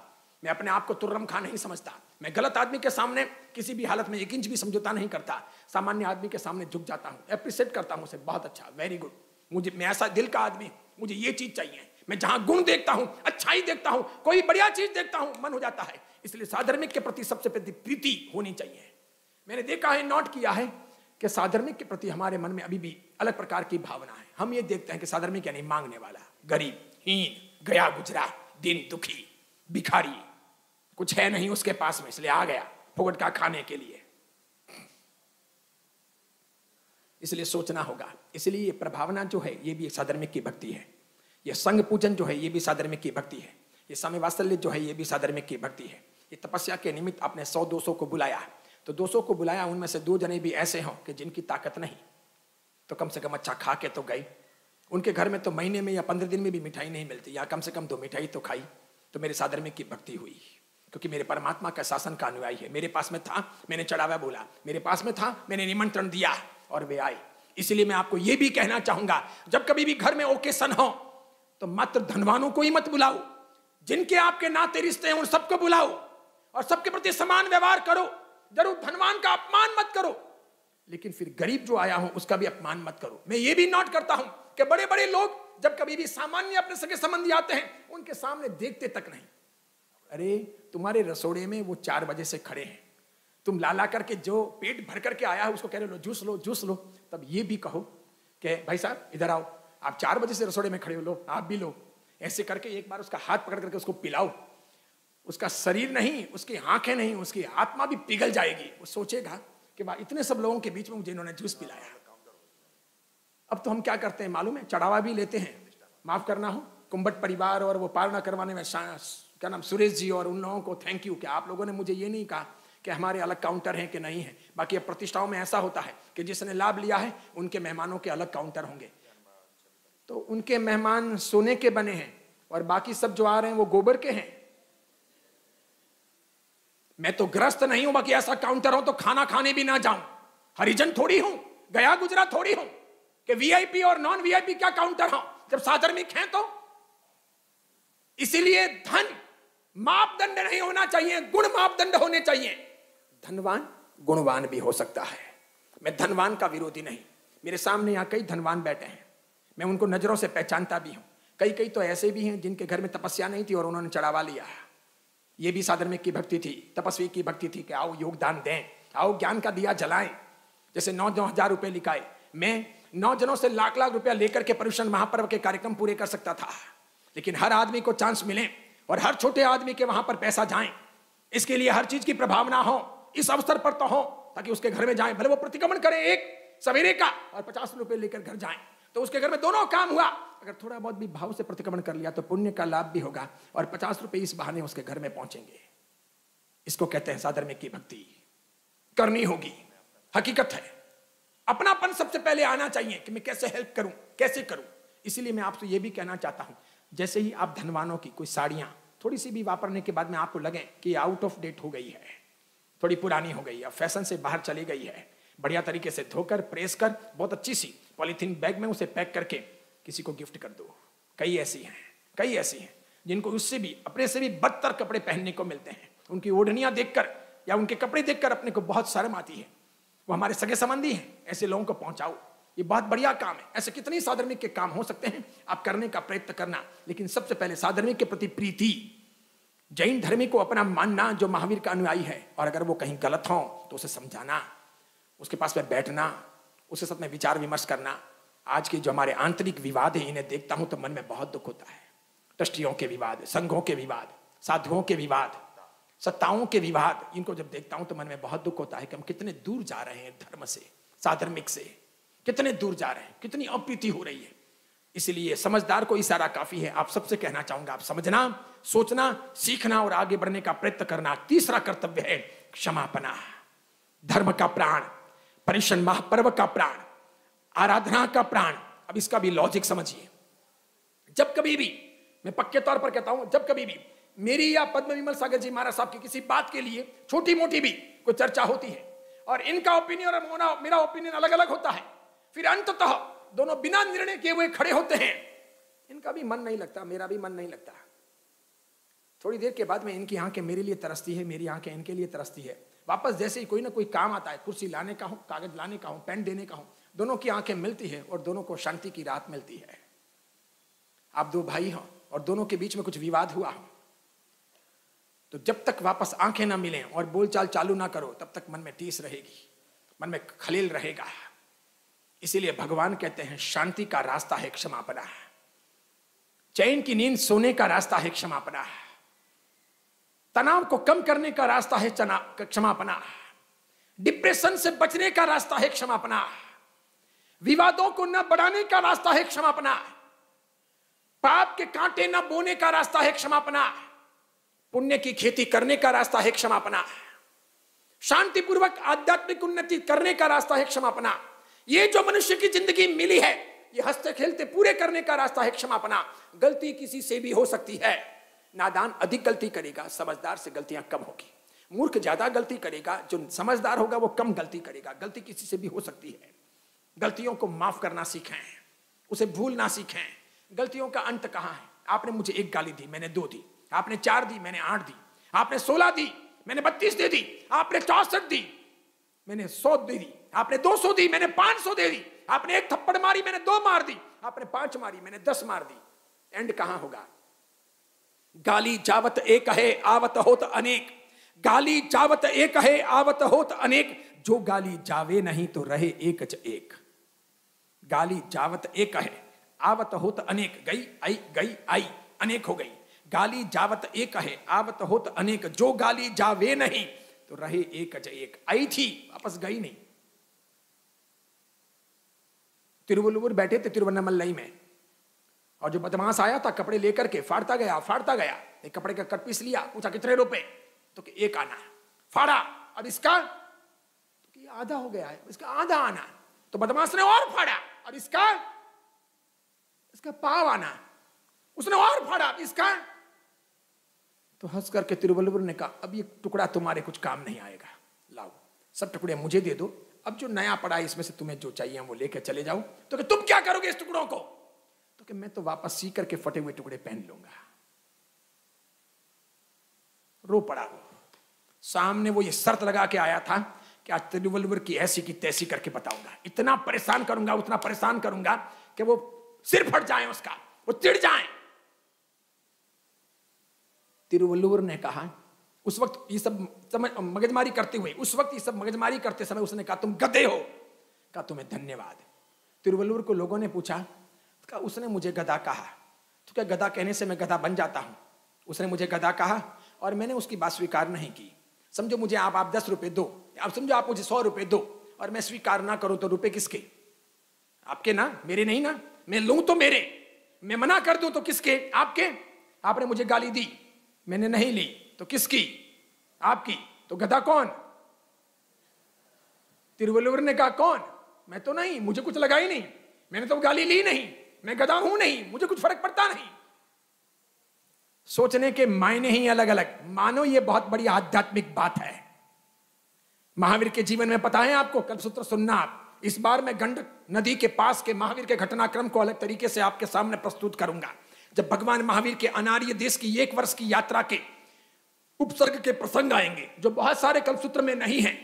मैं अपने आप को तुर्रम खां नहीं समझता। मैं गलत आदमी के सामने किसी भी हालत में 1 इंच भी समझौता नहीं करता। सामान्य आदमी के सामने झुक जाता हूं, एप्रिशिएट करता हूं उसे, बहुत अच्छा, वेरी गुड, मैं ऐसा दिल का आदमी, मुझे ये चीज चाहिए। मैं जहां गुण देखता हूं, अच्छाई देखता हूं, कोई बढ़िया चीज देखता हूं, मन हो जाता है। इसलिए साधर्मिक के प्रति सबसे पहले प्रीति होनी चाहिए। मैंने देखा है, नोट किया है कि साधर्मिक के प्रति हमारे मन में अभी भी अलग प्रकार की भावना है। हम ये देखते हैं कि साधर्मिक यानी मांगने वाला, गरीब, हीन, गया गुजरा, दिन दुखी, भिखारी, कुछ है नहीं उसके पास में, इसलिए आ गया फुकट का खाने के लिए। इसलिए सोचना होगा। इसलिए प्रभावना जो है ये भी साधर्मिक की भक्ति है। ये संग पूजन जो है ये भी साधर्मिक की भक्ति है। ये समय वात्सल्य जो है ये भी साधर्मिक की भक्ति है। ये तपस्या के निमित्त आपने 100-200 को बुलाया, तो 200 को बुलाया, उनमें से 2 जने भी ऐसे हों कि जिनकी ताकत नहीं, तो कम से कम अच्छा खा के तो गई। उनके घर में तो महीने में या 15 दिन में भी मिठाई नहीं मिलती, या कम से कम 2 मिठाई तो खाई, तो मेरे साधर्मिक की भक्ति हुई, क्योंकि मेरे परमात्मा का शासन का अनुयायी है। मेरे पास में था, मैंने चढ़ावा बोला, मेरे पास में था, मैंने निमंत्रण दिया और वे आए। इसलिए मैं आपको यह भी कहना चाहूंगा, जब कभी भी घर में ओकेशन हो तो मात्र धनवानों को ही मत बुलाओ, जिनके आपके नाते रिश्ते हैं उन सबको बुलाओ और सबके प्रति समान व्यवहार करो। जरूर धनवान का अपमान मत करो, लेकिन फिर गरीब जो आया हो उसका भी अपमान मत करो। मैं ये भी नोट करता हूं कि बड़े बड़े लोग जब कभी भी सामान्य अपने सगे संबंधी आते हैं, उनके सामने देखते तक नहीं। अरे तुम्हारे रसोड़े में वो 4 बजे से खड़े हैं, तुम लाला करके जो पेट भर करके आया है उसको कह रहे लो जूस लो जूस लो, तब ये भी कहो कि भाई साहब इधर आओ, आप 4 बजे से रसोड़े में खड़े हो, लो आप भी लो। ऐसे करके एक बार उसका हाथ पकड़ करके उसको पिलाओ। उसका शरीर नहीं, उसकी आंखें नहीं, उसकी आत्मा भी पिघल जाएगी। वो सोचेगा कि वाह, इतने सब लोगों के बीच में मुझे इन्होंने जूस पिलाया। अब तो हम क्या करते हैं मालूम है, चढ़ावा भी लेते हैं, माफ करना हो, कुंभट परिवार और वो पालना करवाने में क्या नाम सुरेश जी और उन लोगों को थैंक यू कि आप लोगों ने मुझे ये नहीं कहा कि हमारे अलग काउंटर हैं कि नहीं है। बाकी अब प्रतिष्ठाओं में ऐसा होता है कि जिसने लाभ लिया है उनके मेहमानों के अलग काउंटर होंगे, तो उनके मेहमान सोने के बने हैं, और बाकी सब जो आ रहे हैं वो गोबर के हैं। मैं तो ग्रस्त नहीं हूं, बाकी ऐसा काउंटर हो तो खाना खाने भी ना जाऊं। हरिजन थोड़ी हूं, गया गुजरा थोड़ी हूं कि वीआईपी और नॉन वीआईपी क्या काउंटर हो जब साधर्मिक हैं तो। इसीलिए धन मापदंड नहीं होना चाहिए, गुण मापदंड होने चाहिए। धनवान गुणवान भी हो सकता है। मैं धनवान का विरोधी नहीं। मेरे सामने यहां कई धनवान बैठे हैं, मैं उनको नजरों से पहचानता भी हूं। कई तो ऐसे भी हैं जिनके घर में तपस्या नहीं थी और उन्होंने चढ़ावा लिया। ये भी साधर्मिक की भक्ति थी, तपस्वी की भक्ति थी कि आओ योगदान दें, आओ ज्ञान का दिया जलाएं। जैसे 9,000 रुपए लिखाए, मैं 9 जनों से लाख रुपया लेकर के पर्युषण महापर्व के कार्यक्रम पूरे कर सकता था, लेकिन हर आदमी को चांस मिले और हर छोटे आदमी के वहां पर पैसा जाए, इसके लिए हर चीज की प्रभावना हो, इस अवसर पर तो हो ताकि उसके घर में जाए, भले वो प्रतिक्रमण करे एक सवेरे का और 50 रुपए लेकर घर जाए, तो उसके घर में दोनों काम हुआ। अगर थोड़ा बहुत भी भाव से प्रतिक्रमण कर लिया तो पुण्य का लाभ भी होगा और 50 रुपए इस बहाने उसके घर में पहुंचेंगे। इसको कहते हैं साधर्मिक की भक्ति। करनी होगी, हकीकत है। अपनापन सबसे पहले आना चाहिए कि मैं कैसे हेल्प करूं, कैसे करूं। इसीलिए मैं आपसे यह भी कहना चाहता हूं, जैसे ही आप धनवानों की कोई साड़ियां थोड़ी सी भी वापरने के बाद में आपको लगे कि आउट ऑफ डेट हो गई है, थोड़ी पुरानी हो गई है, फैशन से बाहर चली गई है, बढ़िया तरीके से धोकर प्रेस कर बहुत अच्छी सी पॉलीथीन बैग में उसे पैक करके किसी को गिफ्ट कर दो। कई ऐसी हैं जिनको उससे भी अपने से भी बदतर कपड़े पहनने को मिलते हैं। उनकी ओढ़नियां देखकर या उनके कपड़े देखकर अपने को बहुत शर्म आती है। वो हमारे सगे संबंधी हैं, ऐसे लोगों को पहुंचाओ, ये बहुत बढ़िया काम है। ऐसे कितने साधर्मिक के काम हो सकते हैं, आप करने का प्रयत्न करना। लेकिन सबसे पहले साधर्मिक के प्रति प्रीति, जैन धर्मी को अपना मानना जो महावीर का अनुयायी है, और अगर वो कहीं गलत हो तो उसे समझाना, उसके पास में बैठना, उसके साथ में विचार विमर्श करना। आज के जो हमारे आंतरिक विवाद है, इन्हें देखता हूं तो मन में बहुत दुख होता है। ट्रस्टियों के विवाद, संघों के विवाद, साधुओं के विवाद, सत्ताओं के विवाद, इनको जब देखता हूं तो मन में बहुत दुख होता है कि हम कितने दूर जा रहे हैं धर्म से, साधर्मिक से कितने दूर जा रहे हैं, कितनी अप्रीति हो रही है। इसलिए समझदार को इशारा काफी है। आप सबसे कहना चाहूंगा, आप समझना, सोचना, सीखना और आगे बढ़ने का प्रयत्न करना। तीसरा कर्तव्य है क्षमापना। धर्म का प्राण, पर्युषण महापर्व का प्राण, आराधना का प्राण। अब इसका भी लॉजिक समझिए। जब कभी भी, मैं पक्के तौर पर कहता हूं, जब कभी भी मेरी या पद्म विमल सागर जी महाराज साहब की किसी बात के लिए छोटी मोटी भी कोई चर्चा होती है और इनका ओपिनियन और मेरा ओपिनियन अलग अलग होता है, फिर अंततः दोनों बिना निर्णय किए हुए खड़े होते हैं, इनका भी मन नहीं लगता, मेरा भी मन नहीं लगता। थोड़ी देर के बाद में इनकी आंखें मेरे लिए तरसती है, मेरी आंखें इनके लिए तरसती है। वापस जैसे ही कोई ना कोई काम आता है, कुर्सी लाने का हो, कागज लाने का हो, पेन देने का हो, दोनों की आंखें मिलती है और दोनों को शांति की रात मिलती है। आप दो भाई हो और दोनों के बीच में कुछ विवाद हुआ हो, तो जब तक वापस आंखें ना मिलें और बोलचाल चालू ना करो, तब तक मन में टीस रहेगी, मन में खलील रहेगा। इसीलिए भगवान कहते हैं शांति का रास्ता है क्षमापना, चैन की नींद सोने का रास्ता है क्षमापना, तनाव को कम करने का रास्ता है क्षमापना, डिप्रेशन से बचने का रास्ता है क्षमापना, विवादों को न बढ़ाने का रास्ता है क्षमापना, पाप के कांटे न बोने का रास्ता है क्षमापना, पुण्य की खेती करने का रास्ता है क्षमापना, शांतिपूर्वक आध्यात्मिक उन्नति करने का रास्ता है क्षमापना। ये जो मनुष्य की जिंदगी मिली है, ये हंसते खेलते पूरे करने का रास्ता है क्षमापना। गलती किसी से भी हो सकती है। नादान अधिक गलती करेगा, समझदार से गलतियां कम होगी। मूर्ख ज्यादा गलती करेगा, जो समझदार होगा वो कम गलती करेगा। गलती किसी से भी हो सकती है। गलतियों को माफ करना सीखें, उसे भूलना सीखें। गलतियों का अंत कहां है? आपने मुझे 1 गाली दी, मैंने 2 दी, आपने 4 दी, मैंने 8 दी, आपने 16 दी, मैंने 32 दे दी, आपने 64 दी, मैंने 100 दे दी, आपने 200 दी, मैंने 500 दे दी, आपने 1 थप्पड़ मारी, मैंने 2 मार दी, आपने 5 मारी, मैंने 10 मार दी। एंड कहां होगा? गाली जावत एक है आवत होत अनेक, गाली जावत एक है आवत होत अनेक, जो गाली जावे नहीं तो रहे एकच एक। गाली जावत एक है आवत होत अनेक, गई आई अनेक हो गई। गाली जावत एक है आवत होत अनेक, जो गाली जावे नहीं तो रहे एकच एक। आई थी, वापस गई नहीं। तिरुवल्लुवर बैठे थे तिरुवन्नामलई में, और जो बदमाश आया था कपड़े लेकर के फाड़ता गया। एक कपड़े का कट पीस लिया, पूछा कितने रुपए? तो कि 1 आना। फाड़ा, अब इसका? तो कि आधा हो गया है, इसका आधा आना। तो बदमाश ने और फाड़ा, अब इसका पाव आना। उसने और फाड़ा, इसका। तो हंस करके तिरुवल्लुवर ने कहा, अब ये टुकड़ा तुम्हारे कुछ काम नहीं आएगा, लाओ सब टुकड़े मुझे दे दो, अब जो नया पड़ा है इसमें से तुम्हें जो चाहिए वो लेकर चले जाओ। तो कि तुम क्या करोगे इस टुकड़ों को? तो कि मैं तो वापस सी करके फटे हुए टुकड़े पहन लूंगा। रो पड़ा वो। सामने वो ये शर्त लगा के आया था कि आज तिरुवल्लुवर की ऐसी की तैसी करके बताऊंगा, इतना परेशान करूंगा, उतना परेशान करूंगा कि वो सिर फट जाए उसका, वो चिढ़ जाए। तिरुवल्लुवर ने कहा, उस वक्त ये सब मगजमारी करते हुए, उस वक्त ये सब मगजमारी करते समय उसने कहा, तुम गधे हो। कहा, तुम्हें धन्यवाद। तिरुवल्लुवर को लोगों ने पूछा, कहा उसने मुझे गधा कहा, तो क्या गधा कहने से मैं गधा बन जाता हूं? उसने मुझे गधा कहा और मैंने उसकी बात स्वीकार नहीं की। समझो मुझे आप 10 रुपए दो, अब समझो आप मुझे 100 रुपए दो और मैं स्वीकार ना करूं तो रुपए किसके? आपके ना, मेरे नहीं ना। मैं लूं तो मेरे, मैं मना कर दूं तो किसके? आपके। आपने मुझे गाली दी, मैंने नहीं ली, तो किसकी? आपकी। तो गधा कौन? तिरुवल्लुवर ने कहा, कौन? मैं तो नहीं, मुझे कुछ लगा ही नहीं, मैंने तो गाली ली नहीं, मैं गधा हूं नहीं, मुझे कुछ फर्क पड़ता नहीं। सोचने के मायने ही अलग अलग। मानो ये बहुत बड़ी आध्यात्मिक बात है। महावीर के जीवन में पता है आपको, कल्पसूत्र सुनना आप। इस बार मैं गंडक नदी के पास के महावीर के घटनाक्रम को अलग तरीके से आपके सामने प्रस्तुत करूंगा। जब भगवान महावीर के अनार्य देश की 1 वर्ष की यात्रा के उपसर्ग के प्रसंग आएंगे, जो बहुत सारे कल्पसूत्र में नहीं है।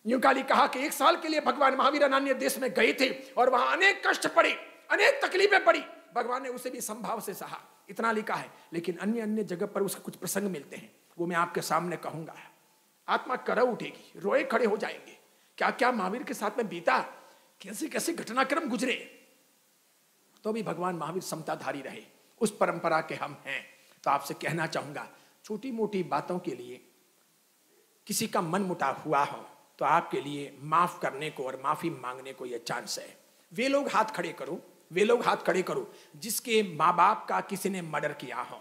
यूं काली कहा कि 1 साल के लिए भगवान महावीर अनार्य देश में गए थे और वहां अनेक कष्ट पड़े, अनेक तकलीफें पड़ी, भगवान ने उसे भी संभाव से सहा, इतना लिखा है। लेकिन अन्य अन्य जगह पर उसके कुछ प्रसंग मिलते हैं, वो मैं आपके सामने कहूंगा। आत्मा करव उठेगी, रोए खड़े हो जाएंगे, क्या क्या महावीर के साथ में बीता, कैसे कैसे घटनाक्रम गुजरे। तो भी भगवान महावीर समताधारी रहे, उस परंपरा के हम हैं। तो आपसे कहना चाहूंगा, छोटी मोटी बातों के लिए किसी का मन मुटाव हुआ हो तो आपके लिए माफ करने को और माफी मांगने को यह चांस है। वे लोग हाथ खड़े करो, वे लोग हाथ खड़े करो जिसके माँ बाप का किसी ने मर्डर किया हो।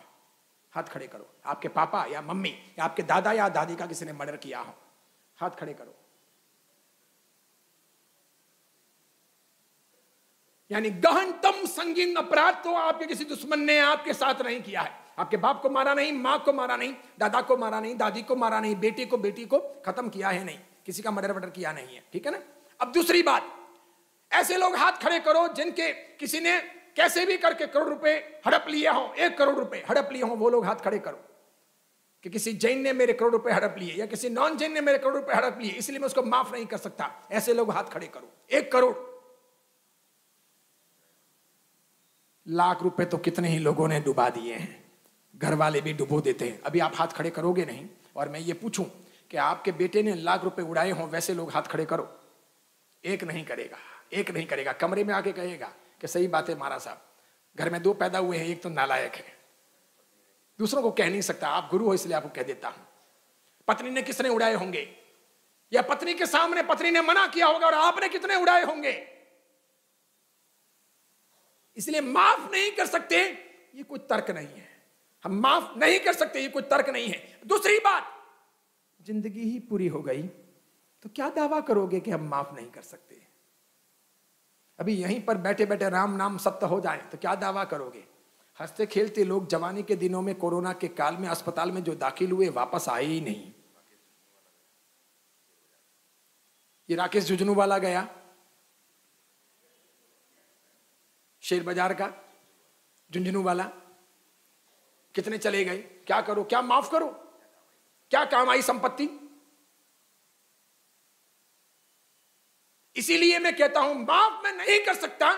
हाथ खड़े करो, आपके पापा या मम्मी या आपके दादा या दादी का किसी ने मर्डर किया हो, हाथ खड़े करो। यानी गहनतम संगीन अपराध तो आपके किसी दुश्मन ने आपके साथ नहीं किया है। आपके बाप को मारा नहीं, मां को मारा नहीं, दादा को मारा नहीं, दादी को मारा नहीं, बेटे को बेटी को खत्म किया है नहीं, किसी का मर्डर वर्डर किया नहीं है, ठीक है ना। अब दूसरी बात, ऐसे लोग हाथ खड़े करो जिनके किसी ने कैसे भी करके करोड़ रुपए हड़प लिए हो, 1 करोड़ रुपए हड़प लिए हो, वो लोग हाथ खड़े करो कि किसी जैन ने मेरे करोड़ रुपए हड़प लिए या किसी नॉन जैन ने मेरे करोड़ रुपए हड़प लिए, इसलिए मैं उसको माफ नहीं कर सकता। ऐसे लोग हाथ खड़े करो। 1 करोड़, लाख रुपए तो कितने ही लोगों ने डुबा दिए हैं, घर वाले भी डुबो देते हैं। अभी आप हाथ खड़े करोगे नहीं और मैं ये पूछूं कि आपके बेटे ने लाख रुपए उड़ाए हों, वैसे लोग हाथ खड़े करो। 1 नहीं करेगा, 1 नहीं करेगा। कमरे में आके कहेगा कि सही बात है महाराज साहब, घर में 2 पैदा हुए हैं, एक तो नालायक है, दूसरों को कह नहीं सकता, आप गुरु हो इसलिए आपको कह देता हूं। पत्नी ने किसने उड़ाए होंगे, या पत्नी के सामने पत्नी ने मना किया होगा और आपने कितने उड़ाए होंगे। इसलिए माफ नहीं कर सकते, ये कोई तर्क नहीं है। हम माफ नहीं कर सकते, ये कोई तर्क नहीं है। दूसरी बात, जिंदगी ही पूरी हो गई तो क्या दावा करोगे कि हम माफ नहीं कर सकते। अभी यहीं पर बैठे बैठे राम नाम सत्य हो जाए तो क्या दावा करोगे। हंसते खेलते लोग जवानी के दिनों में कोरोना के काल में अस्पताल में जो दाखिल हुए वापस आए ही नहीं। ये राकेश झुंझुनूवाला गया शेर बाजार का, झुंझुनूवाला, कितने चले गए। क्या करो, क्या माफ करो, क्या काम आई संपत्ति। इसीलिए मैं कहता हूं माफ मैं नहीं कर सकता।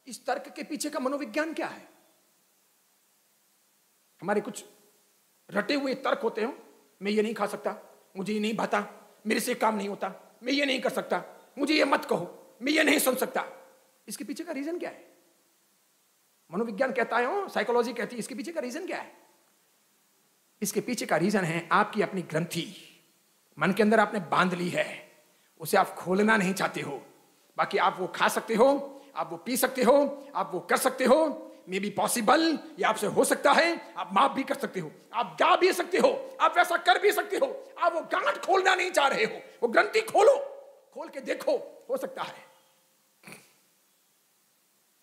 इस तर्क के पीछे का मनोविज्ञान क्या है। हमारे कुछ रटे हुए तर्क होते हो, मैं ये नहीं खा सकता, मुझे ये नहीं भाता, मेरे से काम नहीं होता, मैं ये नहीं कर सकता, मुझे ये मत कहो, मैं ये नहीं सुन सकता। इसके पीछे का रीजन क्या है। मनोविज्ञान कहता है, साइकोलॉजी कहती है, इसके पीछे का रीजन क्या है। इसके पीछे का रीजन है आपकी अपनी ग्रंथि मन के अंदर आपने बांध ली है, उसे आप खोलना नहीं चाहते हो। बाकी आप वो खा सकते हो, आप वो पी सकते हो, आप वो कर सकते हो, मे बी पॉसिबल, ये आपसे हो सकता है, आप माफ भी कर सकते हो, आप गा भी सकते हो, आप वैसा कर भी सकते हो। आप वो गांठ खोलना नहीं चाह रहे हो, वो ग्रंथि खोलो, खोल के देखो, हो सकता है।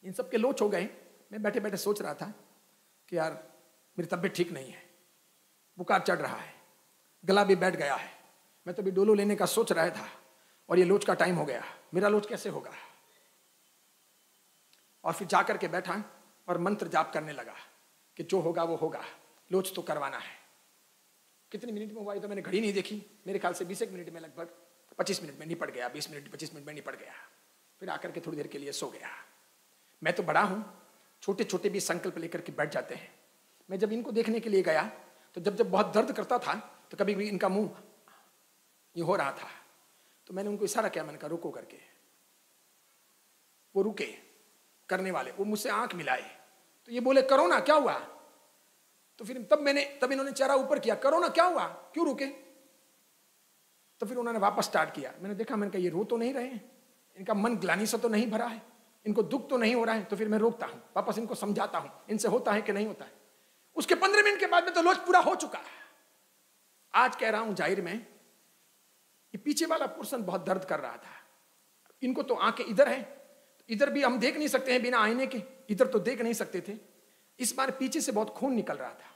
इन सब के लोच हो गए। मैं बैठे बैठे सोच रहा था, कि यार मेरी तबीयत ठीक नहीं है, बुखार चढ़ रहा है, गला भी बैठ गया है, मैं तो भी डोलो लेने का सोच रहा था और ये लोच का टाइम हो गया, मेरा लोच कैसे होगा। और फिर जाकर के बैठा और मंत्र जाप करने लगा कि जो होगा वो होगा, लोच तो करवाना है। कितनी मिनट में हुआ ये तो मैंने घड़ी नहीं देखी, मेरे ख्याल से 20 मिनट में, लगभग 25 मिनट में निपट गया, 20 मिनट 25 मिनट में निपट गया। फिर आकर के थोड़ी देर के लिए सो गया। मैं तो बड़ा हूं, छोटे छोटे भी संकल्प लेकर के बैठ जाते हैं। मैं जब इनको देखने के लिए गया तो जब बहुत दर्द करता था तो कभी भी इनका मुंह ये हो रहा था, तो मैंने उनको इशारा किया, मैंने कहा रुको करके। वो रुके करने वाले, वो मुझसे आंख मिलाए, तो ये बोले करो ना, क्या हुआ। तो फिर तब इन्होंने चेहरा ऊपर किया, करो ना, क्या हुआ, क्यों रुके। तो फिर उन्होंने वापस स्टार्ट किया। मैंने देखा, मैंने कहा ये रो तो नहीं रहे हैं, इनका मन ग्लानि से तो नहीं भरा है, इनको दुख तो नहीं हो रहा है। तो फिर मैं रोकता हूं, वापस इनको समझाता हूं इनसे होता है कि नहीं होता है। उसके 15 मिनट के बाद में तो लोच पूरा हो चुका है। आज कह रहा हूं जाहिर में, ये पीछे वाला पोर्शन बहुत दर्द कर रहा था। इनको तो आंखें इधर है, इधर भी हम देख नहीं सकते हैं बिना आईने के, इधर तो देख नहीं सकते थे। इस बार पीछे से बहुत खून निकल रहा था।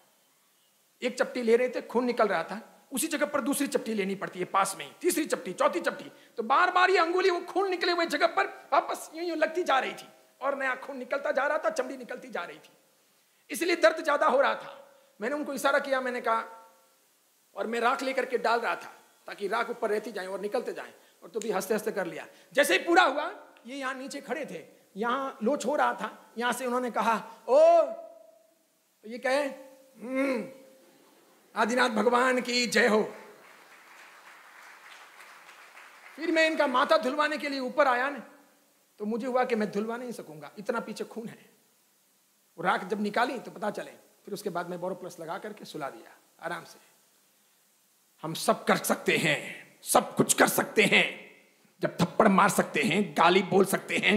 एक चपटी ले रहे थे, खून निकल रहा था, उसी जगह पर दूसरी चपटी लेनी पड़ती है पास में ही, तीसरी चपटी, चौथी चपटी। तो बार बार ये अंगुली वो खून निकले हुए जगह पर वापस यूं लगती जा रही थी और नया खून निकलता जा रहा था, चमड़ी निकलती जा रही थी, इसलिए दर्द ज्यादा हो रहा था। मैंने उनको इशारा किया, मैंने कहा, और मैं राख लेकर के डाल रहा था ताकि राख ऊपर रहती जाए और निकलते जाए, और तो भी हंसते हंसते कर लिया। जैसे ही पूरा हुआ, ये यहाँ नीचे खड़े थे, यहाँ लोच हो रहा था, यहाँ से उन्होंने कहा ओ, तो ये कहे आदिनाथ भगवान की जय हो। फिर मैं इनका माथा धुलवाने के लिए ऊपर आया ना, तो मुझे हुआ कि मैं धुलवा नहीं सकूंगा, इतना पीछे खून है। राख जब निकाली तो पता चले, फिर उसके बाद मैं बोरोप्लस लगा करके सुला दिया आराम से। हम सब कर सकते हैं, सब कुछ कर सकते हैं। जब थप्पड़ मार सकते हैं, गाली बोल सकते हैं,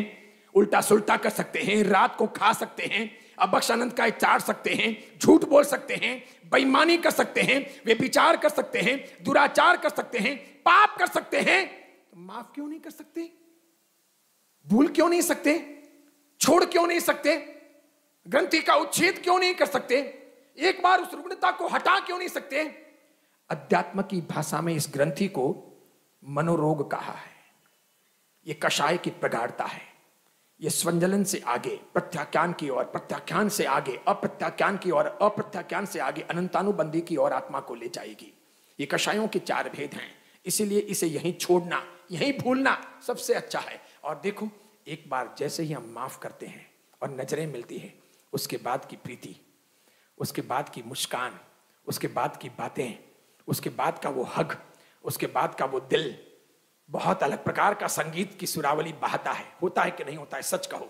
उल्टा सुल्टा कर सकते हैं, रात को खा सकते हैं, अबक्ष आनंद का चाट सकते हैं, झूठ बोल सकते हैं, बेईमानी कर सकते हैं, व्यभिचार कर सकते हैं, दुराचार कर सकते हैं, पाप कर सकते हैं, तो माफ क्यों नहीं कर सकते? भूल क्यों नहीं सकते? छोड़ क्यों नहीं सकते? ग्रंथि का उच्छेद क्यों नहीं कर सकते? एक बार उस रुग्णता को हटा क्यों नहीं सकते? अध्यात्म की भाषा में इस ग्रंथि को मनोरोग कहा है। यह कषाय की प्रगाढ़ता है। यह स्वंजलन से आगे प्रत्याख्यान की ओर, प्रत्याख्यान से आगे अप्रत्याख्यान की ओर, अप्रत्याख्यान से आगे अनंतानुबंधी की ओर आत्मा को ले जाएगी। ये कषायों के 4 भेद हैं, इसीलिए इसे यहीं छोड़ना, यहीं भूलना सबसे अच्छा है। और देखो, एक बार जैसे ही हम माफ करते हैं और नजरें मिलती है, उसके बाद की प्रीति, उसके बाद की मुस्कान, उसके बाद की बातें, उसके बाद का वो हग, उसके बाद का वो दिल, बहुत अलग प्रकार का संगीत की सुरावली बहता है। होता है कि नहीं होता है? सच कहो,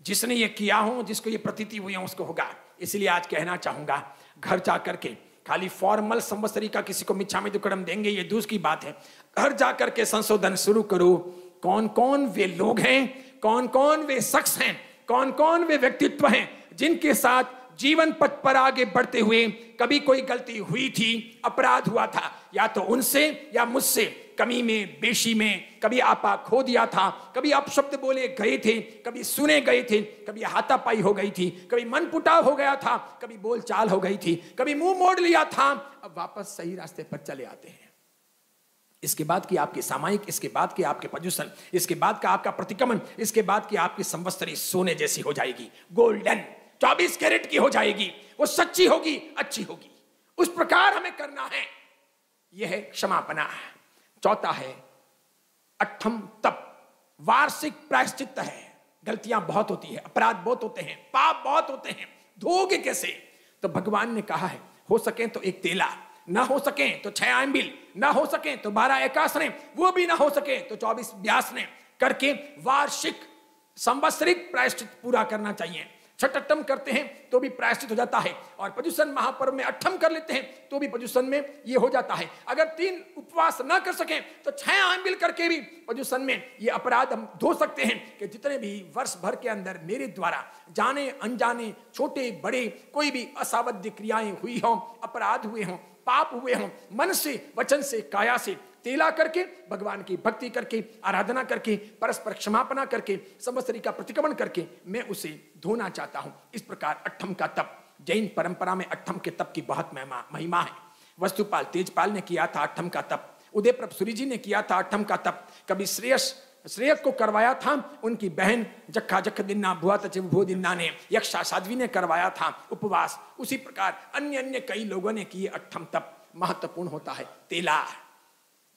जिसने ये किया हो, जिसको ये प्रतीति हुई है, उसको होगा। इसलिए आज कहना चाहूंगा, घर जाकर के खाली फॉर्मल संवत्सरी का किसी को मिच्छामि दुक्कडम देंगे, ये दूसरी बात है। घर जाकर के संशोधन शुरू करो। कौन कौन वे लोग हैं, कौन कौन वे शख्स हैं, कौन कौन वे व्यक्तित्व हैं जिनके साथ जीवन पथ पर आगे बढ़ते हुए कभी कोई गलती हुई थी, अपराध हुआ था, या तो उनसे या मुझसे, कमी में, बेशी में, कभी आपा खो दिया था, कभी अपशब्द बोले गए थे, कभी सुने गए थे, कभी हाथापाई हो गई थी, कभी मन पुटाव हो गया था, कभी बोलचाल हो गई थी, कभी मुंह मोड़ लिया था। अब वापस सही रास्ते पर चले आते हैं। इसके बाद की आपकी सामायिक, इसके बाद की आपके पर्युषण, इसके बाद का आपका प्रतिक्रमण, इसके बाद की आपकी संवत्सरी सोने जैसी हो जाएगी, गोल्डन 24 कैरेट की हो जाएगी। वो सच्ची होगी, अच्छी होगी। उस प्रकार हमें करना है। यह है क्षमापना। चौथा है अठम तप, वार्षिक प्रायश्चित्त है। गलतियां बहुत होती है, अपराध बहुत होते हैं, पाप बहुत होते हैं, धोगे कैसे? तो भगवान ने कहा है, हो सके तो एक तेला, ना हो सके तो 6 आंबिल, ना हो सके तो 12 एकासने, वो भी ना हो सके तो 24 व्यासने करके वार्षिक संवत्सरिक प्रायश्चित पूरा करना चाहिए। छठम करते हैं तो भी प्रायश्चित हो जाता है, और पर्युषण महापर्व में 8 कर लेते हैं तो भी पर्युषण में ये हो जाता है। अगर 3 उपवास ना कर सकें तो 6 आंबिल करके भी पर्युषण में ये अपराध हम धो सकते हैं कि जितने भी वर्ष भर के अंदर मेरे द्वारा जाने अनजाने, छोटे बड़े, कोई भी असावध्य क्रियाएं हुई हों, अपराध हुए हों, पाप हुए हों, मन से, वचन से, काया से, तेला करके, भगवान की भक्ति करके, आराधना करके, परस्पर क्षमापना करके, संवत्सरी का प्रतिक्रमण करके मैं उसे धोना चाहता हूं। इस प्रकार 8 का तप जैन परंपरा में अट्ठम के तप की बहुत महिमा है। वस्तुपाल तेजपाल ने किया था अट्ठम का तप, उदयप्रभ सूरी जी ने किया था अट्ठम का तप, कभी श्रेयस को करवाया था उनकी बहन जखा जख दिन्ना भुआ तच भो दिन्ना ने, यक्षा साध्वी ने करवाया था उपवास। उसी प्रकार अन्य अन्य कई लोगों ने किए अट्ठम तप। महत्वपूर्ण होता है तेला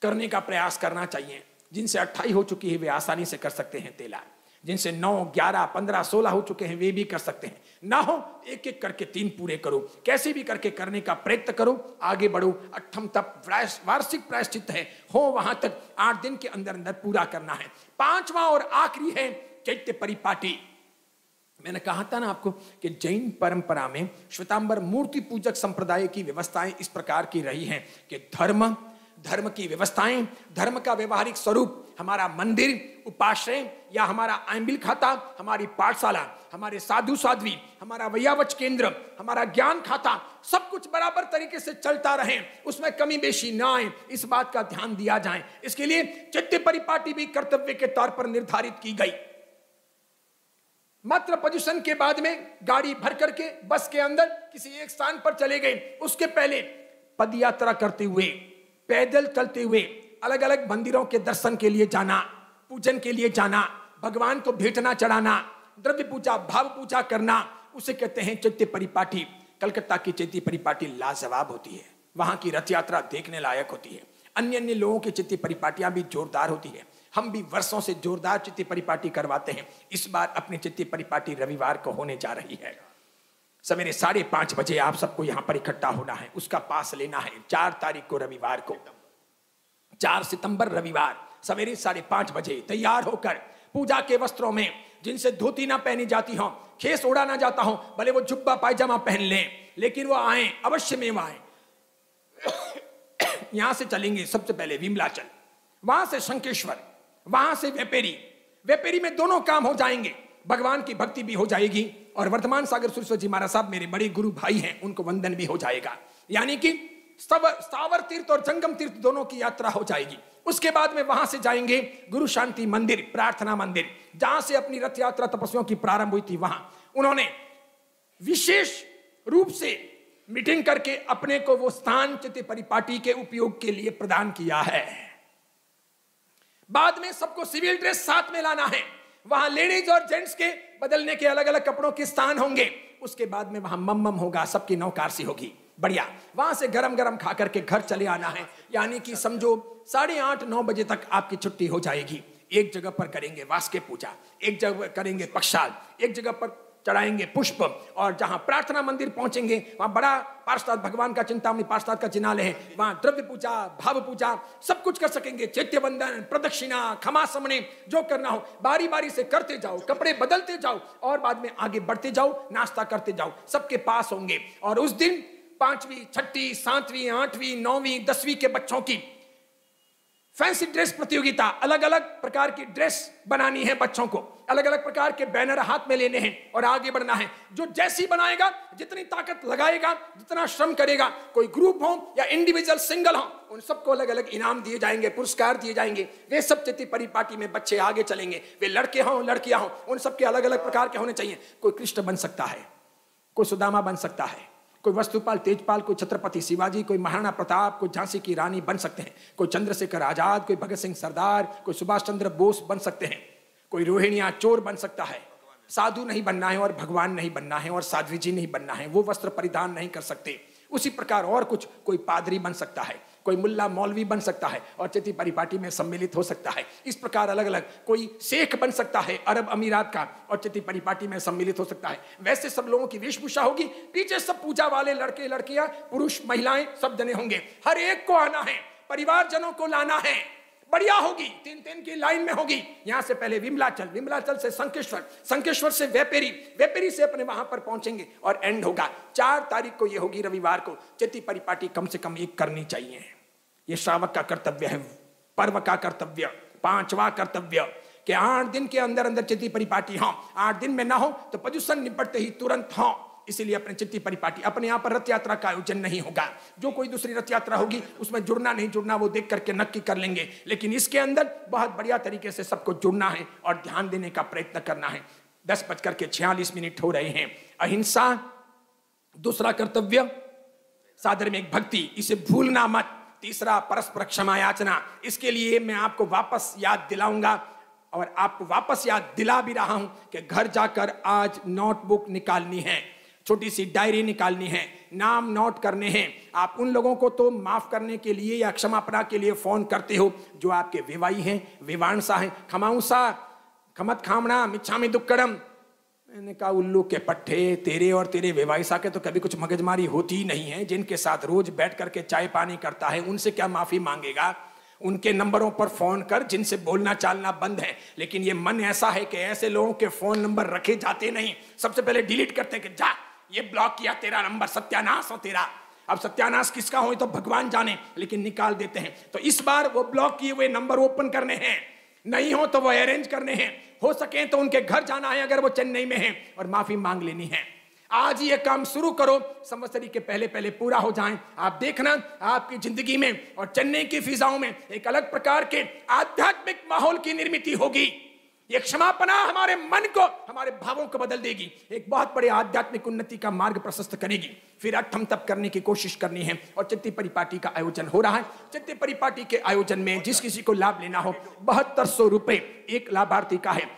करने का प्रयास करना चाहिए। जिनसे 28 हो चुकी है वे आसानी से कर सकते हैं तेला, जिनसे 9, 11, 15, 16 हो चुके हैं वे भी कर सकते हैं। ना हो एक एक करके 3 पूरे करो, कैसे भी करके करने का प्रयत्न करो, आगे बढ़ो। अट्ठम तप वार्षिक प्रायश्चित है, हो वहां तक 8 दिन के अंदर अंदर पूरा करना है। 5वां और आखिरी है चैत्य परिपाटी। मैंने कहा था ना आपको कि जैन परंपरा में श्वेतांबर मूर्ति पूजक संप्रदाय की व्यवस्थाएं इस प्रकार की रही हैं कि धर्म की व्यवस्थाएं, धर्म का व्यवहारिक स्वरूप, हमारा मंदिर, उपाश्रय या हमारा आंबिल खाता, हमारी पाठशाला, हमारे साधु साध्वी, हमारा वैयावच केंद्र, हमारा ज्ञान खाता, सब कुछ बराबर तरीके से चलता रहे, उसमें कमी बेशी ना आए, इस बात का ध्यान दिया जाए। इसके लिए चैत्य परिपाटी भी कर्तव्य के तौर पर निर्धारित की गई। मात्र प्रदूषण के बाद में गाड़ी भर करके बस के अंदर किसी एक स्थान पर चले गए, उसके पहले पद यात्रा करते हुए, पैदल चलते हुए अलग अलग मंदिरों के दर्शन के लिए जाना, पूजन के लिए जाना, भगवान को भेंटना चढ़ाना, द्रव्य पूजा, भाव पूजा करना, उसे कहते हैं चैत्य परिपाटी। कलकत्ता की चैत्य परिपाटी लाजवाब होती है, वहां की रथ यात्रा देखने लायक होती है। अन्य अन्य लोगों की चैत्य परिपाटियां भी जोरदार होती है। हम भी वर्षों से जोरदार चैत्य परिपाटी करवाते हैं। इस बार अपनी चैत्य परिपाटी रविवार को होने जा रही है। सवेरे 5:30 बजे आप सबको यहां पर इकट्ठा होना है, उसका पास लेना है। 4 तारीख को रविवार को, 4 सितंबर रविवार सवेरे 5:30 बजे तैयार होकर पूजा के वस्त्रों में, जिनसे धोती ना पहनी जाती हो, खेस ओढ़ा ना जाता हो, भले वो जुब्बा पायजामा पहन लें, लेकिन वो आए, अवश्य में वो आए। यहां से चलेंगे सबसे पहले विमलाचल, वहां से शंखेश्वर, वहां से वेपेरी में दोनों काम हो जाएंगे। भगवान की भक्ति भी हो जाएगी और वर्धमान सागर सुरेश्वर जी महाराज साहब मेरे बड़े गुरु भाई हैं, उनको वंदन भी हो जाएगा। यानी कि स्थावर तीर्थ और जंगम तीर्थ दोनों की यात्रा हो जाएगी। उसके बाद में वहां से जाएंगे गुरु शांति मंदिर, प्रार्थना मंदिर, जहां से अपनी रथ यात्रा तपस्वियों की प्रारंभ हुई थी। वहां उन्होंने विशेष रूप से मीटिंग करके अपने को वो स्थान चैत्य परिपाटी के उपयोग के लिए प्रदान किया है। बाद में सबको सिविल ड्रेस साथ में लाना है। वहां लेडीज और जेंट्स के बदलने के अलग अलग कपड़ों के स्थान होंगे। उसके बाद में वहां मम्मम होगा, सबकी नौकारसी होगी, बढ़िया। वहां से गरम गरम खा करके घर चले आना है। यानी कि समझो 8:30-9 बजे तक आपकी छुट्टी हो जाएगी। एक जगह पर करेंगे वास्के पूजा, एक जगह करेंगे पक्षाल, एक जगह पर चढ़ाएंगे पुष्प, और जहां प्रार्थना मंदिर पहुंचेंगे वहां बड़ा पार्षद भगवान का चिंतामणि पार्षद का चिन्हालय है, वहां द्रव्य पूजा, भाव पूजा सब कुछ कर सकेंगे। चैत्य बंधन, प्रदक्षिणा, खमा समने, जो करना हो बारी बारी से करते जाओ, कपड़े बदलते जाओ और बाद में आगे बढ़ते जाओ, नाश्ता करते जाओ, सबके पास होंगे। और उस दिन 5वीं, 6वीं, 7वीं, 8वीं, 9वीं, 10वीं के बच्चों की फैंसी ड्रेस प्रतियोगिता, अलग अलग प्रकार की ड्रेस बनानी है बच्चों को, अलग अलग प्रकार के बैनर हाथ में लेने हैं और आगे बढ़ना है। जो जैसी बनाएगा, जितनी ताकत लगाएगा, जितना श्रम करेगा, कोई ग्रुप हो या इंडिविजुअल सिंगल हो, उन सबको अलग अलग इनाम दिए जाएंगे, पुरस्कार दिए जाएंगे। वे सब चैत्य परिपाटी में बच्चे आगे चलेंगे। वे लड़के हों लड़कियां हों, उन सबके अलग अलग प्रकार के होने चाहिए। कोई कृष्ण बन सकता है, कोई सुदामा बन सकता है, कोई वस्तुपाल तेजपाल, कोई छत्रपति शिवाजी, कोई महाराणा प्रताप, कोई झांसी की रानी बन सकते हैं, कोई चंद्रशेखर आजाद, कोई भगत सिंह सरदार, कोई सुभाष चंद्र बोस बन सकते हैं, कोई रोहिणिया चोर बन सकता है। साधु नहीं बनना है और भगवान नहीं बनना है और साध्वी जी नहीं बनना है, वो वस्त्र परिधान नहीं कर सकते। उसी प्रकार और कुछ, कोई पादरी बन सकता है, कोई मुल्ला मौलवी बन सकता है और चैत्य परिपाटी में सम्मिलित हो सकता है। इस प्रकार अलग अलग, कोई शेख बन सकता है अरब अमीरात का और चैत्य परिपाटी में सम्मिलित हो सकता है। वैसे सब लोगों की वेशभूषा होगी। पीछे सब पूजा वाले लड़के लड़कियां, पुरुष महिलाएं सब जने होंगे। हर एक को आना है, परिवारजनों को लाना है, बढ़िया होगी। 3-3 की लाइन में होगी। यहां से पहले विमलाचल, विमलाचल से शंखेश्वर, शंखेश्वर से वेपेरी, वेपेरी से अपने वहां पर पहुंचेंगे और एंड होगा 4 तारीख को। ये होगी रविवार को। चैत्य परिपाटी कम से कम एक करनी चाहिए। ये श्रावक का कर्तव्य है, पर्व का कर्तव्य, 5वां कर्तव्य कि 8 दिन के अंदर अंदर चैत्य परिपाटी हो। 8 दिन में ना हो तो प्रदूषण निपटते ही तुरंत हो। इसीलिए अपने चैत्य परिपाटी, अपने यहाँ पर रथ यात्रा का आयोजन नहीं होगा। जो कोई दूसरी रथ यात्रा होगी उसमें जुड़ना नहीं जुड़ना वो देख करके नक्की कर लेंगे, लेकिन इसके अंदर बहुत बढ़िया तरीके से सबको जुड़ना है और ध्यान देने का प्रयत्न करना है। 10:46 हो रहे हैं। अहिंसा, दूसरा कर्तव्य साधर्मिक भक्ति, इसे भूलना मत। तीसरा परस्पर क्षमा याचना। इसके लिए मैं आपको वापस याद दिलाऊंगा और आपको वापस याद दिला भी रहा हूं कि घर जाकर आज नोटबुक निकालनी है, छोटी सी डायरी निकालनी है, नाम नोट करने हैं। आप उन लोगों को तो माफ करने के लिए या क्षमापना के लिए फोन करते हो जो आपके विवाही हैं, विवांसा हैं। खमाऊसा खमत खामना मिच्छामी दुक्कड़म। मैंने कहा उल्लू के पट्टे, तेरे और तेरे विवाहिसा के तो कभी कुछ मगजमारी होती ही नहीं है। जिनके साथ रोज बैठ करके चाय पानी करता है उनसे क्या माफी मांगेगा? उनके नंबरों पर फोन कर जिनसे बोलना चालना बंद है। लेकिन ये मन ऐसा है कि ऐसे लोगों के फोन नंबर रखे जाते नहीं, सबसे पहले डिलीट करते कि जा ये ब्लॉक किया, तेरा नंबर सत्यानाश हो तेरा। अब सत्यानाश किसका हो तो भगवान जाने, लेकिन निकाल देते हैं। तो इस बार वो ब्लॉक किए हुए नंबर ओपन करने हैं, नहीं हो तो वो अरेंज करने हैं। हो सके तो उनके घर जाना है अगर वो चेन्नई में हैं और माफी मांग लेनी है। आज ये काम शुरू करो, संवत्सरी के पहले पहले पूरा हो जाएं। आप देखना आपकी जिंदगी में और चेन्नई की फिजाओं में एक अलग प्रकार के आध्यात्मिक माहौल की निर्मित होगी। ये क्षमापना हमारे मन को, हमारे भावों को बदल देगी, एक बहुत बड़े आध्यात्मिक उन्नति का मार्ग प्रशस्त करेगी। फिर अठम तप करने की कोशिश करनी है और चित्ती परिपाटी का आयोजन हो रहा है। चित्ती परिपाटी के आयोजन में जिस किसी को लाभ लेना हो 7200 रुपए एक लाभार्थी का है।